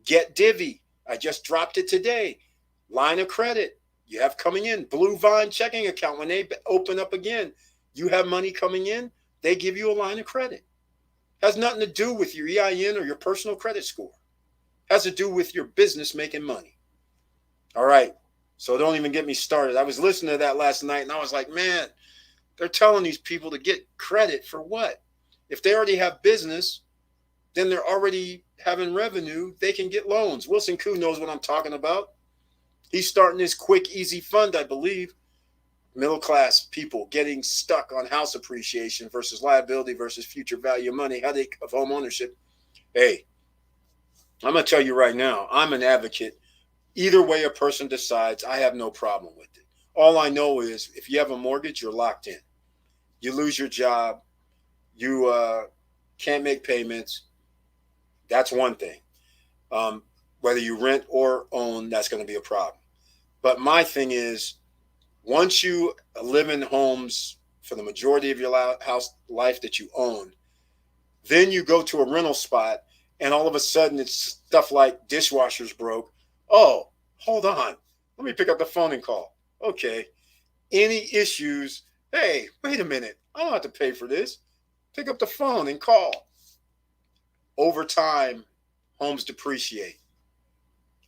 Get Divvy. I just dropped it today. Line of credit. You have coming in. Blue Vine checking account. When they open up again, you have money coming in. They give you a line of credit. Has nothing to do with your EIN or your personal credit score. Has to do with your business making money. All right. So don't even get me started. I was listening to that last night and I was like, man, they're telling these people to get credit for what? If they already have business, then they're already having revenue. They can get loans. Wilson Koo knows what I'm talking about. He's starting this quick, easy fund, I believe. Middle-class people getting stuck on house appreciation versus liability versus future value of money, headache of home ownership. Hey, I'm going to tell you right now, I'm an advocate. Either way a person decides, I have no problem with it. All I know is if you have a mortgage, you're locked in. You lose your job. You can't make payments. That's one thing. Whether you rent or own, that's going to be a problem. But my thing is, once you live in homes for the majority of your house life that you own, then you go to a rental spot and all of a sudden it's stuff like dishwashers broke. Oh, hold on. Let me pick up the phone and call. Okay. Any issues? Hey, wait a minute. I don't have to pay for this. Pick up the phone and call. Over time, homes depreciate.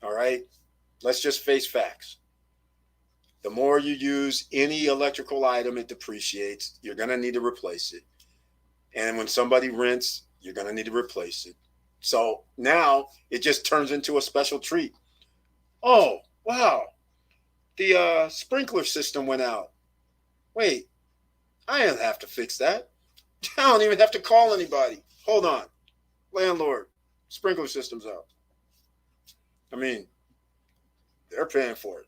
All right? Let's just face facts. The more you use any electrical item, it depreciates. You're going to need to replace it. And when somebody rents, you're going to need to replace it. So now it just turns into a special treat. Oh, wow. The sprinkler system went out. Wait, I don't have to fix that. I don't even have to call anybody. Hold on. Landlord, sprinkler system's out. I mean, they're paying for it.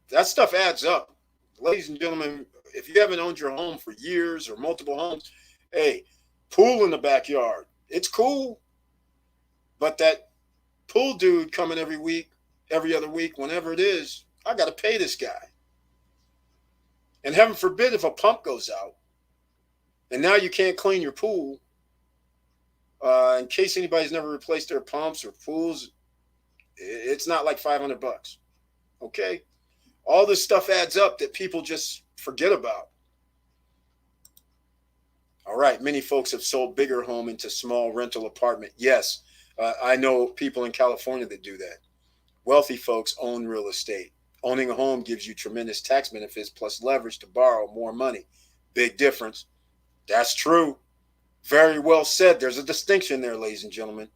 That stuff adds up. Ladies and gentlemen, if you haven't owned your home for years or multiple homes, hey, pool in the backyard. It's cool. But that pool dude coming every week, every other week, whenever it is, I got to pay this guy. And heaven forbid if a pump goes out and now you can't clean your pool, in case anybody's never replaced their pumps or pools, it's not like $500. Okay? All this stuff adds up that people just forget about. All right. Many folks have sold bigger home into small rental apartment. Yes. I know people in California that do that. Wealthy folks own real estate. Owning a home gives you tremendous tax benefits plus leverage to borrow more money. Big difference. That's true. Very well said. There's a distinction there, ladies and gentlemen.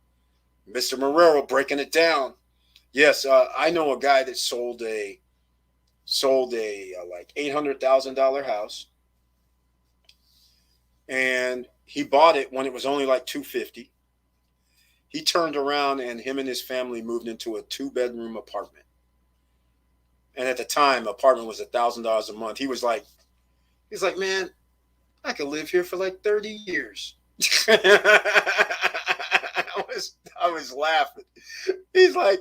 Mr. Marrero breaking it down. Yes, I know a guy that sold a like $800,000 house, and he bought it when it was only like 250. He turned around and him and his family moved into a two-bedroom apartment. And at the time, apartment was $1,000 a month. He's like, man, I could live here for like 30 years. I was laughing. He's like,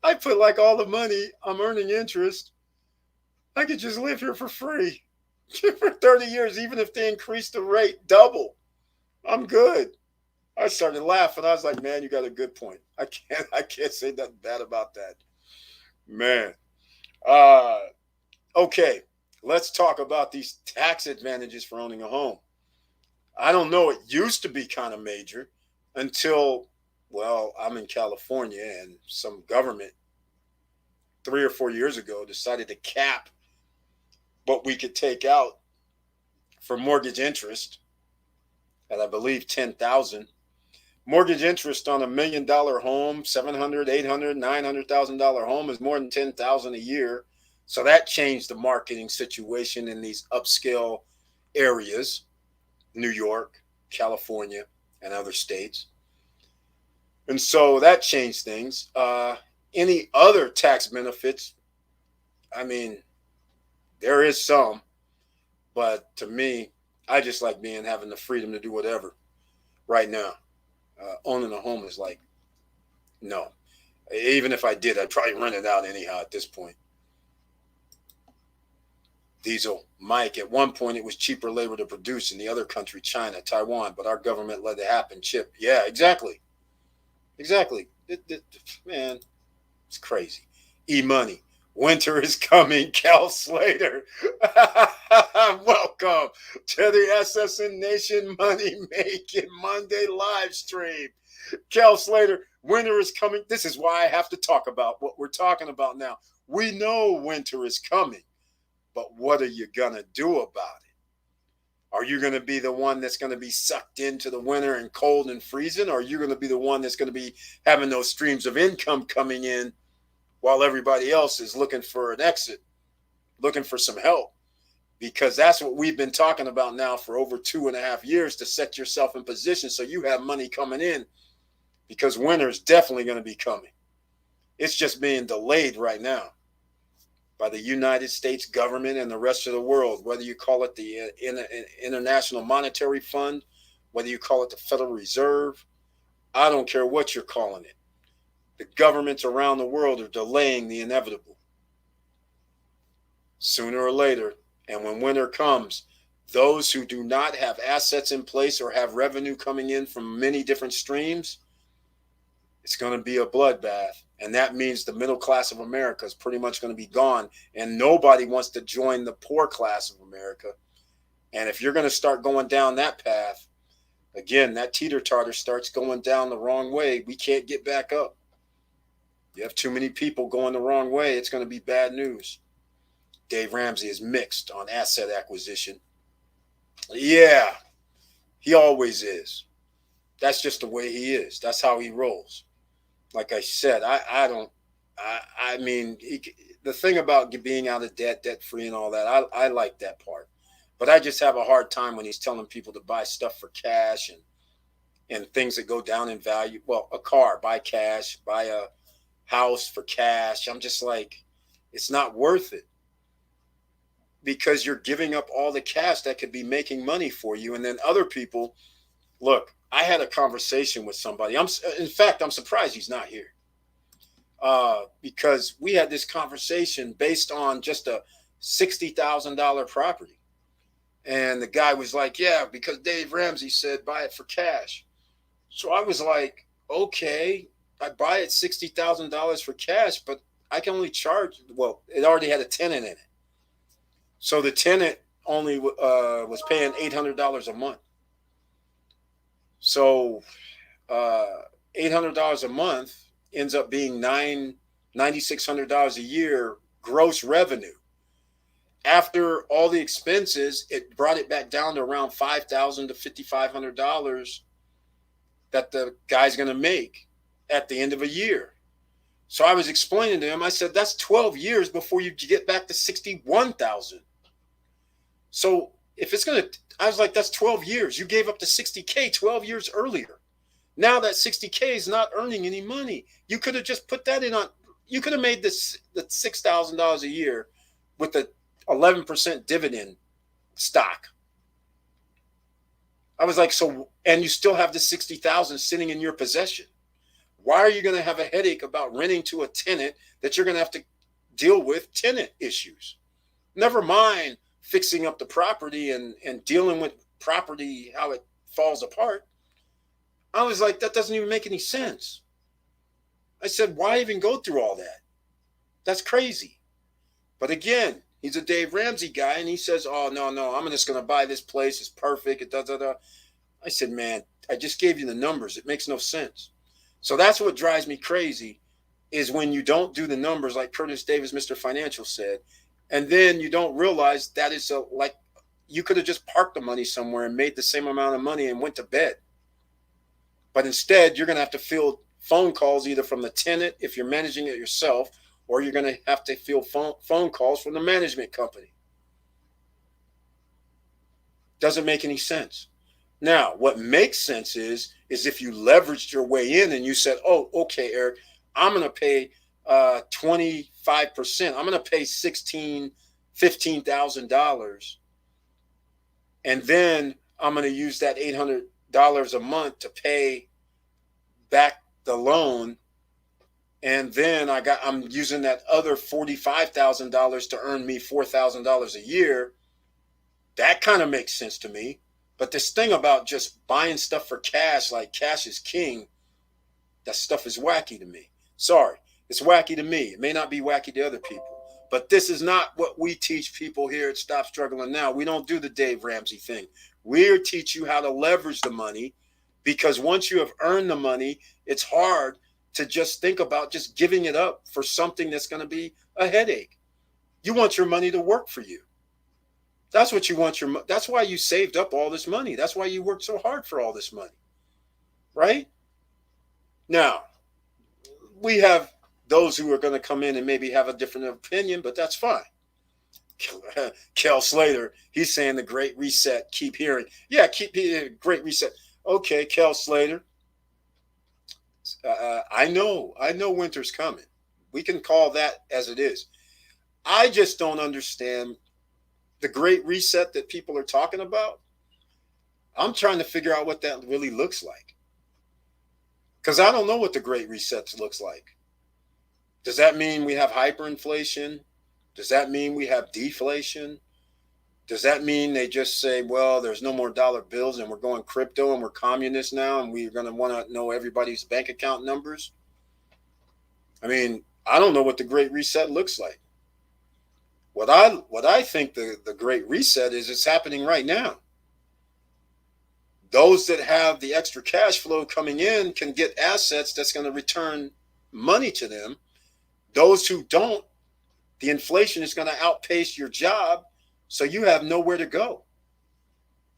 I put like all the money, I'm earning interest. I could just live here for free for 30 years, even if they increase the rate double. I'm good. I started laughing. I was like, man, you got a good point. I can't say nothing bad about that. Man. Uh okay. Let's talk about these tax advantages for owning a home. I don't know, it used to be kind of major until, well, I'm in California and some government 3 or 4 years ago decided to cap what we could take out for mortgage interest at, I believe, 10,000. Mortgage interest on $1 million home, 700, 800, $900,000 home is more than 10,000 a year. So that changed the marketing situation in these upscale areas, New York, California, and other states. And so that changed things. Any other tax benefits? I mean, there is some, but to me, I just like having the freedom to do whatever right now. Owning a home is like, no. Even if I did, I'd probably rent it out anyhow at this point. Diesel, Mike, at one point it was cheaper labor to produce in the other country, China, Taiwan, but our government let it happen. Chip. Yeah, exactly. Exactly. Man, it's crazy. E-money. Winter is coming, Cal Slater. Welcome to the SSN Nation Money Making Monday live stream. Cal Slater, winter is coming. This is why I have to talk about what we're talking about now. We know winter is coming, but what are you going to do about it? Are you going to be the one that's going to be sucked into the winter and cold and freezing? Or are you going to be the one that's going to be having those streams of income coming in while everybody else is looking for an exit, looking for some help? Because that's what we've been talking about now for over 2.5 years, to set yourself in position so you have money coming in, because winter is definitely going to be coming. It's just being delayed right now by the United States government and the rest of the world, whether you call it the International Monetary Fund, whether you call it the Federal Reserve. I don't care what you're calling it. The governments around the world are delaying the inevitable. Sooner or later, and when winter comes, those who do not have assets in place or have revenue coming in from many different streams, it's going to be a bloodbath. And that means the middle class of America is pretty much going to be gone. And nobody wants to join the poor class of America. And if you're going to start going down that path, again, that teeter-totter starts going down the wrong way. We can't get back up. You have too many people going the wrong way, it's going to be bad news. Dave Ramsey is mixed on asset acquisition. Yeah, he always is. That's just the way he is. That's how he rolls. Like I said, I mean, the thing about being out of debt free and all that, I like that part. But I just have a hard time when he's telling people to buy stuff for cash and things that go down in value. Well, a car, buy cash, buy a house for cash. I'm just like, it's not worth it, because you're giving up all the cash that could be making money for you. And then other people, look, I had a conversation with somebody. In fact, I'm surprised he's not here, because we had this conversation based on just a $60,000 property. And the guy was like, yeah, because Dave Ramsey said buy it for cash. So I was like, okay, I buy it $60,000 for cash, but I can only charge, well, it already had a tenant in it. So the tenant only was paying $800 a month. So $800 a month ends up being $9,600 a year gross revenue. After all the expenses, it brought it back down to around $5,000 to $5,500 that the guy's going to make at the end of a year. So I was explaining to him, I said, that's 12 years before you get back to 61,000. So if it's going to, I was like, that's 12 years. You gave up to 60K 12 years earlier. Now that 60K is not earning any money. You could have just put that in on, you could have made this the $6,000 a year with the 11% dividend stock. I was like, so, and you still have the 60,000 sitting in your possession. Why are you going to have a headache about renting to a tenant that you're going to have to deal with tenant issues? Never mind fixing up the property and dealing with property, how it falls apart. I was like, that doesn't even make any sense. I said, why even go through all that? That's crazy. But again, he's a Dave Ramsey guy, and he says, oh, no, I'm just going to buy this place. It's perfect. It does. I said, man, I just gave you the numbers. It makes no sense. So that's what drives me crazy, is when you don't do the numbers like Curtis Davis, Mr. Financial, said, and then you don't realize that it's like you could have just parked the money somewhere and made the same amount of money and went to bed. But instead, you're going to have to field phone calls either from the tenant if you're managing it yourself, or you're going to have to field phone calls from the management company. Doesn't make any sense. Now, what makes sense is if you leveraged your way in and you said, oh, okay, Eric, I'm going to pay 25%. I'm going to pay $15,000. And then I'm going to use that $800 a month to pay back the loan. And then I'm using that other $45,000 to earn me $4,000 a year. That kind of makes sense to me. But this thing about just buying stuff for cash, like cash is king, that stuff is wacky to me. Sorry, it's wacky to me. It may not be wacky to other people. But this is not what we teach people here at Stop Struggling Now. We don't do the Dave Ramsey thing. We teach you how to leverage the money, because once you have earned the money, it's hard to just think about just giving it up for something that's going to be a headache. You want your money to work for you. That's what you want that's why you saved up all this money. That's why you worked so hard for all this money. Right? Now, we have those who are going to come in and maybe have a different opinion, but that's fine. Kel Slater, he's saying the Great Reset, keep hearing. Yeah, keep hearing Great Reset. Okay, Kel Slater. I know winter's coming. We can call that as it is. I just don't understand the Great Reset that people are talking about. I'm trying to figure out what that really looks like, because I don't know what the Great Reset looks like. Does that mean we have hyperinflation? Does that mean we have deflation? Does that mean they just say, well, there's no more dollar bills and we're going crypto and we're communists now and we're going to want to know everybody's bank account numbers? I mean, I don't know what the Great Reset looks like. What I think the Great Reset is, it's happening right now. Those that have the extra cash flow coming in can get assets that's going to return money to them. Those who don't, the inflation is going to outpace your job, so you have nowhere to go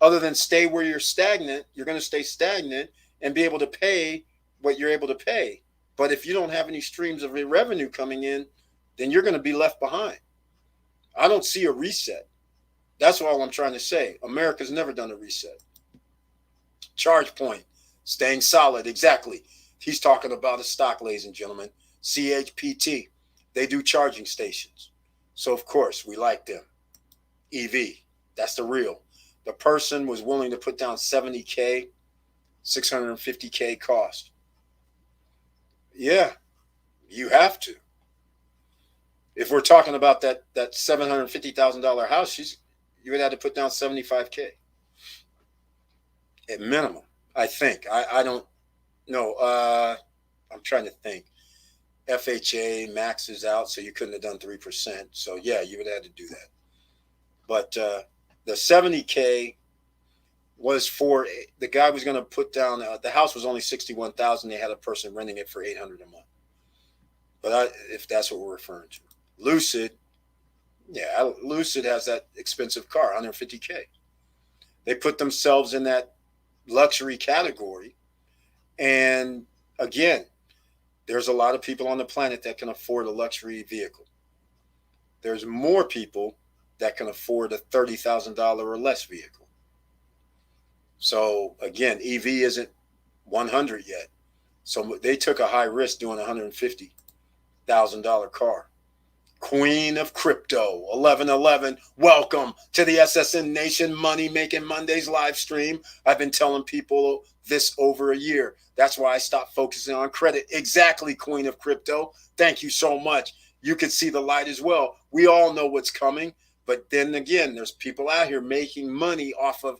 other than stay where you're stagnant. You're going to stay stagnant and be able to pay what you're able to pay. But if you don't have any streams of revenue coming in, then you're going to be left behind. I don't see a reset. That's all I'm trying to say. America's never done a reset. Charge point, staying solid. Exactly. He's talking about a stock, ladies and gentlemen. CHPT. They do charging stations. So, of course, we like them. EV. That's the real. The person was willing to put down $70K, $650K cost. Yeah, you have to. If we're talking about that $750,000 house, you would have to put down $75K at minimum. I think. I don't know. I'm trying to think. FHA maxes out, so you couldn't have done 3%. So yeah, you would have to do that. But the $70K was for the guy was going to put down. The house was only $61,000. They had a person renting it for $800 a month. But if that's what we're referring to. Lucid, yeah, Lucid has that expensive car, $150K. They put themselves in that luxury category. And again, There's a lot of people on the planet that can afford a luxury vehicle. There's more people that can afford a $30,000 or less vehicle. So again, EV isn't 100 yet. So they took a high risk doing a $150,000 car. Queen of Crypto 1111, welcome to the SSN Nation Money Making Mondays live stream. I've been telling people this over a year. That's why I stopped focusing on credit. Exactly, Queen of Crypto. Thank you so much. You can see the light as well. We all know what's coming, but then again, there's people out here making money off of,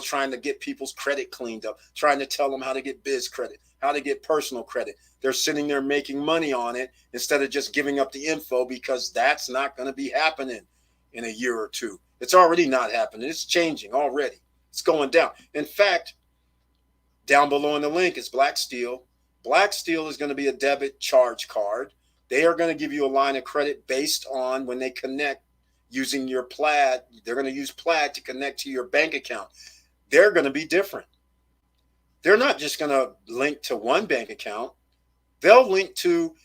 trying to get people's credit cleaned up, trying to tell them how to get biz credit, how to get personal credit. They're sitting there making money on it instead of just giving up the info, because that's not going to be happening in a year or two. It's already not happening. It's changing already. It's going down. In fact, down below in the link is Black Steel. Black Steel is going to be a debit charge card. They are going to give you a line of credit based on when they connect using your Plaid. They're going to use Plaid to connect to your bank account. They're going to be different. They're not just going to link to one bank account. They'll link to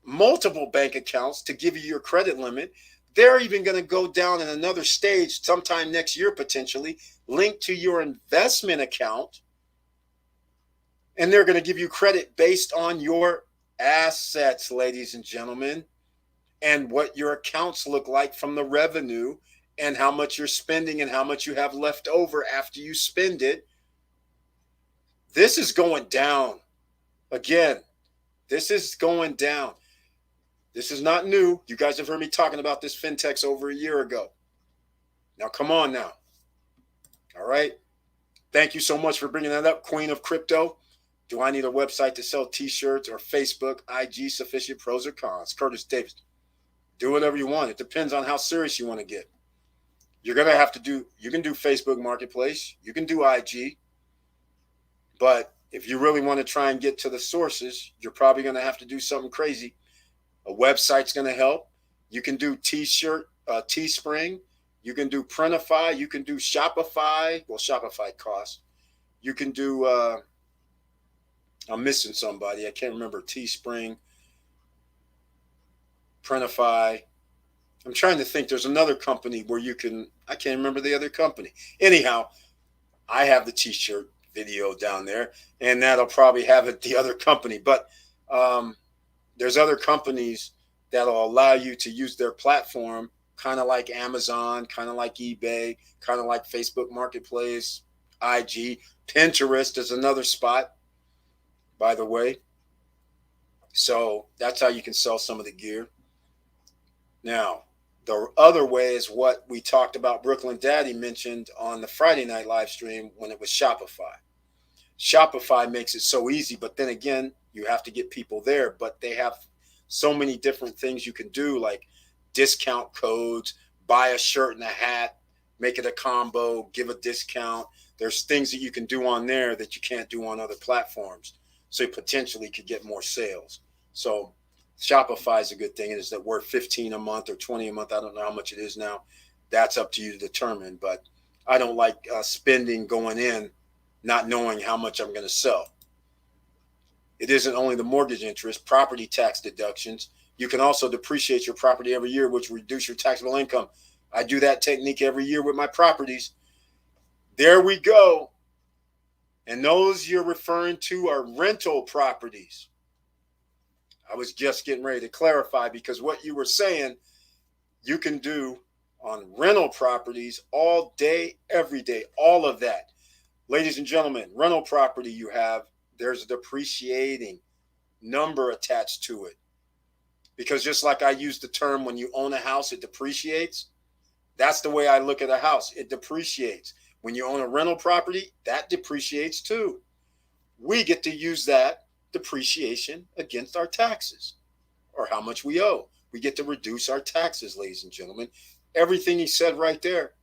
multiple bank accounts to give you your credit limit. They're even going to go down in another stage sometime next year, potentially, link to your investment account. And they're going to give you credit based on your assets, ladies and gentlemen, and what your accounts look like from the revenue and how much you're spending and how much you have left over after you spend it. This is going down. Again, this is going down. This is not new. You guys have heard me talking about this fintechs over a year ago. Now, come on now. All right. Thank you so much for bringing that up, Queen of Crypto. Do I need a website to sell t-shirts or Facebook, IG, sufficient pros or cons? Curtis Davis. Do whatever you want. It depends on how serious you want to get. You're going to have to do, you can do Facebook Marketplace. You can do IG. But if you really want to try and get to the sources, you're probably going to have to do something crazy. A website's going to help. You can do t-shirt, Teespring. You can do Printify. You can do Shopify. Well, Shopify costs. You can do, I'm missing somebody. I can't remember. Teespring, Printify. I'm trying to think. There's another company where you can, I can't remember the other company. Anyhow, I have the t-shirt video down there, and that'll probably have it the other company. But there's other companies that'll allow you to use their platform, kind of like Amazon, kind of like eBay, kind of like Facebook Marketplace, IG. Pinterest is another spot, by the way. So that's how you can sell some of the gear. Now, the other way is what we talked about, Brooklyn Daddy mentioned on the Friday night live stream when it was Shopify. Shopify makes it so easy, but then again, you have to get people there. But they have so many different things you can do, like discount codes, buy a shirt and a hat, make it a combo, give a discount. There's things that you can do on there that you can't do on other platforms. So you potentially could get more sales. So Shopify is a good thing. Is that worth 15 a month or 20 a month? I don't know how much it is now. That's up to you to determine. But I don't like spending going in, not knowing how much I'm going to sell. It isn't only the mortgage interest, property tax deductions. You can also depreciate your property every year, which will reduce your taxable income. I do that technique every year with my properties. There we go. And those you're referring to are rental properties. I was just getting ready to clarify, because what you were saying, you can do on rental properties all day, every day, all of that. Ladies and gentlemen, rental property you have, there's a depreciating number attached to it. Because just like I use the term, when you own a house, it depreciates. That's the way I look at a house. It depreciates. When you own a rental property, that depreciates too. We get to use that depreciation against our taxes, or how much we owe. We get to reduce our taxes, ladies and gentlemen. Everything he said right there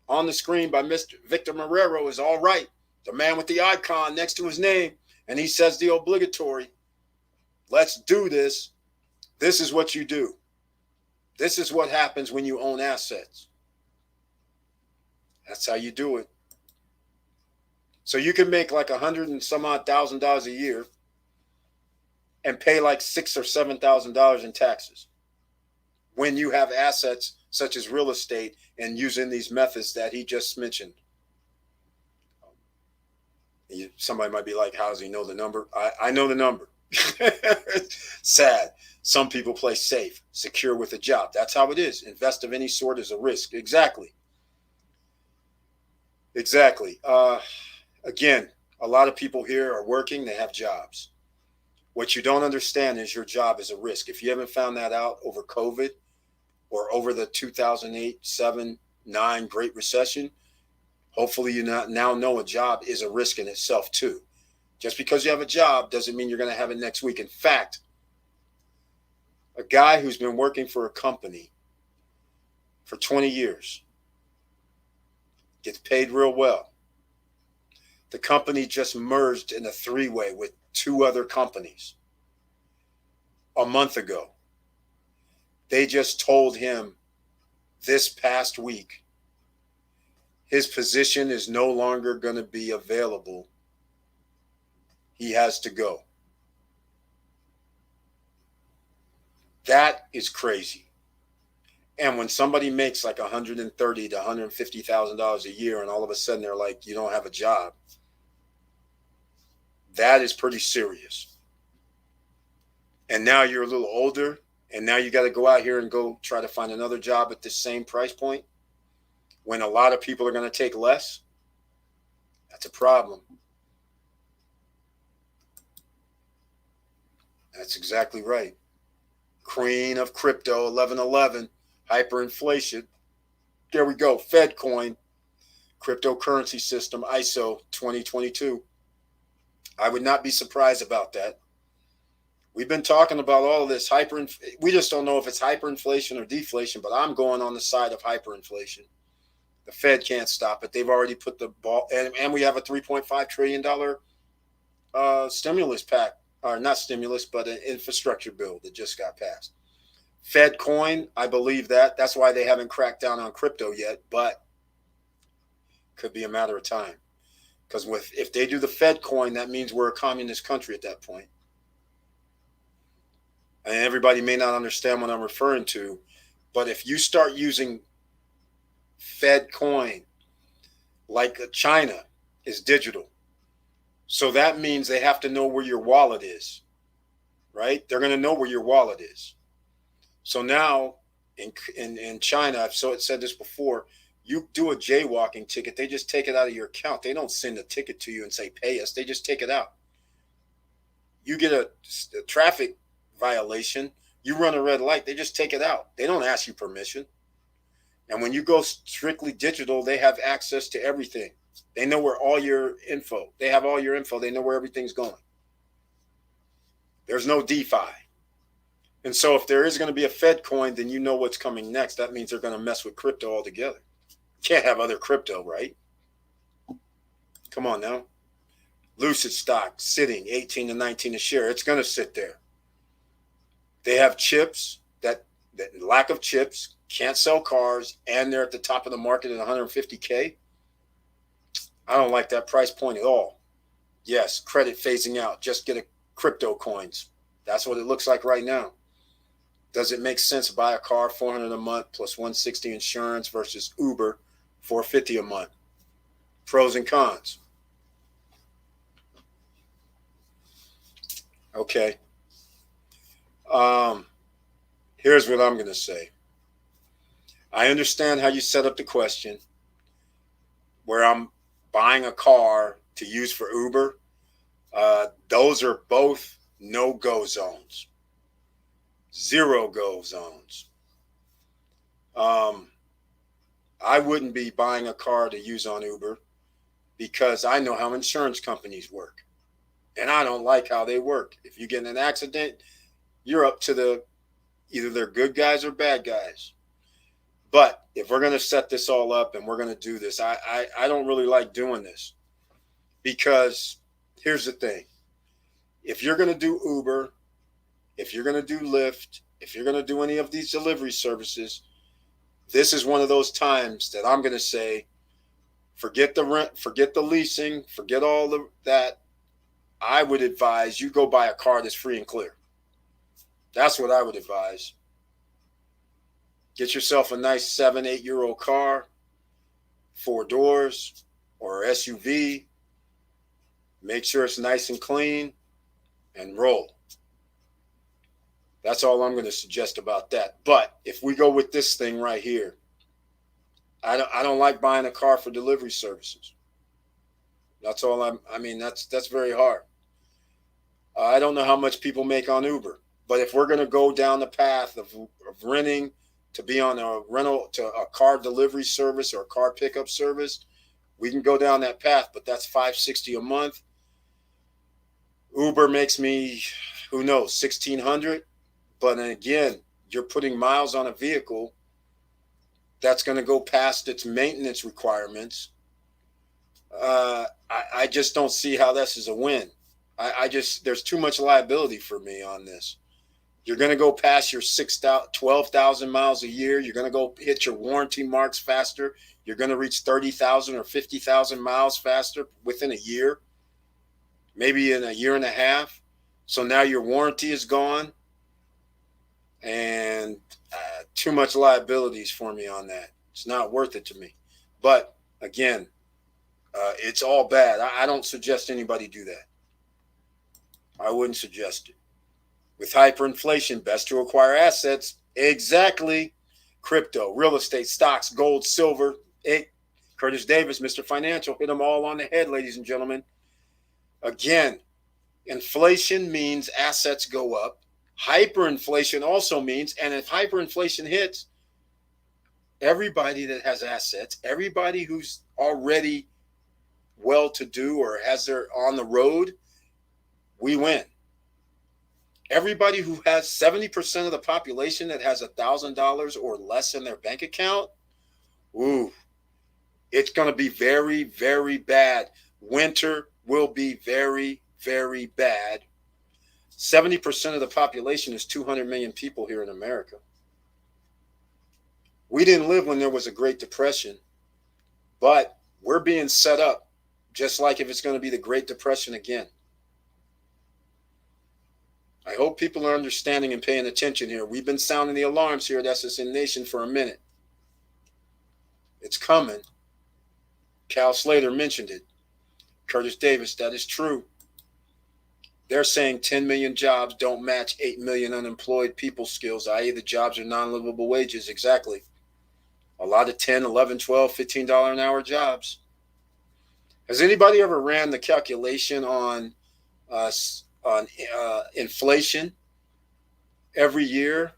on the screen by Mr. Victor Marrero is all right. The man with the icon next to his name, and he says the obligatory. Let's do this. This is what you do. This is what happens when you own assets. That's how you do it. So you can make like $100,000 and some odd a year, and pay like $6,000 or $7,000 in taxes when you have assets such as real estate and using these methods that he just mentioned. Somebody might be like, how does he know the number? I know the number. Sad. Some people play safe, secure with a job. That's how it is. Invest of any sort is a risk. Exactly. Exactly. Again, a lot of people here are working. They have jobs. What you don't understand is your job is a risk. If you haven't found that out over COVID or over the 2008, 7, 9 Great Recession, hopefully you now know a job is a risk in itself too. Just because you have a job doesn't mean you're going to have it next week. In fact, a guy who's been working for a company for 20 years gets paid real well. The company just merged in a 3-way with 2 other companies a month ago. They just told him this past week his position is no longer going to be available. He has to go. That is crazy. And when somebody makes like $130,000 to $150,000 a year, and all of a sudden they're like, you don't have a job, that is pretty serious. And now you're a little older, and now you got to go out here and go try to find another job at the same price point when a lot of people are going to take less. That's a problem. That's exactly right. Queen of crypto, 1111, hyperinflation. There we go. Fed coin, cryptocurrency system, ISO 2022. I would not be surprised about that. We've been talking about all of this we just don't know if it's hyperinflation or deflation, but I'm going on the side of hyperinflation. The Fed can't stop it. They've already put the ball, and we have a $3.5 trillion stimulus pack, or not stimulus, but an infrastructure bill that just got passed. Fed coin, I believe that. That's why they haven't cracked down on crypto yet, but could be a matter of time. Because if they do the Fed coin, that means we're a communist country at that point. And everybody may not understand what I'm referring to, but if you start using Fed coin, like China is digital, so that means they have to know where your wallet is, right? They're going to know where your wallet is. So now in China, I've said this before, you do a jaywalking ticket, they just take it out of your account. They don't send a ticket to you and say, pay us. They just take it out. You get a traffic violation, you run a red light, they just take it out. They don't ask you permission. And when you go strictly digital, they have access to everything. They know where all your info, they have all your info. They know where everything's going. There's no DeFi. And so if there is going to be a Fed coin, then you know what's coming next. That means they're going to mess with crypto altogether. Can't have other crypto, right? Come on now. Lucid stock sitting 18 to 19 a share. It's going to sit there. They have chips that lack of chips, can't sell cars, and they're at the top of the market at 150K. I don't like that price point at all. Yes, credit phasing out. Just get a crypto coins. That's what it looks like right now. Does it make sense to buy a car $400 a month plus $160 insurance versus Uber $450 a month? Pros and cons. Okay. Here's what I'm going to say. I understand how you set up the question where I'm buying a car to use for Uber. Those are both no-go zones. Zero-go zones. I wouldn't be buying a car to use on Uber because I know how insurance companies work. And I don't like how they work. If you get in an accident, you're up to either they're good guys or bad guys. But if we're going to set this all up and we're going to do this, I don't really like doing this because here's the thing. If you're going to do Uber, if you're going to do Lyft, if you're going to do any of these delivery services, this is one of those times that I'm going to say, forget the rent, forget the leasing, forget all of that. I would advise you go buy a car that's free and clear. That's what I would advise. Get yourself a nice 7, 8-year-old car, 4 doors, or SUV. Make sure it's nice and clean and roll. That's all I'm going to suggest about that. But if we go with this thing right here, I don't like buying a car for delivery services. That's all I mean, that's very hard. I don't know how much people make on Uber, but if we're going to go down the path of renting to be on a rental to a car delivery service or a car pickup service, we can go down that path, but that's $560 a month. Uber makes me, who knows, $1,600. But again, you're putting miles on a vehicle that's going to go past its maintenance requirements. I just don't see how this is a win. There's too much liability for me on this. You're going to go past your 12,000 miles a year. You're going to go hit your warranty marks faster. You're going to reach 30,000 or 50,000 miles faster within a year, maybe in a year and a half. So now your warranty is gone, and too much liabilities for me on that. It's not worth it to me. But again, it's all bad. I don't suggest anybody do that. I wouldn't suggest it. With hyperinflation, best to acquire assets. Exactly. Crypto, real estate, stocks, gold, silver. Curtis Davis, Mr. Financial, hit them all on the head, ladies and gentlemen. Again, inflation means assets go up. Hyperinflation also means, and if hyperinflation hits, everybody that has assets, everybody who's already well-to-do or has their on the road, we win. Everybody who has 70% of the population that has $1,000 or less in their bank account, ooh, it's going to be very, very bad. Winter will be very, very bad. 70% of the population is 200 million people here in America. We didn't live when there was a Great Depression, but we're being set up just like if it's going to be the Great Depression again. I hope people are understanding and paying attention here. We've been sounding the alarms here at SSN Nation for a minute. It's coming. Cal Slater mentioned it. Curtis Davis, that is true. They're saying 10 million jobs don't match 8 million unemployed people skills, i.e. the jobs are non-livable wages. Exactly. A lot of $10, $11, $12, $15 an hour jobs. Has anybody ever ran the calculation on inflation every year?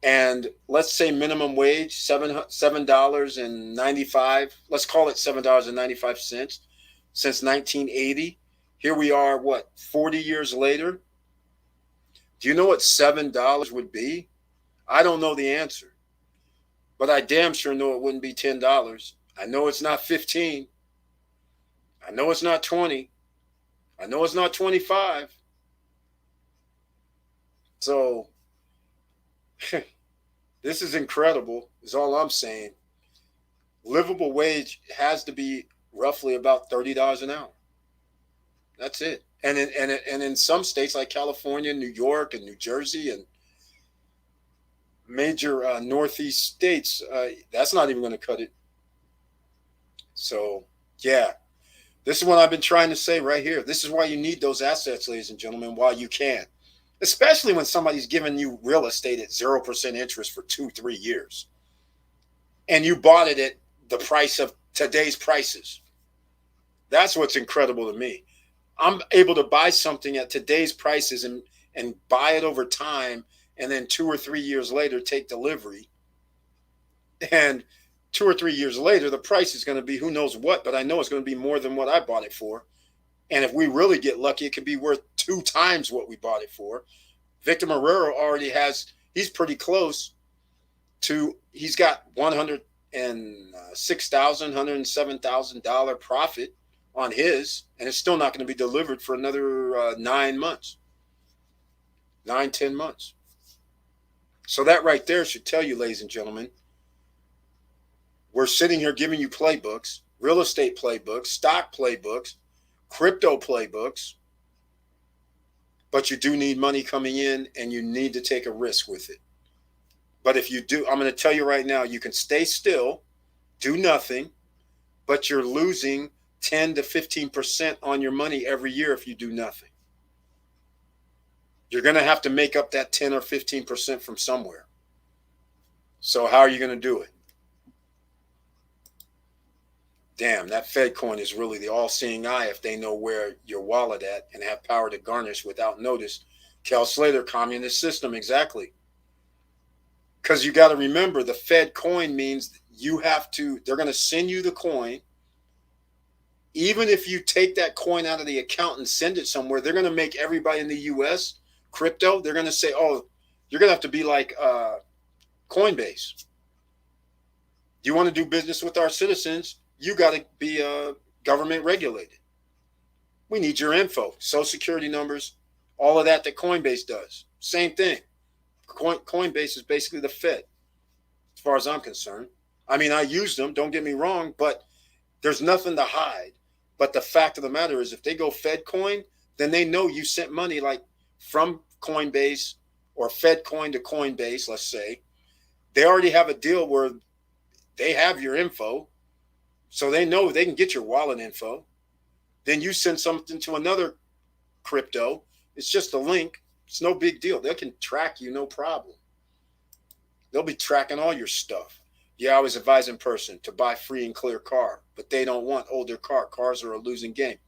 And let's say minimum wage, $7.95. Let's call it $7.95 since 1980. Here we are, 40 years later? Do you know what $7 would be? I don't know the answer, but I damn sure know it wouldn't be $10. I know it's not 15. I know it's not 20. I know it's not 25. So this is incredible, is all I'm saying. Livable wage has to be roughly about $30 an hour. That's it. And in some states like California, New York, and New Jersey, and major Northeast states, that's not even going to cut it. So, yeah, this is what I've been trying to say right here. This is why you need those assets, ladies and gentlemen, while you can. Especially when somebody's giving you real estate at 0% interest for 2-3 years. And you bought it at the price of today's prices. That's what's incredible to me. I'm able to buy something at today's prices and buy it over time, and then 2 or 3 years later take delivery. And 2 or 3 years later, the price is going to be who knows what, but I know it's going to be more than what I bought it for. And if we really get lucky, it could be worth 2 times what we bought it for. Victor Marrero already he's pretty close to, he's got $106,000, $107,000 profit on his, and it's still not going to be delivered for another 9 months, 10 months. So that right there should tell you, ladies and gentlemen, we're sitting here giving you playbooks, real estate playbooks, stock playbooks, crypto playbooks, but you do need money coming in and you need to take a risk with it. But if you do, I'm going to tell you right now, you can stay still, do nothing, but you're losing 10 to 15% on your money every year if you do nothing. You're going to have to make up that 10 or 15% from somewhere. So how are you going to do it? Damn, that Fed coin is really the all-seeing eye if they know where your wallet at and have power to garnish without notice. Cal Slater, communist system, exactly. Because you got to remember, the Fed coin means you have to, they're going to send you the coin. Even if you take that coin out of the account and send it somewhere, they're going to make everybody in the U.S. crypto. They're going to say, oh, you're going to have to be like Coinbase. You want to do business with our citizens, you got to be government regulated. We need your info, social security numbers, all of that Coinbase does. Same thing. Coinbase is basically the Fed, as far as I'm concerned. I mean, I use them, don't get me wrong, but there's nothing to hide. But the fact of the matter is, if they go Fed coin, then they know you sent money like from Coinbase or Fed coin to Coinbase, let's say. They already have a deal where they have your info, so they know they can get your wallet info. Then you send something to another crypto. It's just a link. It's no big deal. They can track you, no problem. They'll be tracking all your stuff. Yeah, I was advising person to buy free and clear car, but they don't want older car. Cars are a losing game.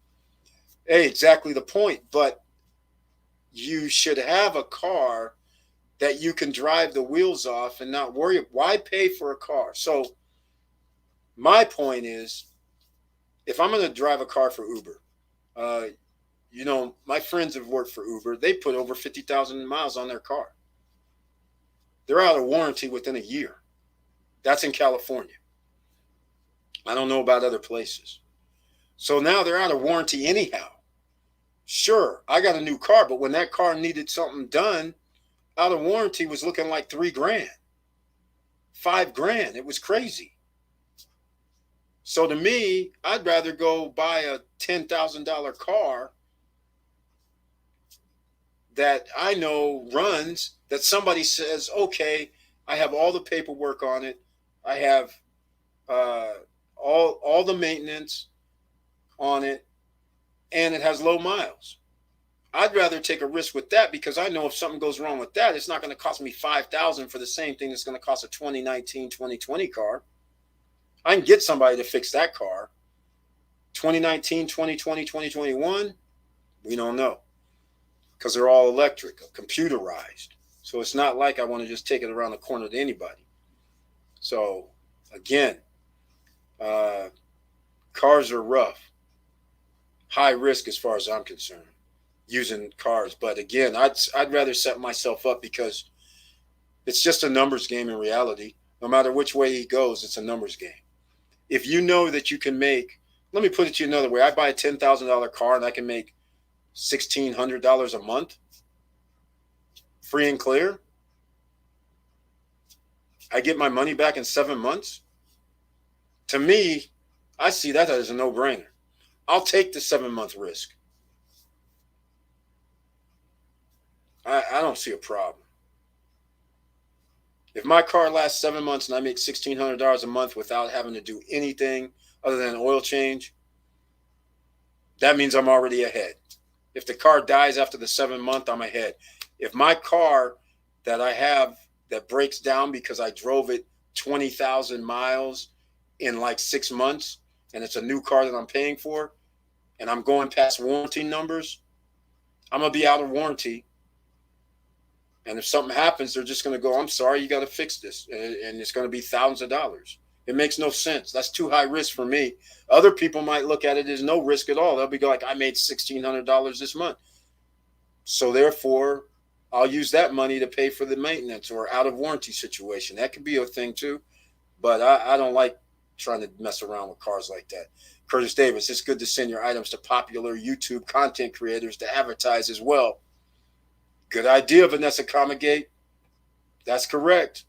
Hey, exactly the point. But you should have a car that you can drive the wheels off and not worry. Why pay for a car? So my point is, if I'm going to drive a car for Uber, my friends have worked for Uber. They put over 50,000 miles on their car. They're out of warranty within a year. That's in California. I don't know about other places. So now they're out of warranty anyhow. Sure, I got a new car, but when that car needed something done, out of warranty was looking like $3,000, $5,000. It was crazy. So to me, I'd rather go buy a $10,000 car that I know runs, that somebody says, okay, I have all the paperwork on it. I have all the maintenance on it, and it has low miles. I'd rather take a risk with that because I know if something goes wrong with that, it's not going to cost me $5,000 for the same thing that's going to cost a 2019, 2020 car. I can get somebody to fix that car. 2019, 2020, 2021, we don't know because they're all electric, computerized. So it's not like I want to just take it around the corner to anybody. So again, cars are rough, high risk as far as I'm concerned, using cars. But again, I'd rather set myself up because it's just a numbers game in reality. No matter which way he goes, it's a numbers game. If you know that you can make, let me put it to you another way. I buy a $10,000 car and I can make $1,600 a month, free and clear. I get my money back in 7 months. To me, I see that as a no-brainer. I'll take the 7-month risk. I don't see a problem. If my car lasts 7 months and I make $1,600 a month without having to do anything other than oil change, that means I'm already ahead. If the car dies after the 7th month, I'm ahead. If my car that I have that breaks down because I drove it 20,000 miles in like 6 months, and it's a new car that I'm paying for, and I'm going past warranty numbers, I'm going to be out of warranty. And if something happens, they're just going to go, I'm sorry, you got to fix this. And it's going to be thousands of dollars. It makes no sense. That's too high risk for me. Other people might look at it as no risk at all. They'll be like, I made $1,600 this month. So therefore, I'll use that money to pay for the maintenance or out of warranty situation. That could be a thing too. But I don't like trying to mess around with cars like that. Curtis Davis, it's good to send your items to popular YouTube content creators to advertise as well. Good idea, Vanessa Comagate. That's correct.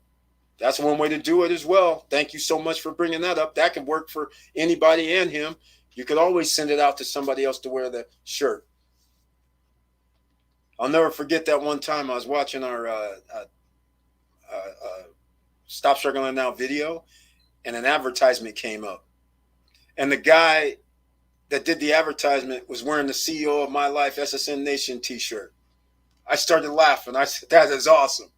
That's one way to do it as well. Thank you so much for bringing that up. That could work for anybody and him. You could always send it out to somebody else to wear the shirt. I'll never forget that one time I was watching our Stop Struggling Now video, and an advertisement came up. And the guy that did the advertisement was wearing the CEO of My Life SSN Nation t-shirt. I started laughing. I said, that is awesome.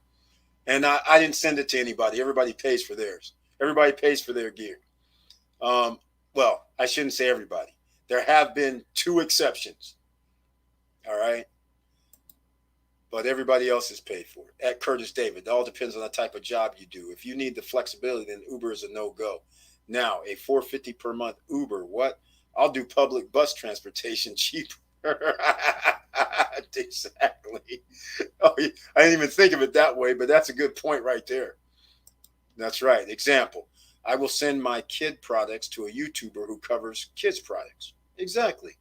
And I didn't send it to anybody. Everybody pays for theirs. Everybody pays for their gear. Well, I shouldn't say everybody. There have been 2 exceptions. All right. But everybody else is paid for it. At Curtis David, it all depends on the type of job you do. If you need the flexibility, then Uber is a no-go. Now, a $450 per month Uber, what? I'll do public bus transportation cheaper. Exactly. Oh, I didn't even think of it that way, but that's a good point right there. That's right. Example, I will send my kid products to a YouTuber who covers kids products. Exactly.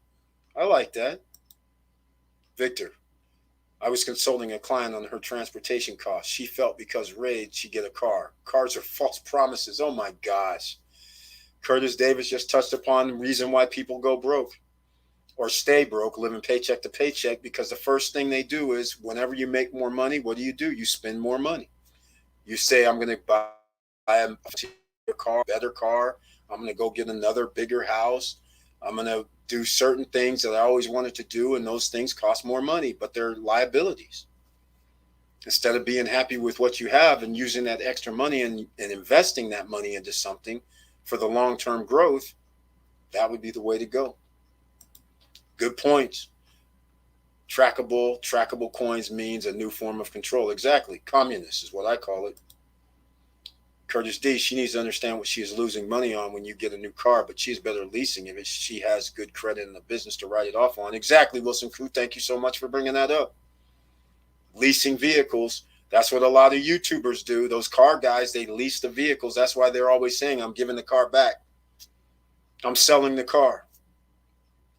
I like that. Victor, I was consulting a client on her transportation costs. She felt because raid, she'd get a car. Cars are false promises. Oh my gosh. Curtis Davis just touched upon the reason why people go broke or stay broke, living paycheck to paycheck, because the first thing they do is whenever you make more money, what do? You spend more money. You say, I'm going to buy a car, better car. I'm going to go get another bigger house. I'm going to do certain things that I always wanted to do, and those things cost more money, but they're liabilities. Instead of being happy with what you have and using that extra money and investing that money into something for the long-term growth, that would be the way to go. Good points. Trackable coins means a new form of control. Exactly. Communist is what I call it. Curtis D, she needs to understand what she is losing money on when you get a new car, but she's better leasing if she has good credit in the business to write it off on. Exactly, Wilson Crew. Thank you so much for bringing that up. Leasing vehicles. That's what a lot of YouTubers do. Those car guys, they lease the vehicles. That's why they're always saying, I'm giving the car back. I'm selling the car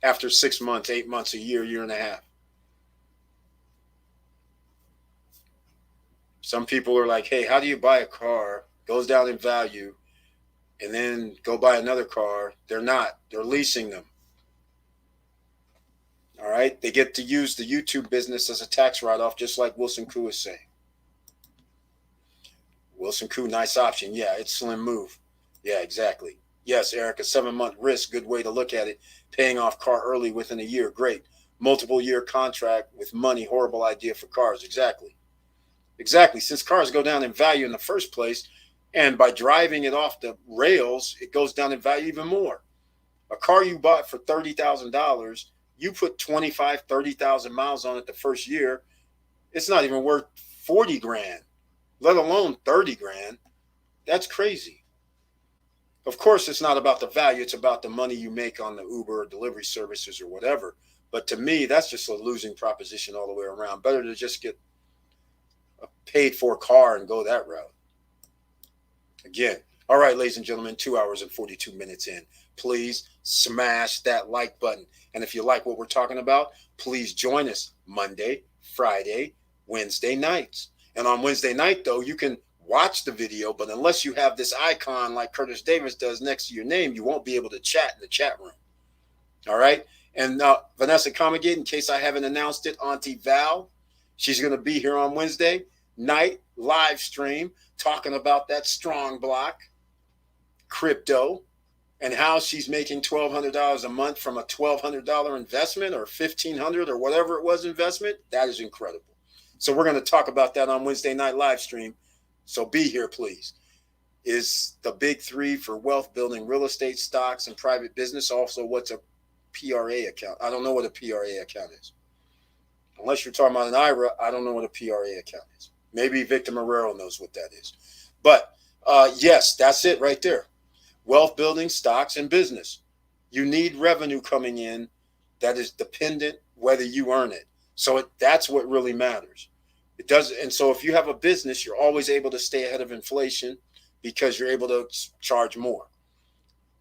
after 6 months, 8 months, a year and a half. Some people are like, hey, how do you buy a car? Goes down in value, and then go buy another car. They're not. They're leasing them. All right. They get to use the YouTube business as a tax write-off, just like Wilson Crew is saying. Wilson Crew, nice option. Yeah, it's slim move. Yeah, exactly. Yes, Eric, a 7-month risk, good way to look at it. Paying off car early within a year, great. Multiple year contract with money, horrible idea for cars. Exactly. Exactly. Since cars go down in value in the first place, and by driving it off the rails, it goes down in value even more. A car you bought for $30,000, you put 25, 30,000 miles on it the first year, it's not even worth 40 grand, let alone 30 grand. That's crazy. Of course, it's not about the value. It's about the money you make on the Uber or delivery services or whatever. But to me, that's just a losing proposition all the way around. Better to just get a paid for car and go that route. Again, all right, ladies and gentlemen, 2 hours and 42 minutes in. Please smash that like button. And if you like what we're talking about, please join us Monday, Friday, Wednesday nights. And on Wednesday night, though, you can watch the video, but unless you have this icon like Curtis Davis does next to your name, you won't be able to chat in the chat room. All right? And Vanessa Comagate, in case I haven't announced it, Auntie Val, she's going to be here on Wednesday night, live stream, talking about that strong block, crypto, and how she's making $1,200 a month from a $1,200 investment or $1,500 or whatever it was investment. That is incredible. So we're going to talk about that on Wednesday night live stream. So be here, please. Is the big 3 for wealth building, real estate, stocks, and private business. Also, what's a PRA account? I don't know what a PRA account is. Unless you're talking about an IRA, I don't know what a PRA account is. Maybe Victor Marrero knows what that is. But yes, that's it right there. Wealth building, stocks, and business. You need revenue coming in that is dependent whether you earn it. So that's what really matters. It does. And so if you have a business, you're always able to stay ahead of inflation because you're able to charge more.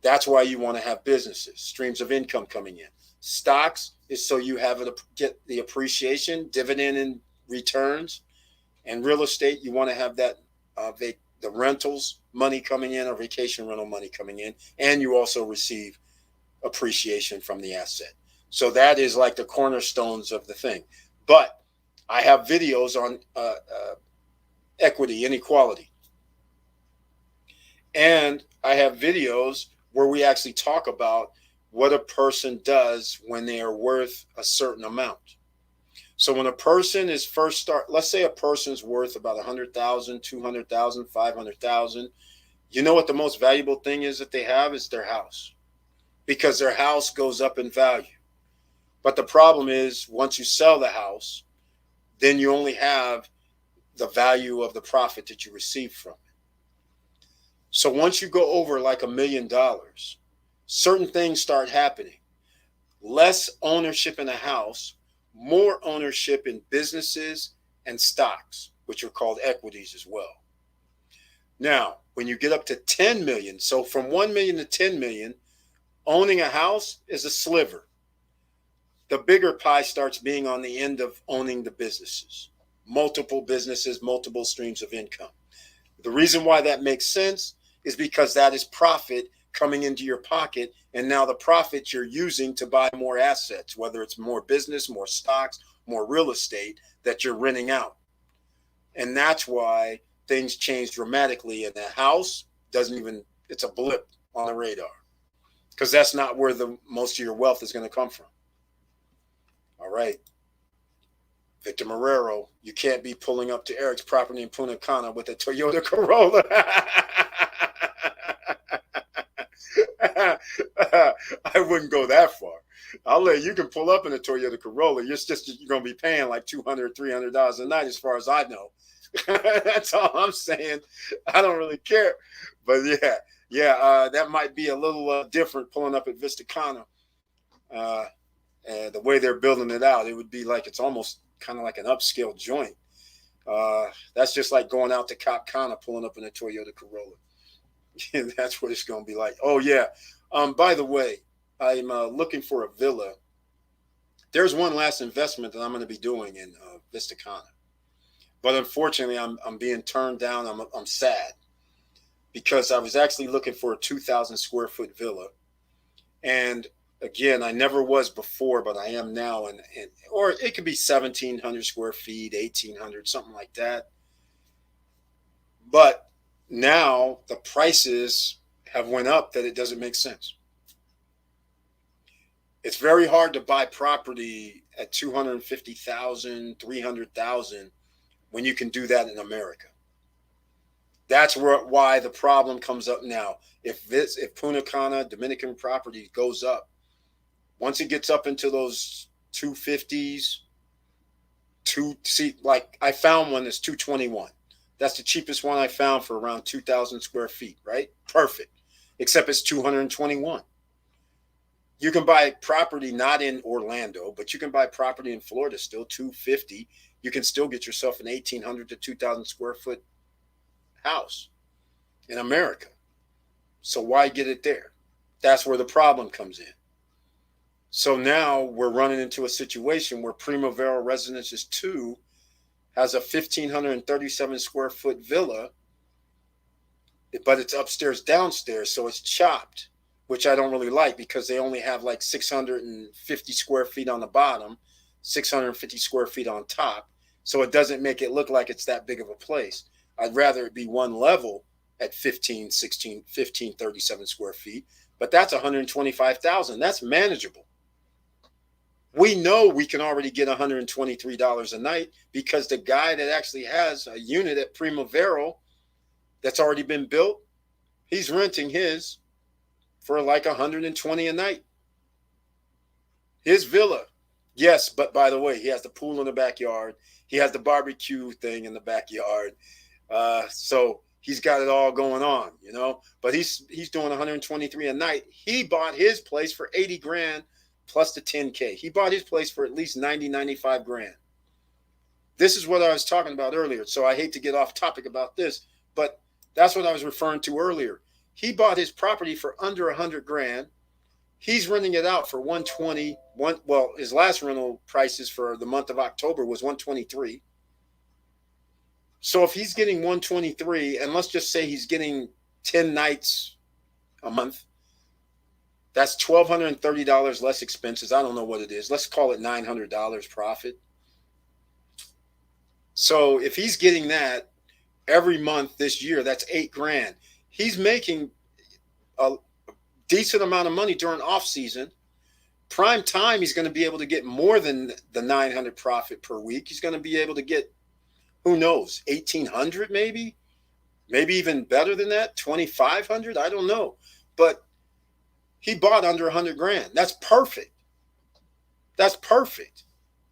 That's why you want to have businesses, streams of income coming in. Stocks is so you have it, get the appreciation, dividend and returns. And real estate, you want to have that the rentals money coming in or vacation rental money coming in, and you also receive appreciation from the asset. So that is like the cornerstones of the thing. But I have videos on equity, inequality. And I have videos where we actually talk about what a person does when they are worth a certain amount. So when a person is first start, let's say a person's worth about 100,000, 200,000, 500,000. You know what the most valuable thing is that they have is their house, because their house goes up in value. But the problem is once you sell the house, then you only have the value of the profit that you receive from it. So once you go over like $1 million, certain things start happening. Less ownership in a house, more ownership in businesses and stocks, which are called equities as well. Now, when you get up to 10 million, so from 1 million to 10 million, owning a house is a sliver. The bigger pie starts being on the end of owning the businesses, multiple streams of income. The reason why that makes sense is because that is profit coming into your pocket, and now the profit you're using to buy more assets, whether it's more business, more stocks, more real estate that you're renting out. And that's why things change dramatically, and the house doesn't even, it's a blip on the radar, because that's not where the most of your wealth is going to come from. All right. Victor Marrero, you can't be pulling up to Eric's property in Punta Cana with a Toyota Corolla. I wouldn't go that far. You can pull up in a Toyota Corolla. You're going to be paying like $200, $300 a night, as far as I know. That's all I'm saying. I don't really care. But that might be a little different pulling up at Vista Cana. And the way they're building it out, it would be like it's almost kind of like an upscale joint. That's just like going out to Cap Cana, pulling up in a Toyota Corolla. That's what it's going to be like. Oh, yeah. By the way, I'm looking for a villa. There's one last investment that I'm going to be doing in Vista Cana. But unfortunately, I'm being turned down. I'm sad because I was actually looking for a 2,000 square foot villa. And again, I never was before, but I am now. Or it could be 1,700 square feet, 1,800, something like that. But now the prices have went up that it doesn't make sense. It's very hard to buy property at 250,000, 300,000 when you can do that in America. That's why the problem comes up now. If Punta Cana, Dominican property goes up, once it gets up into those 250s, like I found one that's 221. That's the cheapest one I found for around 2,000 square feet, right? Perfect. Except it's 221. You can buy property not in Orlando, but you can buy property in Florida still 250. You can still get yourself an 1,800 to 2,000 square foot house in America. So why get it there? That's where the problem comes in. So now we're running into a situation where Primavera Residences 2 has a 1,537 square foot villa, but it's upstairs, downstairs, so it's chopped, which I don't really like because they only have like 650 square feet on the bottom, 650 square feet on top. So it doesn't make it look like it's that big of a place. I'd rather it be one level at 1,537 square feet, but that's 125,000. That's manageable. We know we can already get $123 a night because the guy that actually has a unit at Primavera that's already been built, he's renting his for like $120 a night. His villa. Yes, but by the way, he has the pool in the backyard. He has the barbecue thing in the backyard. So he's got it all going on, but he's doing 123 a night. He bought his place for 80 grand plus the 10K. He bought his place for at least 90, 95 grand. This is what I was talking about earlier. So I hate to get off topic about this, but that's what I was referring to earlier. He bought his property for under 100 grand. He's renting it out for 120. His last rental prices for the month of October was 123. So if he's getting 123, and let's just say he's getting 10 nights a month, that's $1,230 less expenses. I don't know what it is. Let's call it $900 profit. So if he's getting that every month this year, that's 8 grand. He's making a decent amount of money during off season. Prime time, he's going to be able to get more than the 900 profit per week. He's going to be able to get, who knows, 1800 maybe even better than that, 2500. I don't know, but he bought under 100 grand. That's perfect. That's perfect.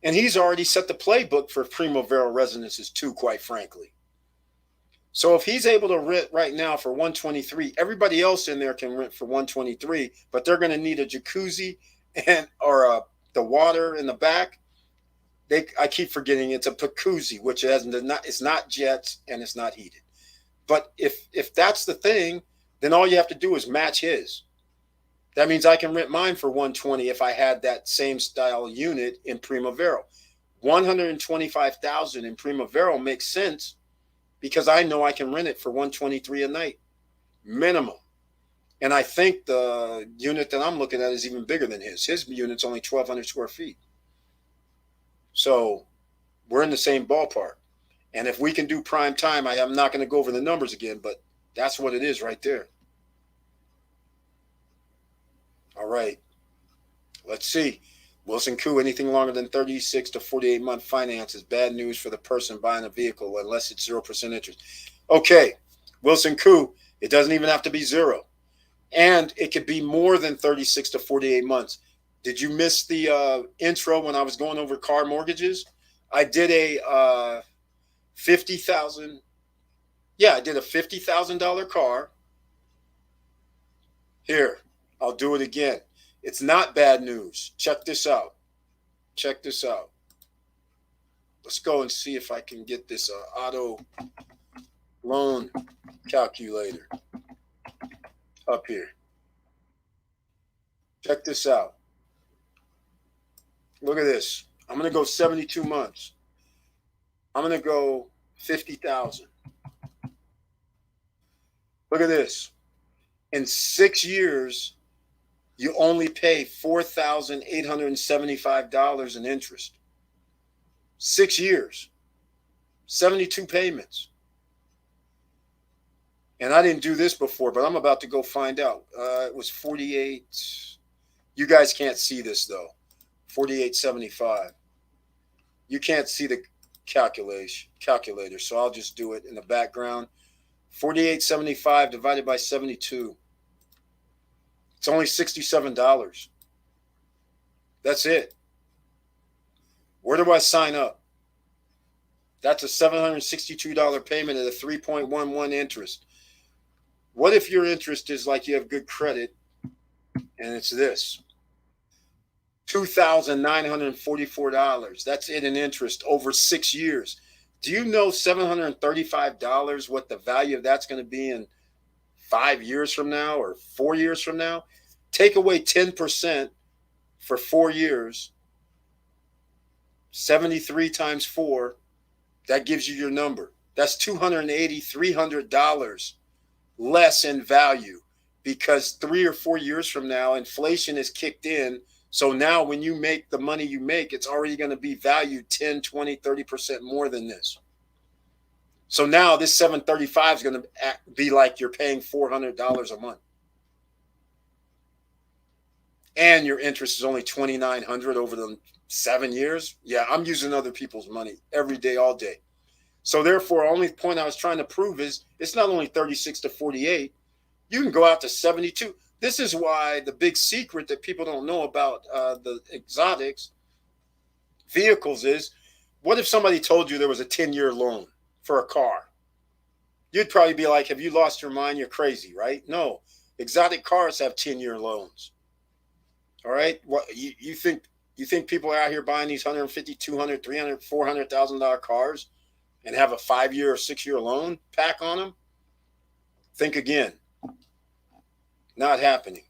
And he's already set the playbook for Primavera residences too, quite frankly. So if he's able to rent right now for 123, everybody else in there can rent for 123, but they're going to need a jacuzzi and the water in the back. I keep forgetting it's a jacuzzi, which it's not jets and it's not heated. But if that's the thing, then all you have to do is match his. That means I can rent mine for 120 if I had that same style unit in Primavera. 125,000 in Primavera makes sense because I know I can rent it for 123 a night minimum. And I think the unit that I'm looking at is even bigger than his. His unit's only 1,200 square feet. So we're in the same ballpark. And if we can do prime time, I'm not going to go over the numbers again, but that's what it is right there. All right. Let's see. Wilson Koo, anything longer than 36 to 48 month finance is bad news for the person buying a vehicle unless it's 0% interest. Okay. Wilson Koo, it doesn't even have to be zero. And it could be more than 36 to 48 months. Did you miss the intro when I was going over car mortgages? I did a $50,000. Yeah, I did a $50,000 car. Here, I'll do it again. It's not bad news. Check this out. Check this out. Let's go and see if I can get this auto loan calculator up here. Check this out. Look at this. I'm going to go 72 months. I'm going to go 50,000. Look at this. In 6 years, you only pay $4,875 in interest. 6 years, 72 payments. And I didn't do this before, but I'm about to go find out. It was 48. You guys can't see this though. 48.75. You can't see the calculator, so I'll just do it in the background. 48.75 divided by 72. It's only $67. That's it. Where do I sign up? That's a $762 payment at a 3.11 interest. What if your interest is like you have good credit and it's this? $2,944. That's it in interest over 6 years. Do you know $735 what the value of that's going to be in 5 years from now or 4 years from now? Take away 10% for 4 years. 73 times 4, that gives you your number. That's $280, $300 less in value because 3 or 4 years from now, inflation is kicked in. So now when you make the money you make, it's already going to be valued 10, 20, 30% more than this. So now this 735 is going to be like you're paying $400 a month. And your interest is only $2,900 over the 7 years. Yeah, I'm using other people's money every day, all day. So therefore, only point I was trying to prove is it's not only 36 to 48. You can go out to 72. This is why the big secret that people don't know about the exotics vehicles is, what if somebody told you there was a 10-year loan for a car? You'd probably be like, have you lost your mind? You're crazy, right? No, exotic cars have 10-year loans. All right. What you think people are out here buying these $150,000, $200,000, $300,000, $400,000 cars and have a 5-year or 6-year loan pack on them? Think again. Not happening.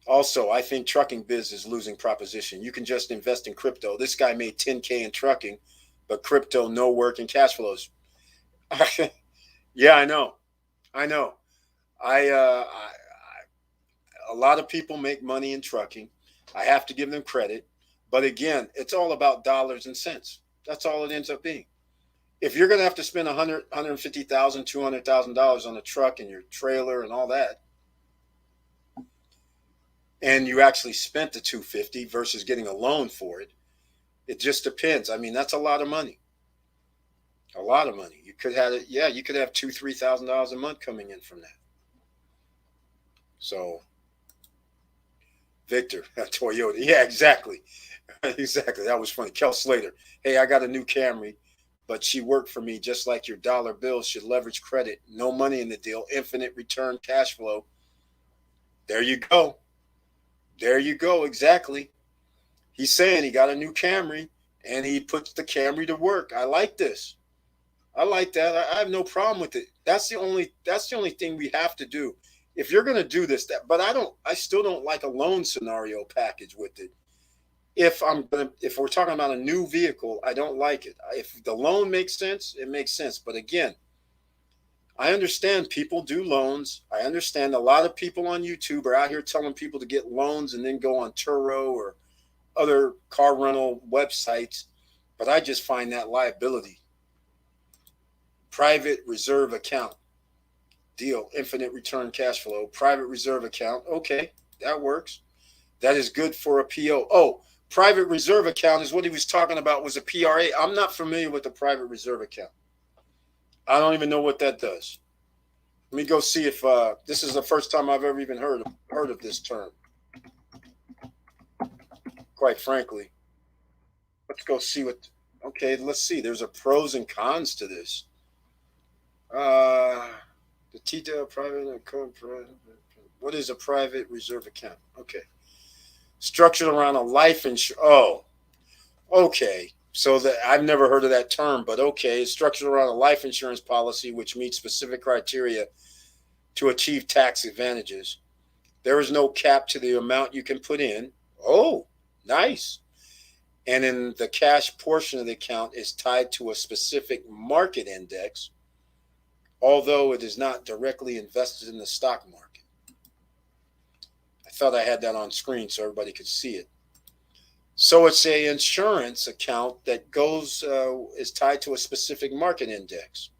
Also, I think trucking biz is losing proposition. You can just invest in crypto. This guy made $10K in trucking, but crypto, no working cash flows. Yeah, I know. A lot of people make money in trucking. I have to give them credit. But again, it's all about dollars and cents. That's all it ends up being. If you're going to have to spend 100, 150,000, $200,000 on a truck and your trailer and all that, and you actually spent the 250 versus getting a loan for it, it just depends. I mean, that's a lot of money. A lot of money. You could have it. Yeah, you could have $2,000, $3,000 a month coming in from that. So, Victor, Toyota. Yeah, exactly. Exactly. That was funny. Kel Slater. Hey, I got a new Camry, but she worked for me just like your dollar bills should leverage credit. No money in the deal. Infinite return cash flow. There you go. There you go. Exactly. He's saying he got a new Camry and he puts the Camry to work. I like this. I like that. I have no problem with it. That's the only thing we have to do. If you're gonna do this, but I still don't like a loan scenario package with it. If we're talking about a new vehicle, I don't like it. If the loan makes sense, it makes sense. But again, I understand people do loans. I understand a lot of people on YouTube are out here telling people to get loans and then go on Turo or other car rental websites. But I just find that liability. Private reserve account deal, infinite return cash flow, private reserve account. Okay, that works. That is good for a PO. Oh, private reserve account is what he was talking about, was a PRA. I'm not familiar with the private reserve account. I don't even know what that does. Let me go see if this is the first time I've ever even heard of this term. Quite frankly, let's go see what. Okay, let's see. There's a pros and cons to this. The T-Dell private account. What is a private reserve account? Okay, structured around a life insurance. Oh, okay. So that I've never heard of that term, but okay, it's structured around a life insurance policy which meets specific criteria to achieve tax advantages. There is no cap to the amount you can put in. Oh, nice. And then the cash portion of the account is tied to a specific market index, although it is not directly invested in the stock market. I thought I had that on screen so everybody could see it. So it's a insurance account that is tied to a specific market index.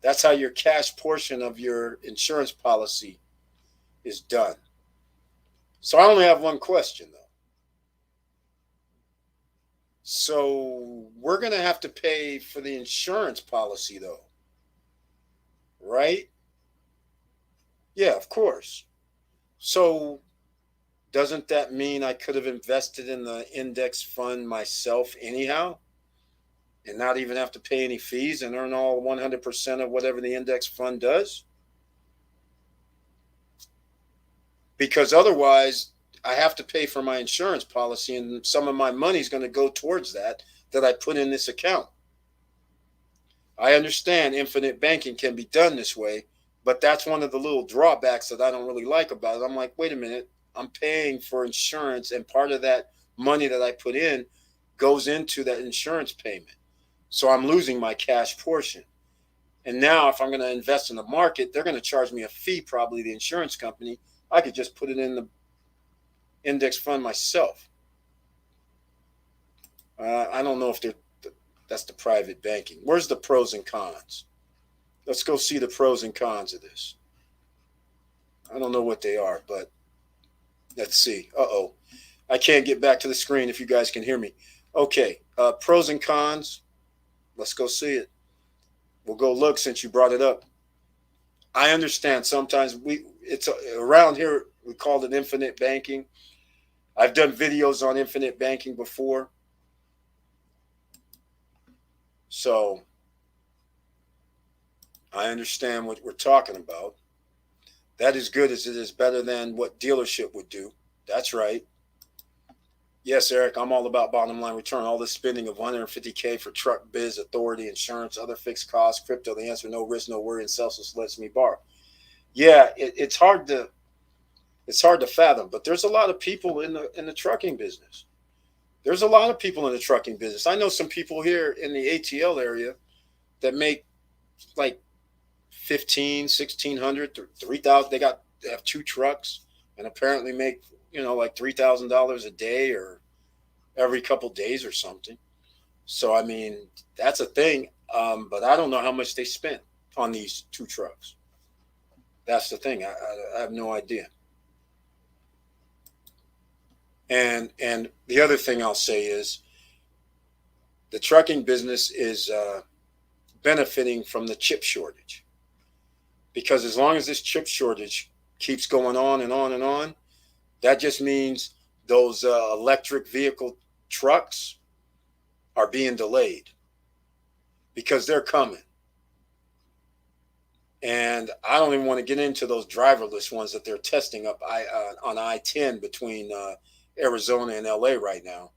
That's how your cash portion of your insurance policy is done. So I only have one question though. So we're going to have to pay for the insurance policy though, right? Yeah, of course. So doesn't that mean I could have invested in the index fund myself anyhow and not even have to pay any fees and earn all 100% of whatever the index fund does? Because otherwise, I have to pay for my insurance policy and some of my money is going to go towards that I put in this account. I understand infinite banking can be done this way, but that's one of the little drawbacks that I don't really like about it. I'm like, wait a minute, I'm paying for insurance and part of that money that I put in goes into that insurance payment. So I'm losing my cash portion. And now if I'm going to invest in the market, they're going to charge me a fee, probably the insurance company. I could just put it in the index fund myself. I don't know if that's the private banking. Where's the pros and cons? Let's go see the pros and cons of this. I don't know what they are, but let's see. Uh-oh. I can't get back to the screen if you guys can hear me. Okay, pros and cons. Let's go see it. We'll go look since you brought it up. I understand sometimes it's around here, we call it infinite banking. I've done videos on infinite banking before. So I understand what we're talking about. That is good as it is better than what dealership would do. That's right. Yes, Eric, I'm all about bottom line return. All this spending of $150K for truck, biz, authority, insurance, other fixed costs, crypto, the answer, no risk, no worry, and selfless lets me borrow. Yeah, it's hard to fathom, but there's a lot of people in the trucking business. There's a lot of people in the trucking business. I know some people here in the ATL area that make like 1,500, 1,600, 3,000. They have two trucks and apparently make, like $3,000 a day or every couple days or something. So, I mean, that's a thing. But I don't know how much they spent on these two trucks. That's the thing. I have no idea. And the other thing I'll say is the trucking business is benefiting from the chip shortage, because as long as this chip shortage keeps going on and on and on, that just means those electric vehicle trucks are being delayed because they're coming. And I don't even want to get into those driverless ones that they're testing up on I-10 between Arizona and LA right now.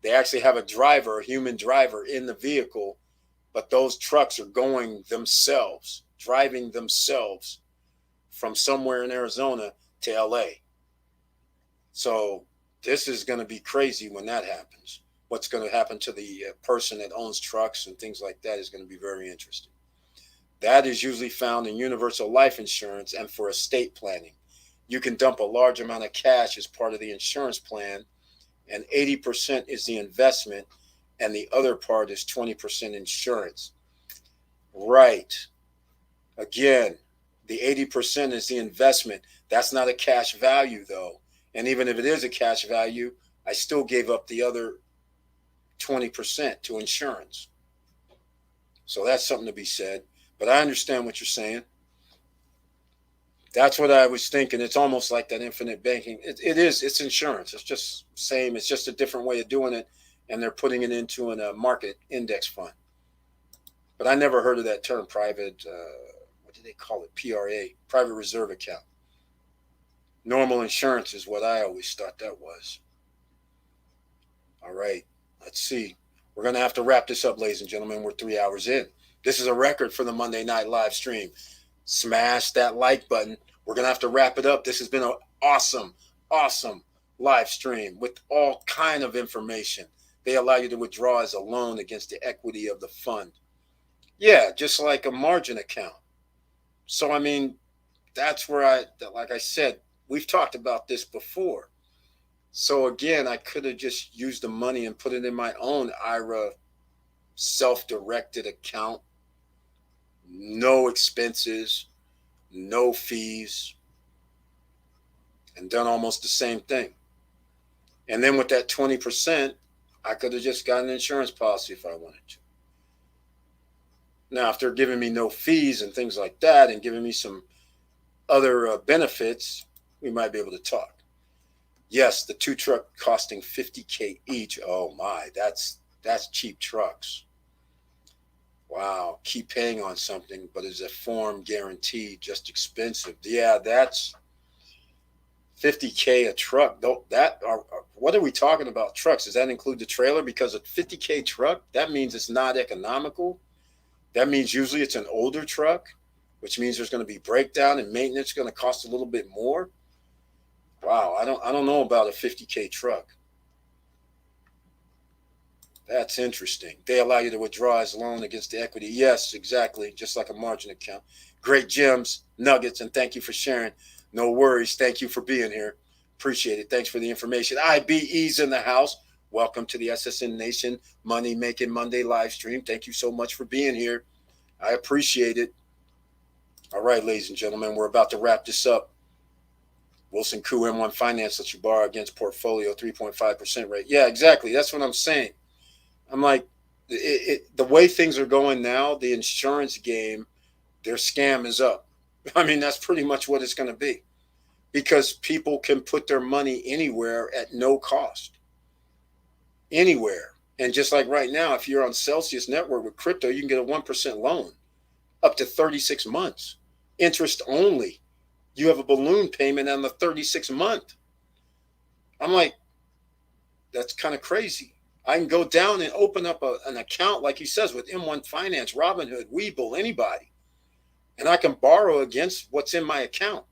They actually have a driver, a human driver in the vehicle, but those trucks are going themselves, driving themselves from somewhere in Arizona to LA. So this is going to be crazy when that happens. What's going to happen to the person that owns trucks and things like that is going to be very interesting. That is usually found in universal life insurance and for estate planning. You can dump a large amount of cash as part of the insurance plan, and 80% is the investment, and the other part is 20% insurance. Right. Again, the 80% is the investment. That's not a cash value, though. And even if it is a cash value, I still gave up the other 20% to insurance. So that's something to be said. But I understand what you're saying. That's what I was thinking. It's almost like that infinite banking. It is. It's insurance. It's just same. It's just a different way of doing it, and they're putting it into a market index fund. But I never heard of that term, private. What do they call it? PRA, private reserve account. Normal insurance is what I always thought that was. All right. Let's see. We're going to have to wrap this up, ladies and gentlemen. We're 3 hours in. This is a record for the Monday night live stream. Smash that like button. We're going to have to wrap it up. This has been an awesome, awesome live stream with all kind of information. They allow you to withdraw as a loan against the equity of the fund. Yeah, just like a margin account. So, I mean, that's where like I said, we've talked about this before. So again, I could have just used the money and put it in my own IRA self-directed account. No expenses, no fees, and done almost the same thing. And then with that 20%, I could have just got an insurance policy if I wanted to. Now, if they're giving me no fees and things like that and giving me some other benefits, we might be able to talk. Yes, the two truck costing $50K each. Oh my, that's cheap trucks. Wow, keep paying on something, but is a form guaranteed just expensive? Yeah, that's $50K a truck. What are we talking about? Trucks? Does that include the trailer? Because a $50K truck, that means it's not economical. That means usually it's an older truck, which means there's going to be breakdown and maintenance going to cost a little bit more. Wow, I don't know about a $50K truck. That's interesting. They allow you to withdraw as a loan against the equity. Yes, exactly. Just like a margin account. Great gems, nuggets, and thank you for sharing. No worries. Thank you for being here. Appreciate it. Thanks for the information. IBE's in the house. Welcome to the SSN Nation Money Making Monday live stream. Thank you so much for being here. I appreciate it. All right, ladies and gentlemen, we're about to wrap this up. Wilson Coup M1 Finance lets you borrow against portfolio 3.5% rate. Yeah, exactly. That's what I'm saying. I'm like, the way things are going now, the insurance game, their scam is up. I mean, that's pretty much what it's going to be, because people can put their money anywhere at no cost. Anywhere. And just like right now, if you're on Celsius Network with crypto, you can get a 1% loan up to 36 months. Interest only. You have a balloon payment on the 36th month. I'm like, that's kind of crazy. I can go down and open up an account, like he says, with M1 Finance, Robinhood, Webull, anybody. And I can borrow against what's in my account.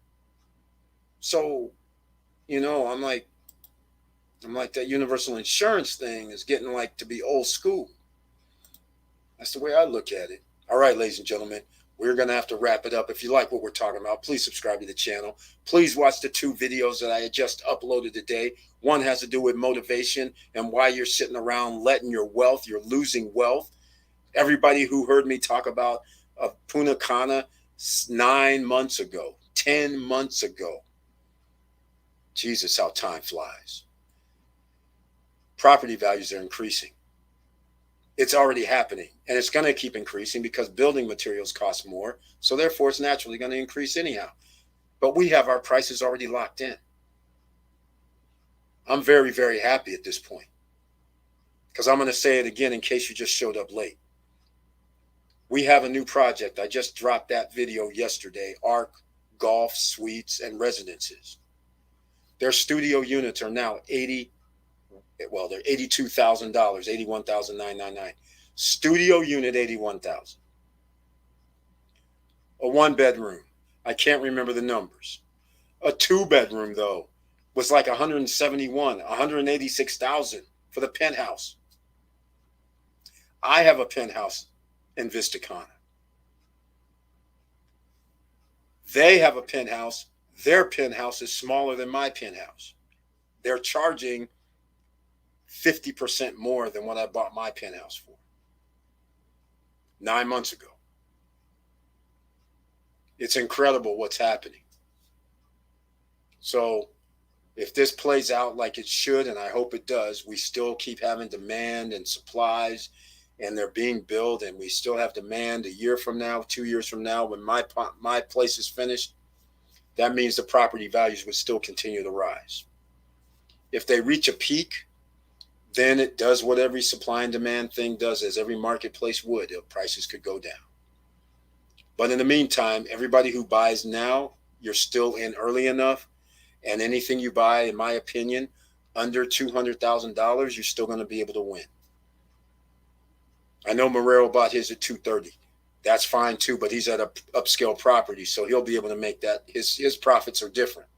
So, I'm like that universal insurance thing is getting like to be old school. That's the way I look at it. All right, ladies and gentlemen, we're going to have to wrap it up. If you like what we're talking about, please subscribe to the channel. Please watch the 2 videos that I just uploaded today. One has to do with motivation and why you're sitting around letting your wealth, you're losing wealth. Everybody who heard me talk about Punta Cana 9 months ago, 10 months ago. Jesus, how time flies. Property values are increasing. It's already happening, and it's going to keep increasing because building materials cost more. So therefore, it's naturally going to increase anyhow. But we have our prices already locked in. I'm very, very happy at this point because I'm going to say it again in case you just showed up late. We have a new project. I just dropped that video yesterday, ARC Golf Suites and Residences. Their studio units are now they're $82,000, $81,999. Studio unit, $81,000. A 1-bedroom, I can't remember the numbers. A 2-bedroom though was like 171, 186,000 for the penthouse. I have a penthouse in Vista Cana. They have a penthouse. Their penthouse is smaller than my penthouse. They're charging 50% more than what I bought my penthouse for 9 months ago. It's incredible what's happening. So if this plays out like it should, and I hope it does, we still keep having demand and supplies, and they're being built, and we still have demand a year from now, 2 years from now, when my place is finished, that means the property values would still continue to rise. If they reach a peak, then it does what every supply and demand thing does, as every marketplace would. Prices could go down. But in the meantime, everybody who buys now, you're still in early enough. And anything you buy, in my opinion, under $200,000, you're still going to be able to win. I know Marrero bought his at $230,000. That's fine too, but he's at a upscale property, so he'll be able to make that. His profits are different.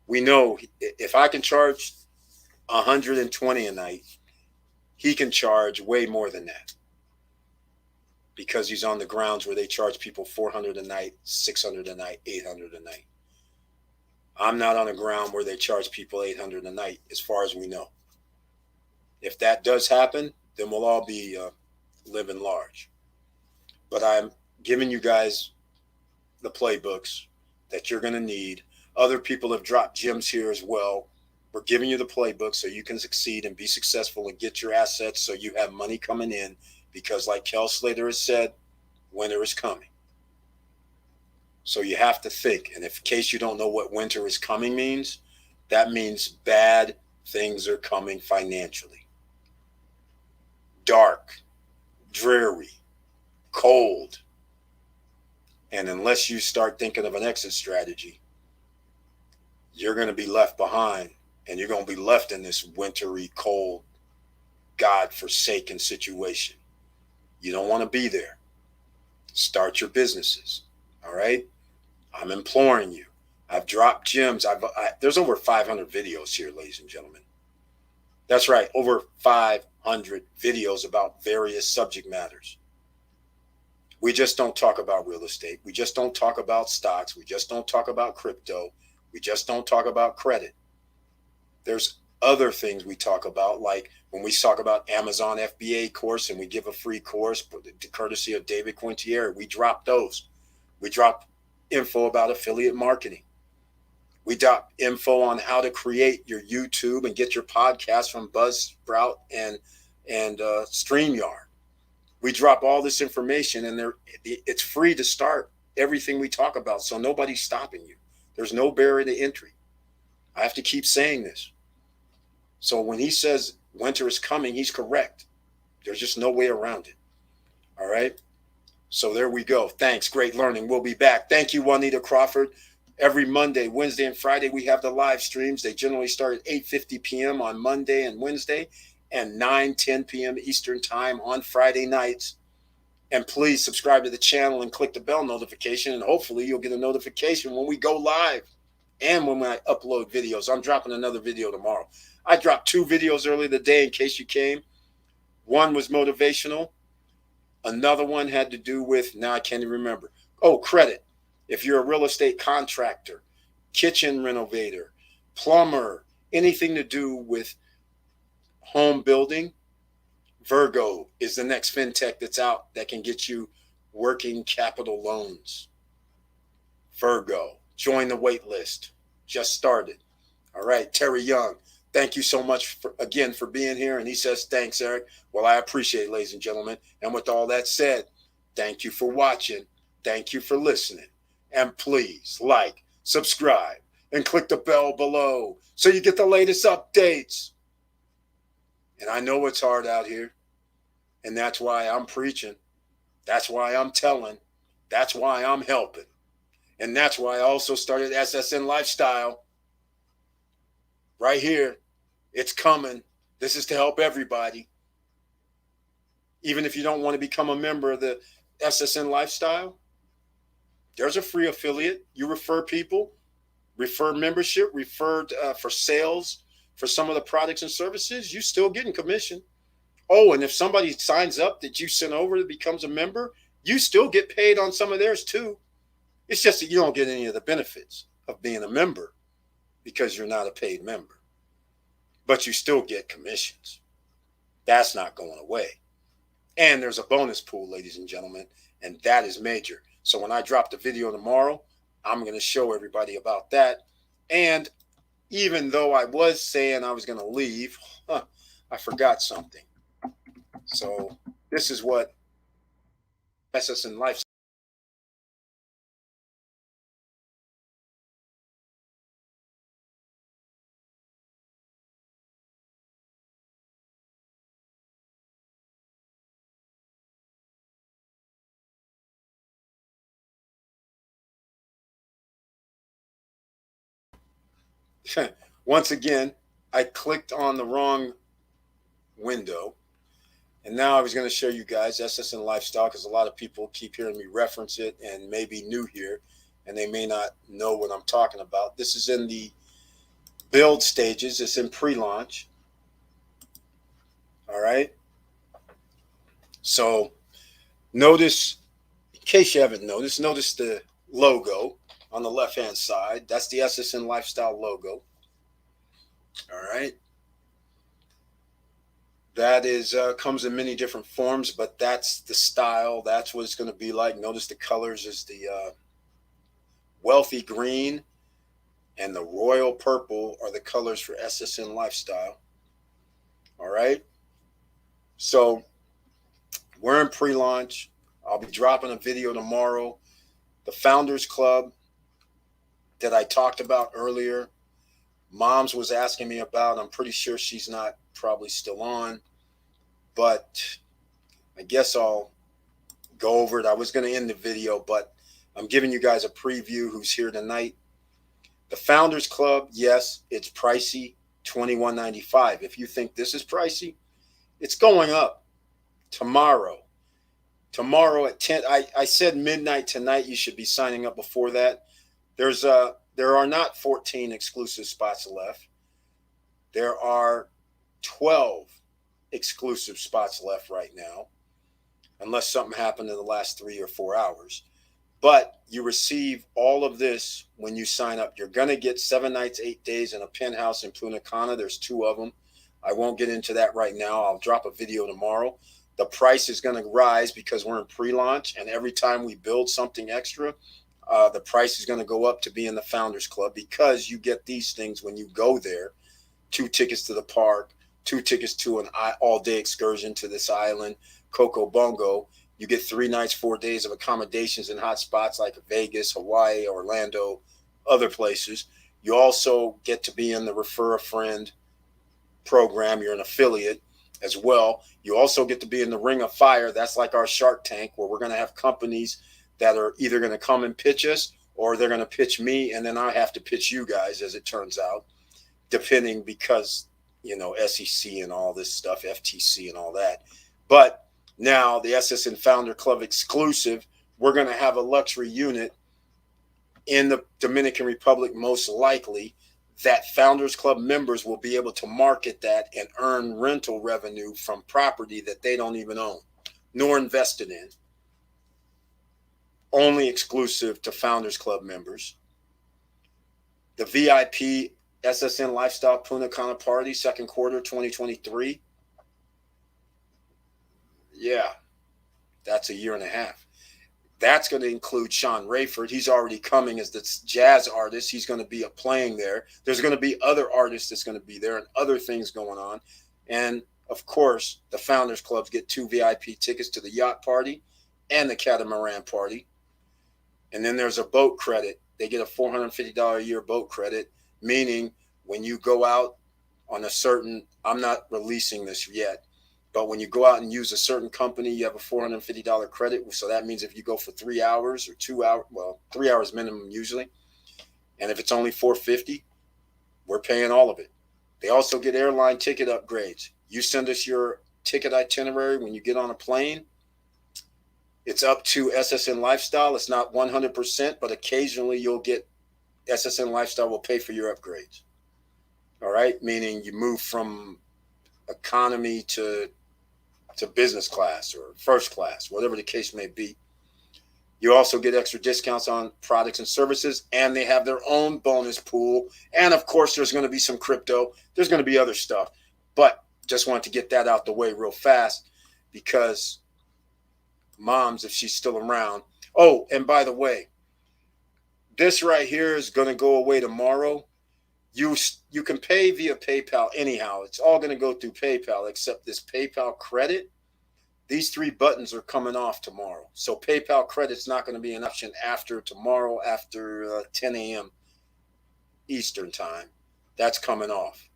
We know if I can charge $120 a night, he can charge way more than that because he's on the grounds where they charge people $400 a night, $600 a night, $800 a night. I'm not on a ground where they charge people $800 a night, as far as we know. If that does happen, then we'll all be living large. But I'm giving you guys the playbooks that you're going to need. Other people have dropped gems here as well. We're giving you the playbook so you can succeed and be successful and get your assets so you have money coming in, because like Kel Slater has said, winter is coming. So you have to think. And if in case you don't know what winter is coming means, that means bad things are coming financially. Dark, dreary, cold. And unless you start thinking of an exit strategy, you're going to be left behind, and you're going to be left in this wintry, cold, God-forsaken situation. You don't want to be there. Start your businesses. All right? I'm imploring you. I've dropped gems. There's over 500 videos here, ladies and gentlemen. That's right, over 500 videos about various subject matters. We just don't talk about real estate. We just don't talk about stocks. We just don't talk about crypto. We just don't talk about credit. There's other things we talk about, like when we talk about Amazon FBA course and we give a free course, courtesy of David Quintieri. We drop those. We drop info about affiliate marketing. We drop info on how to create your YouTube and get your podcast from Buzzsprout and StreamYard. We drop all this information, and it's free to start everything we talk about, so nobody's stopping you. There's no barrier to entry. I have to keep saying this. So when he says winter is coming, he's correct. There's just no way around it. All right? So there we go. Thanks. Great learning. We'll be back. Thank you, Juanita Crawford. Every Monday, Wednesday, and Friday, we have the live streams. They generally start at 8:50 p.m. on Monday and Wednesday, and 9:10 p.m. Eastern time on Friday nights. And please subscribe to the channel and click the bell notification, and hopefully you'll get a notification when we go live and when I upload videos. I'm dropping another video tomorrow. I dropped 2 videos earlier today in case you came. One was motivational. Another one had to do with, now I can't even remember. Oh, credit. If you're a real estate contractor, kitchen renovator, plumber, anything to do with home building, Virgo is the next fintech that's out that can get you working capital loans. Virgo, join the wait list. Just started. All right, Terry Young, thank you so much again for being here. And he says, thanks, Eric. Well, I appreciate it, ladies and gentlemen. And with all that said, thank you for watching. Thank you for listening. And please like, subscribe, and click the bell below so you get the latest updates. And I know it's hard out here. And that's why I'm preaching. That's why I'm telling. That's why I'm helping. And that's why I also started SSN Lifestyle. Right here. It's coming. This is to help everybody. Even if you don't want to become a member of the SSN Lifestyle, there's a free affiliate. You refer people, refer membership, referred for sales for some of the products and services, you still getting commission. Oh, and if somebody signs up that you sent over that becomes a member, you still get paid on some of theirs too. It's just that you don't get any of the benefits of being a member because you're not a paid member. But you still get commissions. That's not going away. And there's a bonus pool, ladies and gentlemen, and that is major. So when I drop the video tomorrow, I'm going to show everybody about that. And even though I was saying I was going to leave, I forgot something. So this is what SSN Life. Once again, I clicked on the wrong window. And now I was going to show you guys SSN Lifestyle because a lot of people keep hearing me reference it and may be new here and they may not know what I'm talking about. This is in the build stages. It's in pre-launch. All right. So notice, in case you haven't noticed, notice the logo on the left-hand side. That's the SSN Lifestyle logo. All right. That is comes in many different forms, but that's the style. That's what it's going to be like. Notice the colors is the wealthy green and the royal purple are the colors for SSN Lifestyle. All right. So we're in pre-launch. I'll be dropping a video tomorrow. The Founders Club that I talked about earlier, Moms was asking me about. I'm pretty sure she's not probably still on, but I guess I'll go over it. I was going to end the video, but I'm giving you guys a preview who's here tonight. The Founders Club, yes, it's pricey, $21.95. If you think this is pricey, it's going up tomorrow. Tomorrow at 10, I said midnight tonight. You should be signing up before that. There are not 14 exclusive spots left. There are 12 exclusive spots left right now, unless something happened in the last 3 or 4 hours. But you receive all of this when you sign up. You're going to get 7 nights, 8 days in a penthouse in Punta Cana. There's 2 of them. I won't get into that right now. I'll drop a video tomorrow. The price is going to rise because we're in pre-launch, and every time we build something extra, the price is going to go up to be in the Founders Club because you get these things when you go there. 2 tickets to the park, 2 tickets to an all-day excursion to this island, Coco Bongo. You get 3 nights, 4 days of accommodations in hot spots like Vegas, Hawaii, Orlando, other places. You also get to be in the Refer a Friend program. You're an affiliate as well. You also get to be in the Ring of Fire. That's like our Shark Tank, where we're going to have companies that are either going to come and pitch us or they're going to pitch me, and then I have to pitch you guys, as it turns out, depending, because, you know, SEC and all this stuff, FTC and all that. But now the SSN Founder Club exclusive, we're going to have a luxury unit in the Dominican Republic, most likely, that Founders Club members will be able to market that and earn rental revenue from property that they don't even own. nor invested in. Only exclusive to Founders Club members. The VIP SSN Lifestyle Punta Cana Party, second quarter 2023. Yeah, that's a year and a half. That's going to include Sean Rayford. He's already coming as the jazz artist. He's going to be playing there. There's going to be other artists that's going to be there and other things going on. And of course, the Founders Clubs get 2 VIP tickets to the yacht party and the catamaran party. And then there's a boat credit. They get a $450 a year boat credit, meaning when you go out on a certain, I'm not releasing this yet, but when you go out and use a certain company, you have a $450 credit. So that means if you go for 3 hours or 2 hours, well, 3 hours minimum usually. And if it's only $450, we're paying all of it. They also get airline ticket upgrades. You send us your ticket itinerary when you get on a plane. It's up to SSN Lifestyle. It's not 100%, but occasionally you'll get SSN Lifestyle will pay for your upgrades. All right? Meaning you move from economy to business class or first class, whatever the case may be. You also get extra discounts on products and services, and they have their own bonus pool. And of course, there's going to be some crypto. There's going to be other stuff. But just wanted to get that out the way real fast because Moms, if she's still around. Oh, and by the way, this right here is going to go away tomorrow. You can pay via PayPal anyhow. It's all going to go through PayPal except this PayPal credit. These 3 buttons are coming off tomorrow. So PayPal credit's not going to be an option after tomorrow, after 10 a.m. Eastern time. That's coming off.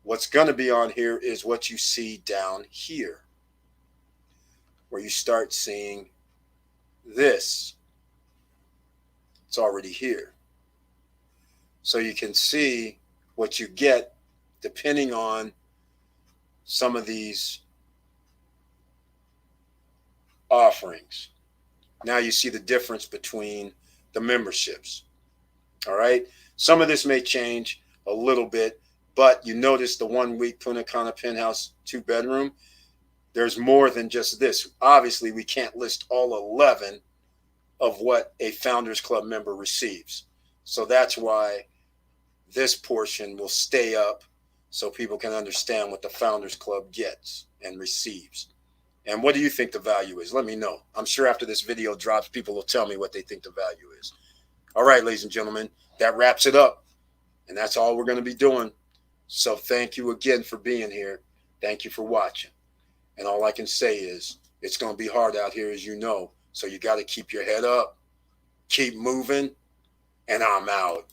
What's going to be on here is what you see down here, where you start seeing this. It's already here. So you can see what you get depending on some of these offerings. Now you see the difference between the memberships. All right. Some of this may change a little bit, but you notice the 1 week Punta Cana Penthouse 2-bedroom. There's more than just this. Obviously, we can't list all 11 of what a Founders Club member receives. So that's why this portion will stay up so people can understand what the Founders Club gets and receives. And what do you think the value is? Let me know. I'm sure after this video drops, people will tell me what they think the value is. All right, ladies and gentlemen, that wraps it up. And that's all we're going to be doing. So thank you again for being here. Thank you for watching. And all I can say is it's going to be hard out here, as you know. So you got to keep your head up, keep moving, and I'm out.